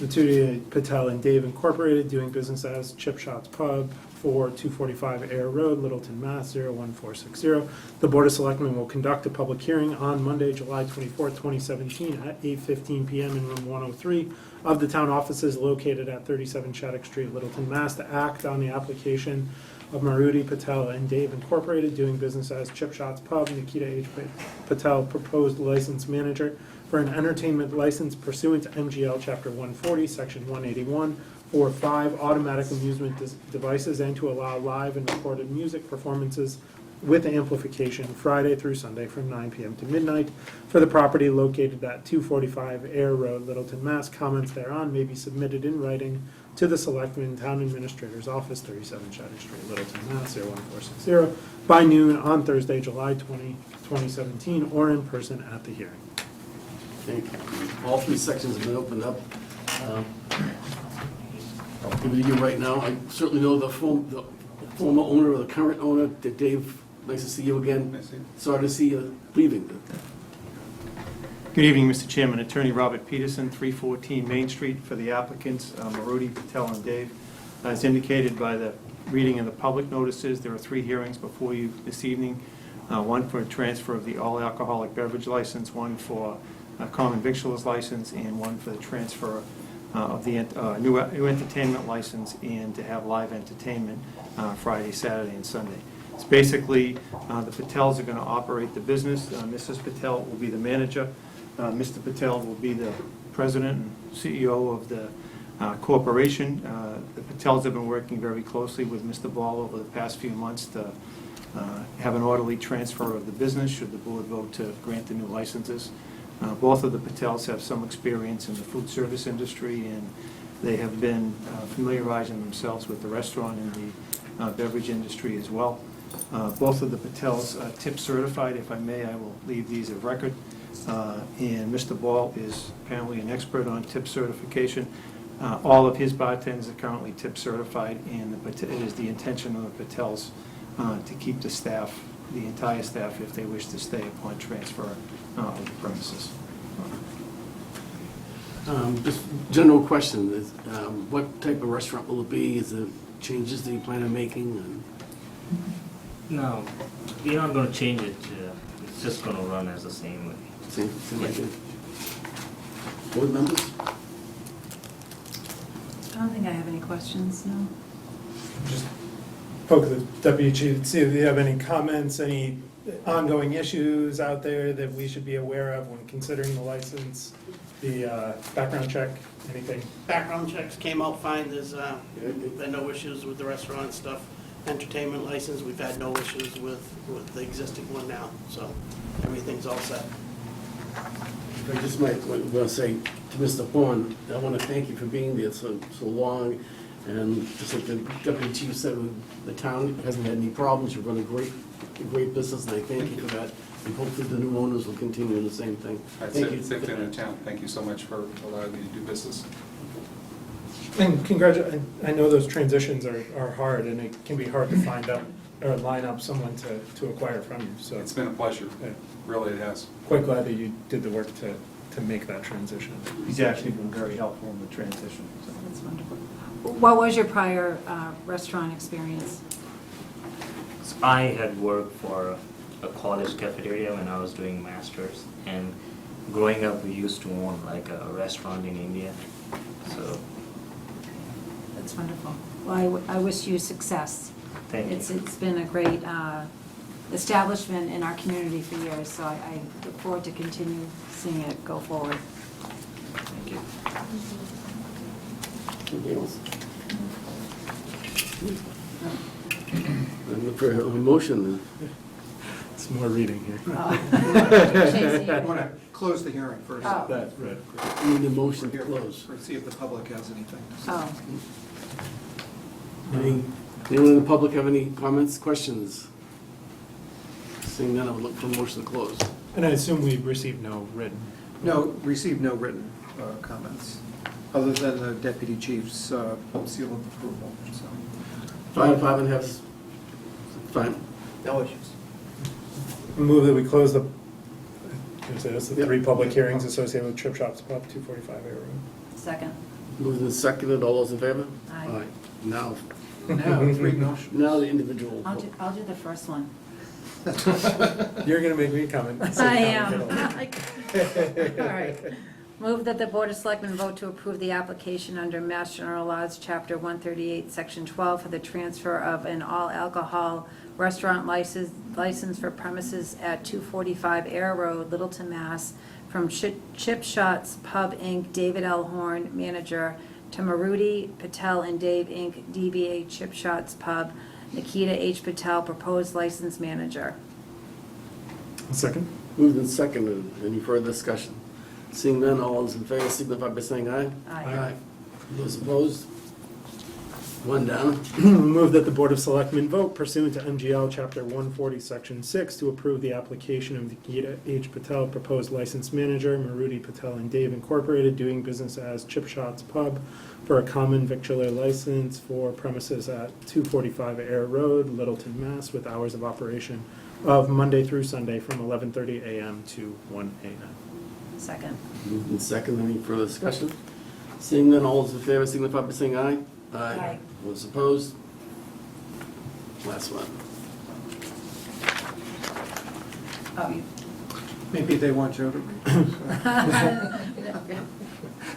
Matudi Patel and Dave Incorporated, doing business as Chip Shots Pub for 245 Air Road, Littleton, Mass. 01460. The Board of Selectmen will conduct a public hearing on Monday, July 24th, 2017, at 8:15 PM in room 103 of the town offices located at 37 Shattuck Street, Littleton, Mass. To act on the application of Maruti Patel and Dave Incorporated, doing business as Chip Shots Pub, Nikita H. Patel, proposed license manager, for an entertainment license pursuant to MGL Chapter 140, Section 181, or 5 automatic amusement devices, and to allow live and recorded music performances with amplification Friday through Sunday from 9 PM to midnight for the property located at 245 Air Road, Littleton, Mass. Comments thereon may be submitted in writing to the Selectmen Town Administrator's Office, 37 Shattuck Street, Littleton, Mass. 01460, by noon on Thursday, July 20, 2017, or in person at the hearing. Thank you. All three sections have been opened up. I'll give it to you right now. I certainly know the former owner or the current owner. Dave, nice to see you again. Sorry to see you leaving. Good evening, Mr. Chairman. Attorney Robert Peterson, 314 Main Street, for the applicants, Maruti, Patel, and Dave. As indicated by the reading of the public notices, there are 3 hearings before you this evening. One for a transfer of the all-alcoholic beverage license, one for a common victuals license, and one for the transfer of the new entertainment license, and to have live entertainment Friday, Saturday, and Sunday. It's basically, the Patels are going to operate the business. Mrs. Patel will be the manager. Mr. Patel will be the president and CEO of the corporation. The Patels have been working very closely with Mr. Ball over the past few months to have an orderly transfer of the business, should the board vote to grant the new licenses. Both of the Patels have some experience in the food service industry, and they have been familiarizing themselves with the restaurant and the beverage industry as well. Both of the Patels are tip certified. If I may, I will leave these of record. And Mr. Ball is apparently an expert on tip certification. All of his bartenders are currently tip certified, and it is the intention of the Patels to keep the staff, the entire staff, if they wish to stay upon transfer of the premises. Just general question is, what type of restaurant will it be? Is it changes that you plan on making? And No, we're not gonna change it. It's just gonna run as the same way. Same idea. Board members? I don't think I have any questions, no. Just poke the deputy chief, see if you have any comments, any ongoing issues out there that we should be aware of when considering the license, the background check, anything. Background checks came out fine, there's been no issues with the restaurant stuff. Entertainment license, we've had no issues with the existing one now, so everything's all set. I just might want to say to Mr. Horn, I want to thank you for being there so long. And just like the deputy chief said, the town hasn't had any problems. You've run a great business, and I thank you for that. And hopefully the new owners will continue the same thing. That's Thank it, you. same thing in the town. Thank you so much for allowing me to do business. And I know those transitions are hard, and it can be hard to find out or line up someone to acquire from you, so. It's been a pleasure, Yeah. really it has. Quite glad that you did the work to make that transition. He's actually been very helpful in the transition, so. That's wonderful. What was your prior restaurant experience? So I had worked for a college cafeteria when I was doing masters, and growing up we used to own like a restaurant in India. So That's wonderful. Well, I wish you success. thank you. It's been a great establishment in our community for years, so I look forward to continue seeing it go forward. Thank you. Anything else? I'm looking for a motion. It's more reading here. Chasing. I want to close the hearing first. Oh. That's right. We need a motion to close. Or see if the public has anything to say. Oh, Anyone in the public have any comments, questions? Seeing none, I would look for a motion to close. And I assume we've received no written. No, received no written comments, other than the deputy chief's seal of approval, so. Fire department has, fine. No issues. Move that we close the, that's the three public hearings associated with Trip Shops Pub, 245 Air Road. second. Moved and seconded, all those in favor? Aye. Now, Now, three motions. now the individual. I'll do the first one. You're gonna make me comment. I am. All right. Move that the Board of Selectmen vote to approve the application under Mass General Laws, Chapter 138, Section 12, for the transfer of an all-alcohol restaurant license for premises at 245 Air Road, Littleton, Mass., from Chip Shots Pub, Inc., David L. Horn, manager, to Maruti Patel and Dave, Inc., DBA Chip Shots Pub, Nikita H. Patel, proposed license manager. Second? Moved and seconded, any further discussion? Seeing none, all those in favor signify by saying aye. Aye. Those opposed? One down. Move that the Board of Selectmen vote pursuant to MGL Chapter 140, Section 6, to approve the application of Nikita H. Patel, proposed license manager, Maruti Patel and Dave Incorporated, doing business as Chip Shots Pub, for a common victular license for premises at 245 Air Road, Littleton, Mass., with hours of operation of Monday through Sunday from 11:30 a.m. to 1 a.m. Second. Moved and seconded, any further discussion? Seeing none, all those in favor signify by saying aye. Aye. Those opposed? Last one. Oh, you. Maybe they want Joe to read.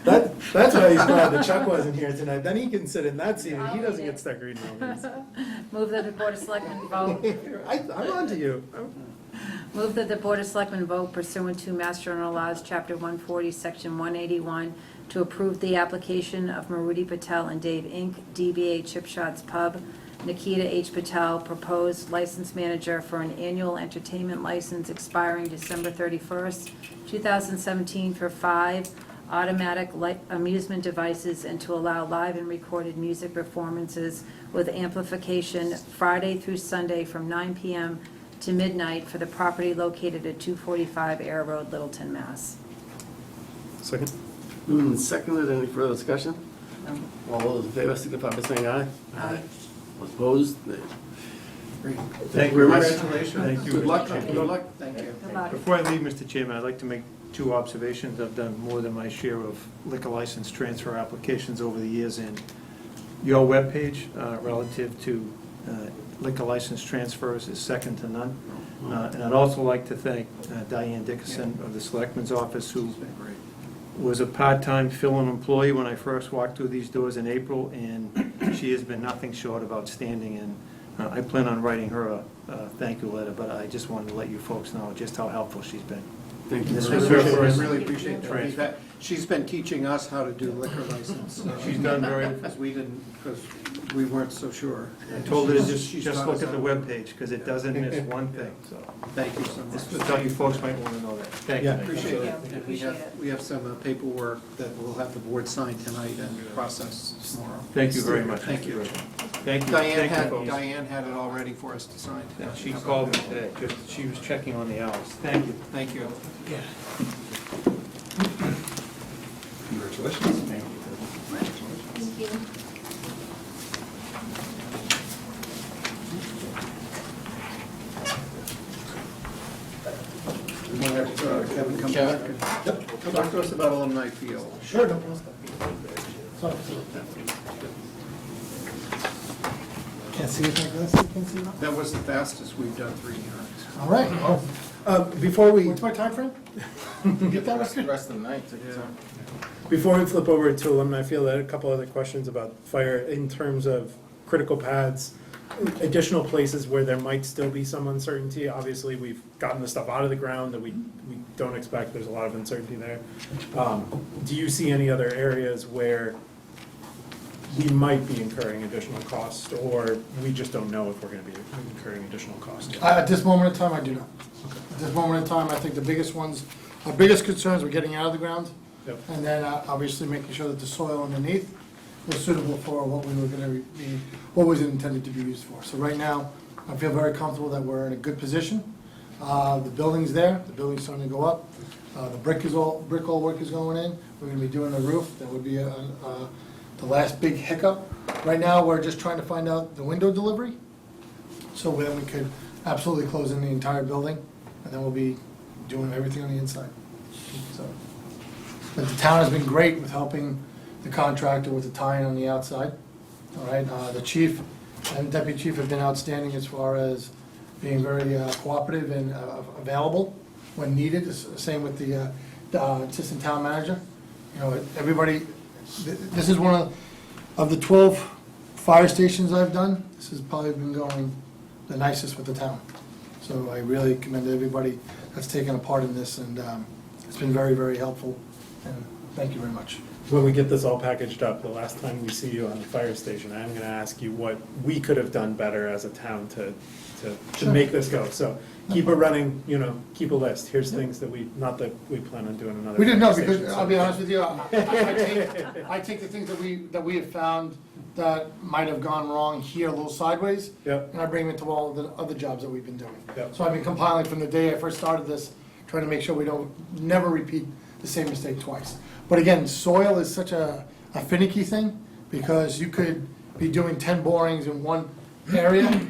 That's why he's glad that Chuck wasn't here tonight. Then he can sit in that seat and he doesn't get stuck reading all these. Move that the Board of Selectmen vote. I'm on to you. Move that the Board of Selectmen vote pursuant to Mass General Laws, Chapter 140, Section 181, to approve the application of Maruti Patel and Dave, Inc., DBA Chip Shots Pub, Nikita H. Patel, proposed license manager, for an annual entertainment license expiring December 31st, 2017, for 5 automatic amusement devices, and to allow live and recorded music performances with amplification Friday through Sunday from 9 p.m. to midnight for the property located at 245 Air Road, Littleton, Mass. Second? Moved and seconded, any further discussion? All those in favor signify by saying aye. Aye. Those opposed? Nay. Great. Thank you very much. Congratulations. Thank you. Good luck. Mr. Good luck. Thank you. Good luck. Before I leave, Mr. Chairman, I'd like to make 2 observations. I've done more than my share of liquor license transfer applications over the years, and your webpage relative to liquor license transfers is second to none. And I'd also like to thank Diane Dickerson of the Selectmen's Office, who was a part-time fill-in employee when I first walked through these doors in April, and she has been nothing short of outstanding, and I plan on writing her a thank you letter, but I just wanted to let you folks know just how helpful she's been. Thank you. This very was much. her first Really appreciate that. transfer. She's been teaching us how to do liquor license. She's done very, Because we weren't so sure. I told her to She's just taught look us at the how- webpage, because it doesn't miss one thing, so. Thank you so Just much. thought you folks might want to know that. Thank you. Yeah, appreciate it. Thank you. And we have some paperwork that we'll have the board sign tonight and process tomorrow. Thank you very much. Thank you. Thank you. Diane Thank you, folks. Diane had it all ready for us to sign. Yeah, she called me today, she was checking on the hours. Thank you. Thank you. Congratulations. Thank you. We want to have Kevin come back and talk to us about Alumni Field. Sure, no problem. Sorry. Can't see it like this, you can see it? That was the fastest we've done 3 hearings. All right, before we. What's my time frame? Get that rest? Rest of the night, take your time. Before we flip over to Alumni Field, I had a couple other questions about fire in terms of critical paths, additional places where there might still be some uncertainty. Obviously, we've gotten the stuff out of the ground that we don't expect. There's a lot of uncertainty there. Do you see any other areas where we might be incurring additional costs, or we just don't know if we're going to be incurring additional costs? At this moment in time, I do not. At this moment in time, I think the biggest ones, our biggest concerns were getting out of the ground, Yep. and then obviously making sure that the soil underneath was suitable for what we were gonna be, what was it intended to be used for. So right now, I feel very comfortable that we're in a good position. The building's there, the building's starting to go up, the brick all work is going in, we're gonna be doing the roof, that would be the last big hiccup. Right now, we're just trying to find out the window delivery, so then we could absolutely close in the entire building, and then we'll be doing everything on the inside. So, but the town has been great with helping the contractor with the tie-in on the outside. All right, the chief and deputy chief have been outstanding as far as being very cooperative and available when needed. Same with the assistant town manager. You know, everybody, this is one of the 12 fire stations I've done. This has probably been going the nicest with the town. So I really commend everybody that's taken a part in this, and it's been very, very helpful. And thank you very much. When we get this all packaged up, the last time we see you on the fire station, I'm gonna ask you what we could have done better as a town to make this go. So keep it running, you know, keep a list. Here's things that not that we plan on doing another. We didn't know, fire because station, I'll be so- honest with you, I take the things that we have found that might have gone wrong here a little sideways. Yep. And I bring them into all the other jobs that we've been doing. Yep. So I've been compiling from the day I first started this, trying to make sure we don't never repeat the same mistake twice. But again, soil is such a finicky thing, because you could be doing 10 borings in one area,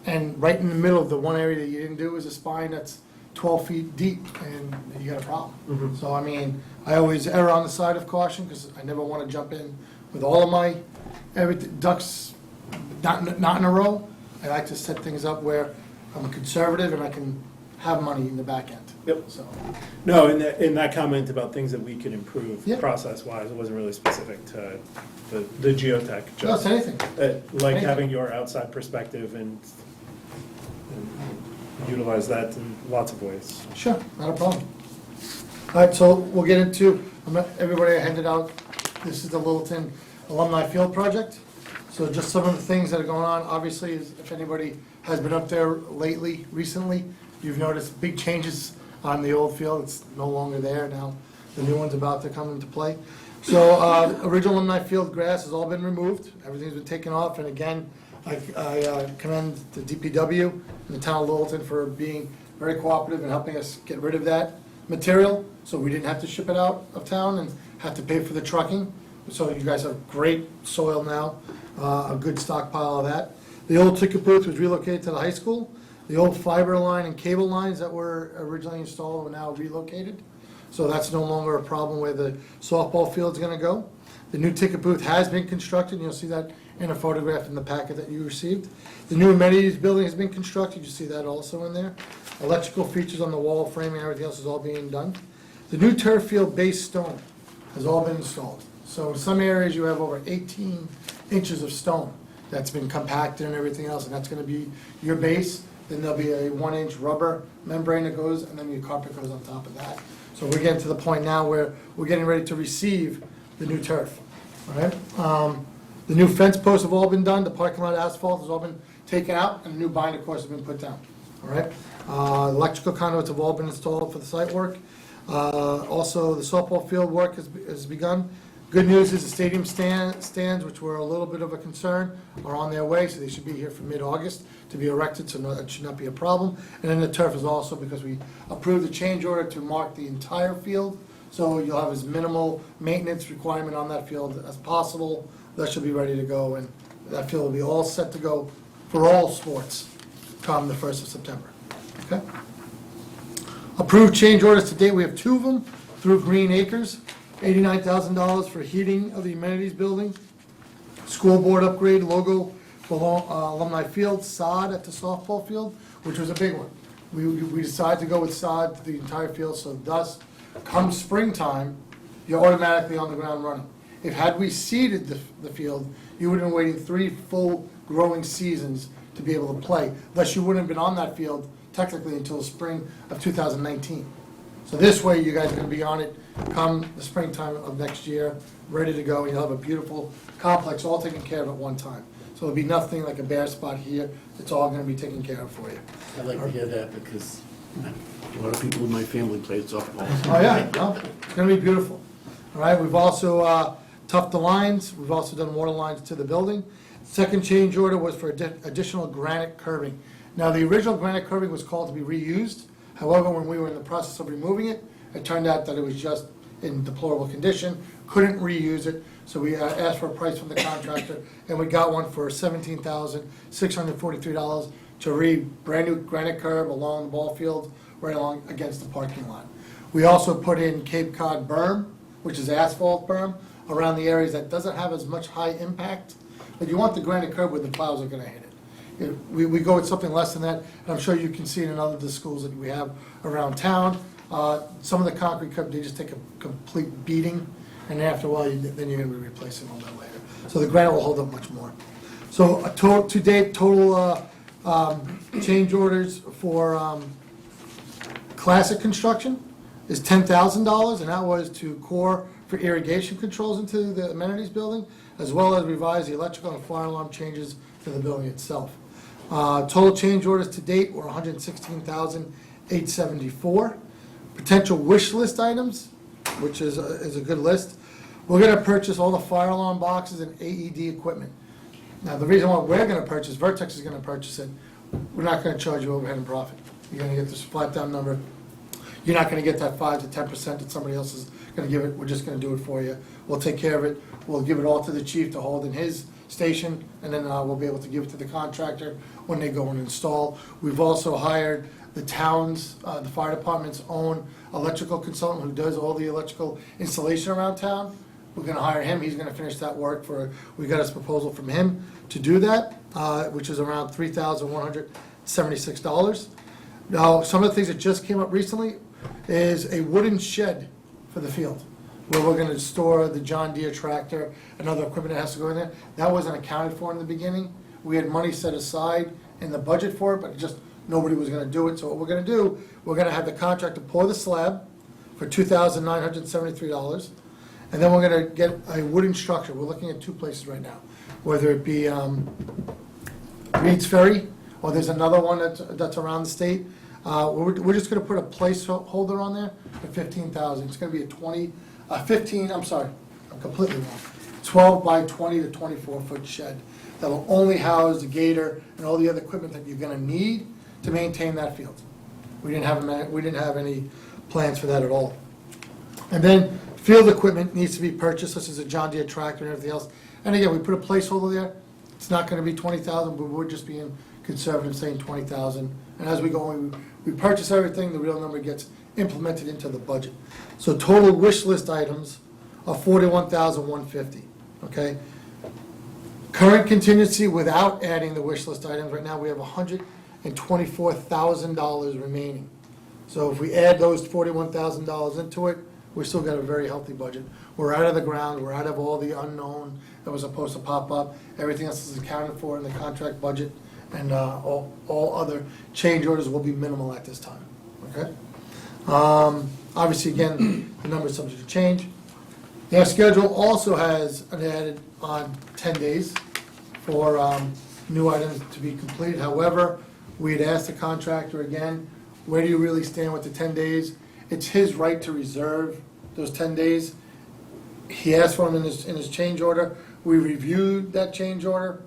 and right in the middle of the one area that you didn't do is a spine that's 12 feet deep, and you got a problem. So I mean, I always err on the side of caution, because I never want to jump in with all of my ducks not in a row. I like to set things up where I'm conservative and I can have money in the back end. Yep. So, No, in that comment about things that we could improve Yeah. process-wise, it wasn't really specific to the geotech. no, it's Just anything. like having your outside perspective and utilize that in lots of ways. Sure, not a problem. All right, so we'll get into, everybody handed out, this is the Littleton Alumni Field Project. So just some of the things that are going on, obviously, is if anybody has been up there lately, recently, you've noticed big changes on the old field. It's no longer there now. The new one's about to come into play. So original Alumni Field grass has all been removed. Everything's been taken off. And again, I commend the DPW and the town of Littleton for being very cooperative and helping us get rid of that material, so we didn't have to ship it out of town and have to pay for the trucking. So you guys have great soil now, a good stockpile of that. The old ticket booth was relocated to the high school. The old fiber line and cable lines that were originally installed are now relocated. So that's no longer a problem where the softball field's gonna go. The new ticket booth has been constructed. You'll see that and a photograph in the packet that you received. The new amenities building has been constructed, you see that also in there. Electrical features on the wall, framing, everything else is all being done. The new turf field base stone has all been installed. So in some areas, you have over 18 inches of stone that's been compacted and everything else, and that's gonna be your base. Then there'll be a 1-inch rubber membrane that goes, and then your carpet goes on top of that. So we're getting to the point now where we're getting ready to receive the new turf, all right? The new fence posts have all been done, the parking lot asphalt has all been taken out, and a new binder course has been put down, all right? Electrical conduits have all been installed for the site work. Also, the softball field work has begun. Good news is the stadium stands, which were a little bit of a concern, are on their way, so they should be here for mid-August to be erected, so it should not be a problem. And then the turf is also, because we approved the change order to mark the entire field, so you'll have as minimal maintenance requirement on that field as possible. That should be ready to go, and that field will be all set to go for all sports come the 1st of September. Okay? Approved change orders to date, we have 2 of them through Green Acres. $89,000 for heating of the amenities building, school board upgrade, logo for alumni field, sod at the softball field, which was a big one. We decided to go with sod to the entire field, so thus, come springtime, you're automatically on the ground running. Had we seeded the field, you would have been waiting 3 full growing seasons to be able to play. Thus, you wouldn't have been on that field technically until the spring of 2019. So this way, you guys are gonna be on it come the springtime of next year, ready to go, and you'll have a beautiful complex all taken care of at one time. So it'll be nothing like a bare spot here, it's all gonna be taken care of for you. I like to hear that because a lot of people in my family played softball. Oh, yeah, no, it's gonna be beautiful. All right, we've also toughed the lines, we've also done water lines to the building. Second change order was for additional granite curbing. Now, the original granite curbing was called to be reused. However, when we were in the process of removing it, it turned out that it was just in deplorable condition, couldn't reuse it, so we asked for a price from the contractor, and we got one for $17,643 to brand new granite curb along the ball field, right along against the parking lot. We also put in Cape Cod berm, which is asphalt berm, around the areas that doesn't have as much high impact, but you want the granite curb where the plows are gonna hit it. We go with something less than that, and I'm sure you can see it in other of the schools that we have around town. Some of the concrete curb, they just take a complete beating, and after a while, then you're gonna be replacing all that later. So the granite will hold up much more. So to date, total change orders for classic construction is $10,000, and that was to core for irrigation controls into the amenities building, as well as revise the electrical and fire alarm changes to the building itself. Total change orders to date were $116,874. Potential wish list items, which is a good list. We're gonna purchase all the fire alarm boxes and AED equipment. Now, the reason why we're gonna purchase, Vertex is gonna purchase it, we're not gonna charge you overhead and profit. You're gonna get this flat down number. You're not gonna get that 5 to 10% that somebody else is gonna give it, we're just gonna do it for you. We'll take care of it, we'll give it all to the chief to hold in his station, and then we'll be able to give it to the contractor when they go and install. We've also hired the town's, the fire department's own electrical consultant who does all the electrical installation around town. We're gonna hire him, he's gonna finish that work we got his proposal from him to do that, which is around $3,176. Now, some of the things that just came up recently is a wooden shed for the field, where we're gonna store the John Deere tractor and other equipment that has to go in there. That wasn't accounted for in the beginning. We had money set aside in the budget for it, but just nobody was gonna do it. So what we're gonna do, we're gonna have the contractor pour the slab for $2,973, and then we're gonna get a wooden structure. We're looking at 2 places right now, whether it be Reed's Ferry, or there's another one that's around the state. We're just gonna put a placeholder on there for $15,000. It's gonna be a 12 by 20 to 24-foot shed that will only house the gator and all the other equipment that you're gonna need to maintain that field. We didn't have any plans for that at all. And then field equipment needs to be purchased, such as a John Deere tractor and everything else. And again, we put a placeholder there. It's not gonna be $20,000, but we're just being conservative, saying $20,000. And as we go, we purchase everything, the real number gets implemented into the budget. So total wish list items are $41,150, okay? Current contingency without adding the wish list items, right now we have $124,000 remaining. So if we add those $41,000 into it, we still got a very healthy budget. We're out of the ground, we're out of all the unknown that was supposed to pop up. Everything else is accounted for in the contract budget, and all other change orders will be minimal at this time, okay? Obviously, again, the number is subject to change. Our schedule also has an added on 10 days for new items to be completed. However, we had asked the contractor again, where do you really stand with the 10 days? It's his right to reserve those 10 days. He asked for them in his change order. We reviewed that change order.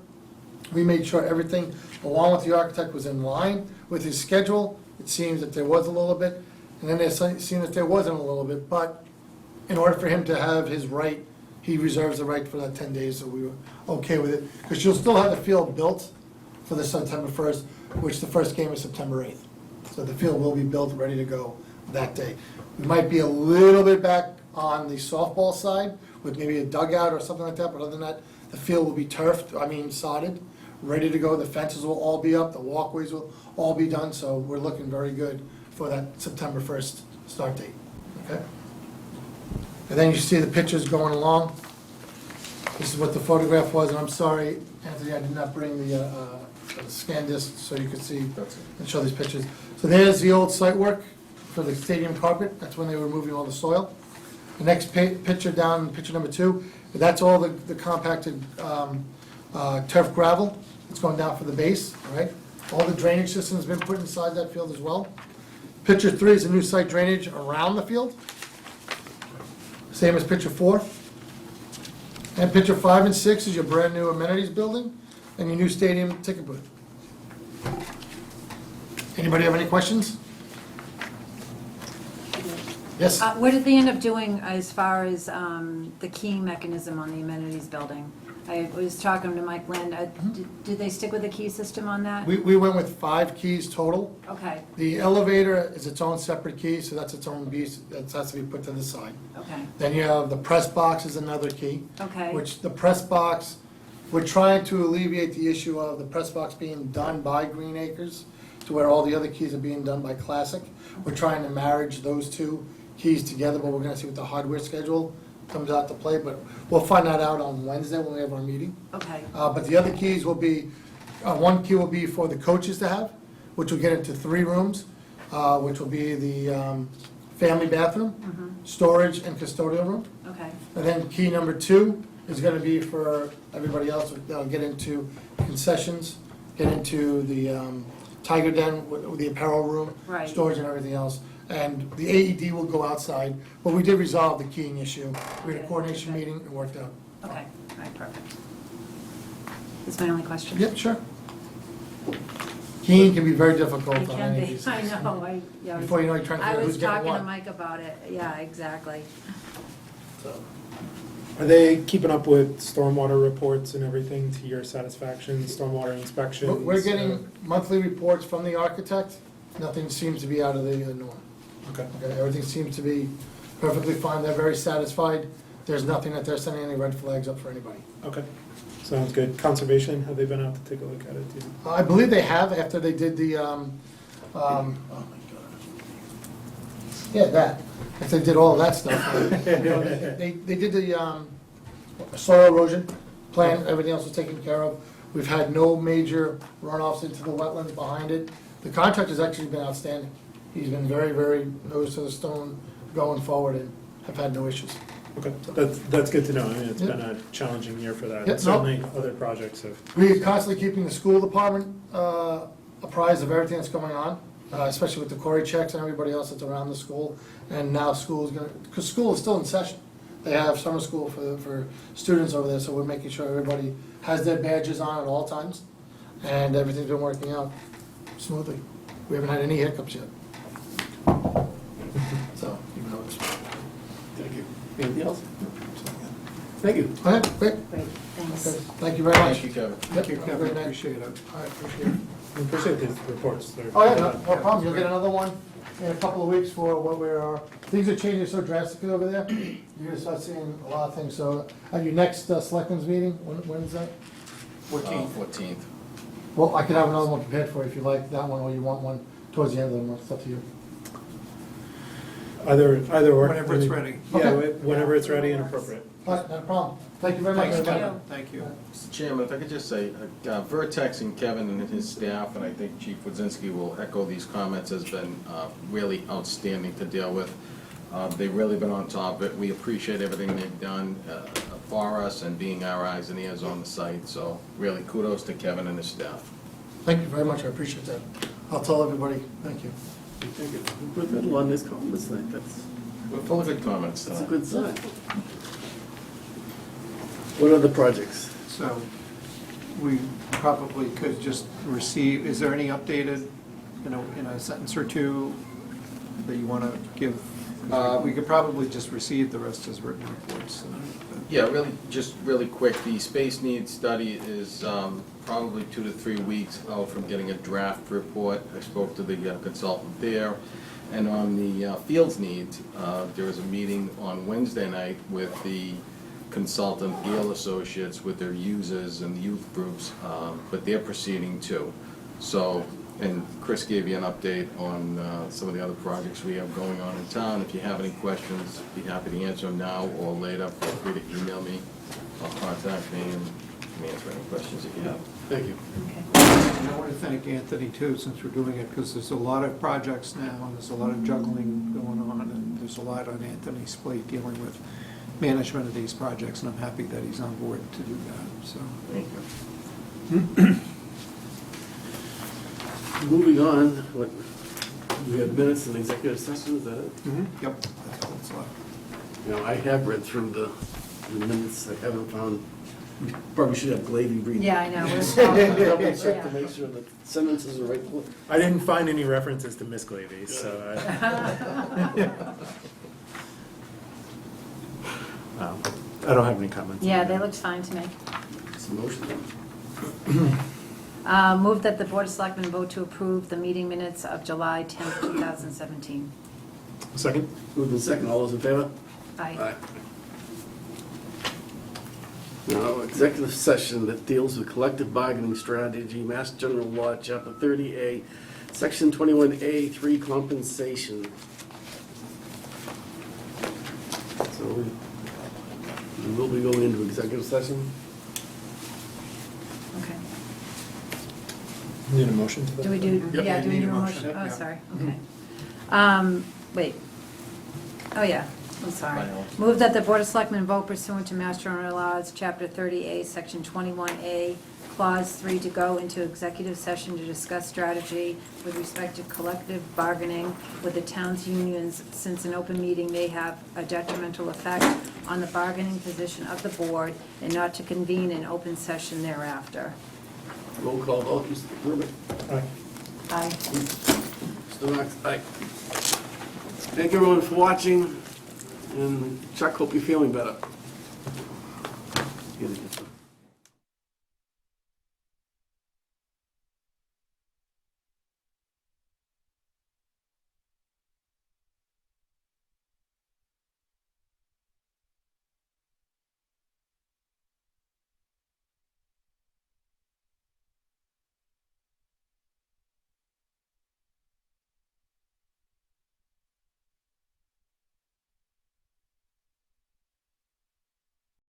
We made sure everything, along with the architect, was in line with his schedule. It seems that there was a little bit, and then it seemed that there wasn't a little bit, but in order for him to have his right, he reserves the right for that 10 days, so we were okay with it. Because you'll still have the field built for the September 1st, which the first game is September 8th. So the field will be built, ready to go that day. We might be a little bit back on the softball side with maybe a dugout or something like that, but other than that, the field will be sodded, ready to go. The fences will all be up, the walkways will all be done, so we're looking very good for that September 1st start date, okay? And then you see the pictures going along. This is what the photograph was, and I'm sorry, Anthony, I did not bring the scan disc so you could see and show these pictures. So there's the old site work for the stadium carpet. That's when they were removing all the soil. The next picture down, picture number 2, that's all the compacted turf gravel. It's going down for the base, all right? All the drainage system's been put inside that field as well. Picture 3 is the new site drainage around the field. Same as picture 4. And picture 5 and 6 is your brand new amenities building and your new stadium ticket booth. Anybody have any questions? Yes? What did they end up doing as far as the keying mechanism on the amenities building? I was talking to Mike Lind. Did they stick with the key system on that? We went with 5 keys total. Okay, The elevator is its own separate key, so that's its own beast, that has to be put to the side. okay, Then you have the press box is another key. okay. Which the press box, we're trying to alleviate the issue of the press box being done by Green Acres to where all the other keys are being done by Classic. We're trying to marriage those 2 keys together, but we're gonna see what the hardware schedule comes out to play, but we'll find that out on Wednesday when we have our meeting. Okay, But the other keys will be, one key will be for the coaches to have, which will get into 3 rooms, which will be the family bathroom, storage, and custodial room. okay, And then key number 2 is gonna be for everybody else, that'll get into concessions, get into the Tiger Den, with the apparel room, Right. storage and everything else. And the AED will go outside, but we did resolve the keying issue. We had a coordination meeting, it worked out. okay, all right, perfect. That's my only question. Yep, sure. Keying can be very difficult It on can any of be, these I things. know, Before you know, you're trying to I figure out was who's getting talking to what. Mike about it, yeah, exactly. So, Are they keeping up with stormwater reports and everything to your satisfaction, stormwater inspections? we're getting monthly reports from the architect. Nothing seems to be out of the norm. Okay. Okay, everything seems to be perfectly fine. They're very satisfied. There's nothing that they're sending any red flags up for anybody. Okay, sounds good. Conservation, have they been out to take a look at it too? I believe they have after they did the, oh my God. Yeah, that. If they did all of that stuff. They did the soil erosion plan, everything else was taken care of. We've had no major runoffs into the wetlands behind it. The contractor's actually been outstanding. He's been very, very nose to the stone going forward and have had no issues. Okay, that's good to know. I mean, it's Yeah. been a challenging year for that. Yeah, And certainly, other projects have. We're constantly keeping the school department apprised of everything that's going on, especially with the Cory checks and everybody else that's around the school. And now school is gonna, because school is still in session. They have summer school for students over there, so we're making sure everybody has their badges on at all times. And everything's been working out smoothly. We haven't had any hiccups yet. So, even though it's, Thank you. Anything else? Thank you. all right, great. Great, thanks. Okay, thank you very much. Thank you, Kevin. Yep, Thank you, have a Kevin, great night. appreciate it. All right, appreciate it. I appreciate these reports. They're- Oh, yeah, no problem, you'll get another one in a couple of weeks for what we're, things are changing so drastically over there. You're gonna start seeing a lot of things, so at your next selectmen's meeting, when is that? 14th. Well, I could have another one prepared for you if you like that one, or you want one towards the end of the month, it's up to you. Either or. Whenever it's ready. Yeah, whenever it's ready and appropriate. All right, not a problem. Thank you very much. Thanks, everybody. Kevin. Thank you. Mr. Chairman, if I could just say, Vertex and Kevin and his staff, and I think Chief Wodzinski will echo these comments, has been really outstanding to deal with. They've really been on top of it. We appreciate everything they've done for us and being our eyes and ears on the site. So really kudos to Kevin and his staff. Thank you very much, I appreciate that. I'll tell everybody, thank you. We've got a lot of nice comments tonight, We're full of good comments that's a tonight. good sign. What other projects? So we probably could just receive, is there any updated, in a sentence or two that you want to give? We could probably just receive the rest as written reports. Yeah, really quick, the space needs study is probably 2 to 3 weeks out from getting a draft report. I spoke to the consultant there. And on the fields needs, there was a meeting on Wednesday night with the consultant, Gale Associates, with their users and youth groups, but they're proceeding too. So, and Chris gave you an update on some of the other projects we have going on in town. If you have any questions, be happy to answer them now or later. Feel free to email me or contact me and answer any questions if you have. Thank you. And I want to thank Anthony too, since we're doing it, because there's a lot of projects now, and there's a lot of juggling going on, and there's a lot on Anthony's plate dealing with management of these projects, and I'm happy that he's on board to do that, so. Thank you. Moving on, we have minutes and executive session, is that it? Yep, that's all it's left. You know, I have read through the minutes, I haven't found, we probably should have Glavy read. Yeah, I know. We're Double check to make sure the sentences are right. I didn't find any references to Miss Glavy, so. I don't have any comments. Yeah, they looked fine to me. It's a motion. Move that the Board of Selectmen vote to approve the meeting minutes of July 10th, 2017. Second? Moved in second, all those in favor? Aye. Now, executive session that deals with collective bargaining strategy, Mass General Law, Chapter 30A, Section 21A, 3 compensation. So we will be going into executive session. Okay. Need a motion to that? Do we do, Yep. yeah, do we Need do a a motion. motion? Oh, Yeah. sorry, okay. Wait. Oh, yeah, I'm sorry. Fine. Move that the Board of Selectmen vote pursuant to Mass General Laws, Chapter 30A, Section 21A, Clause 3, to go into executive session to discuss strategy with respect to collective bargaining with the town's unions, since an open meeting may have a detrimental effect on the bargaining position of the board, and not to convene an open session thereafter. Roll call vote, Mr. Rubik. Aye. Aye. Mr. Knox, aye. Thank everyone for watching, and Chuck, hope you're feeling better.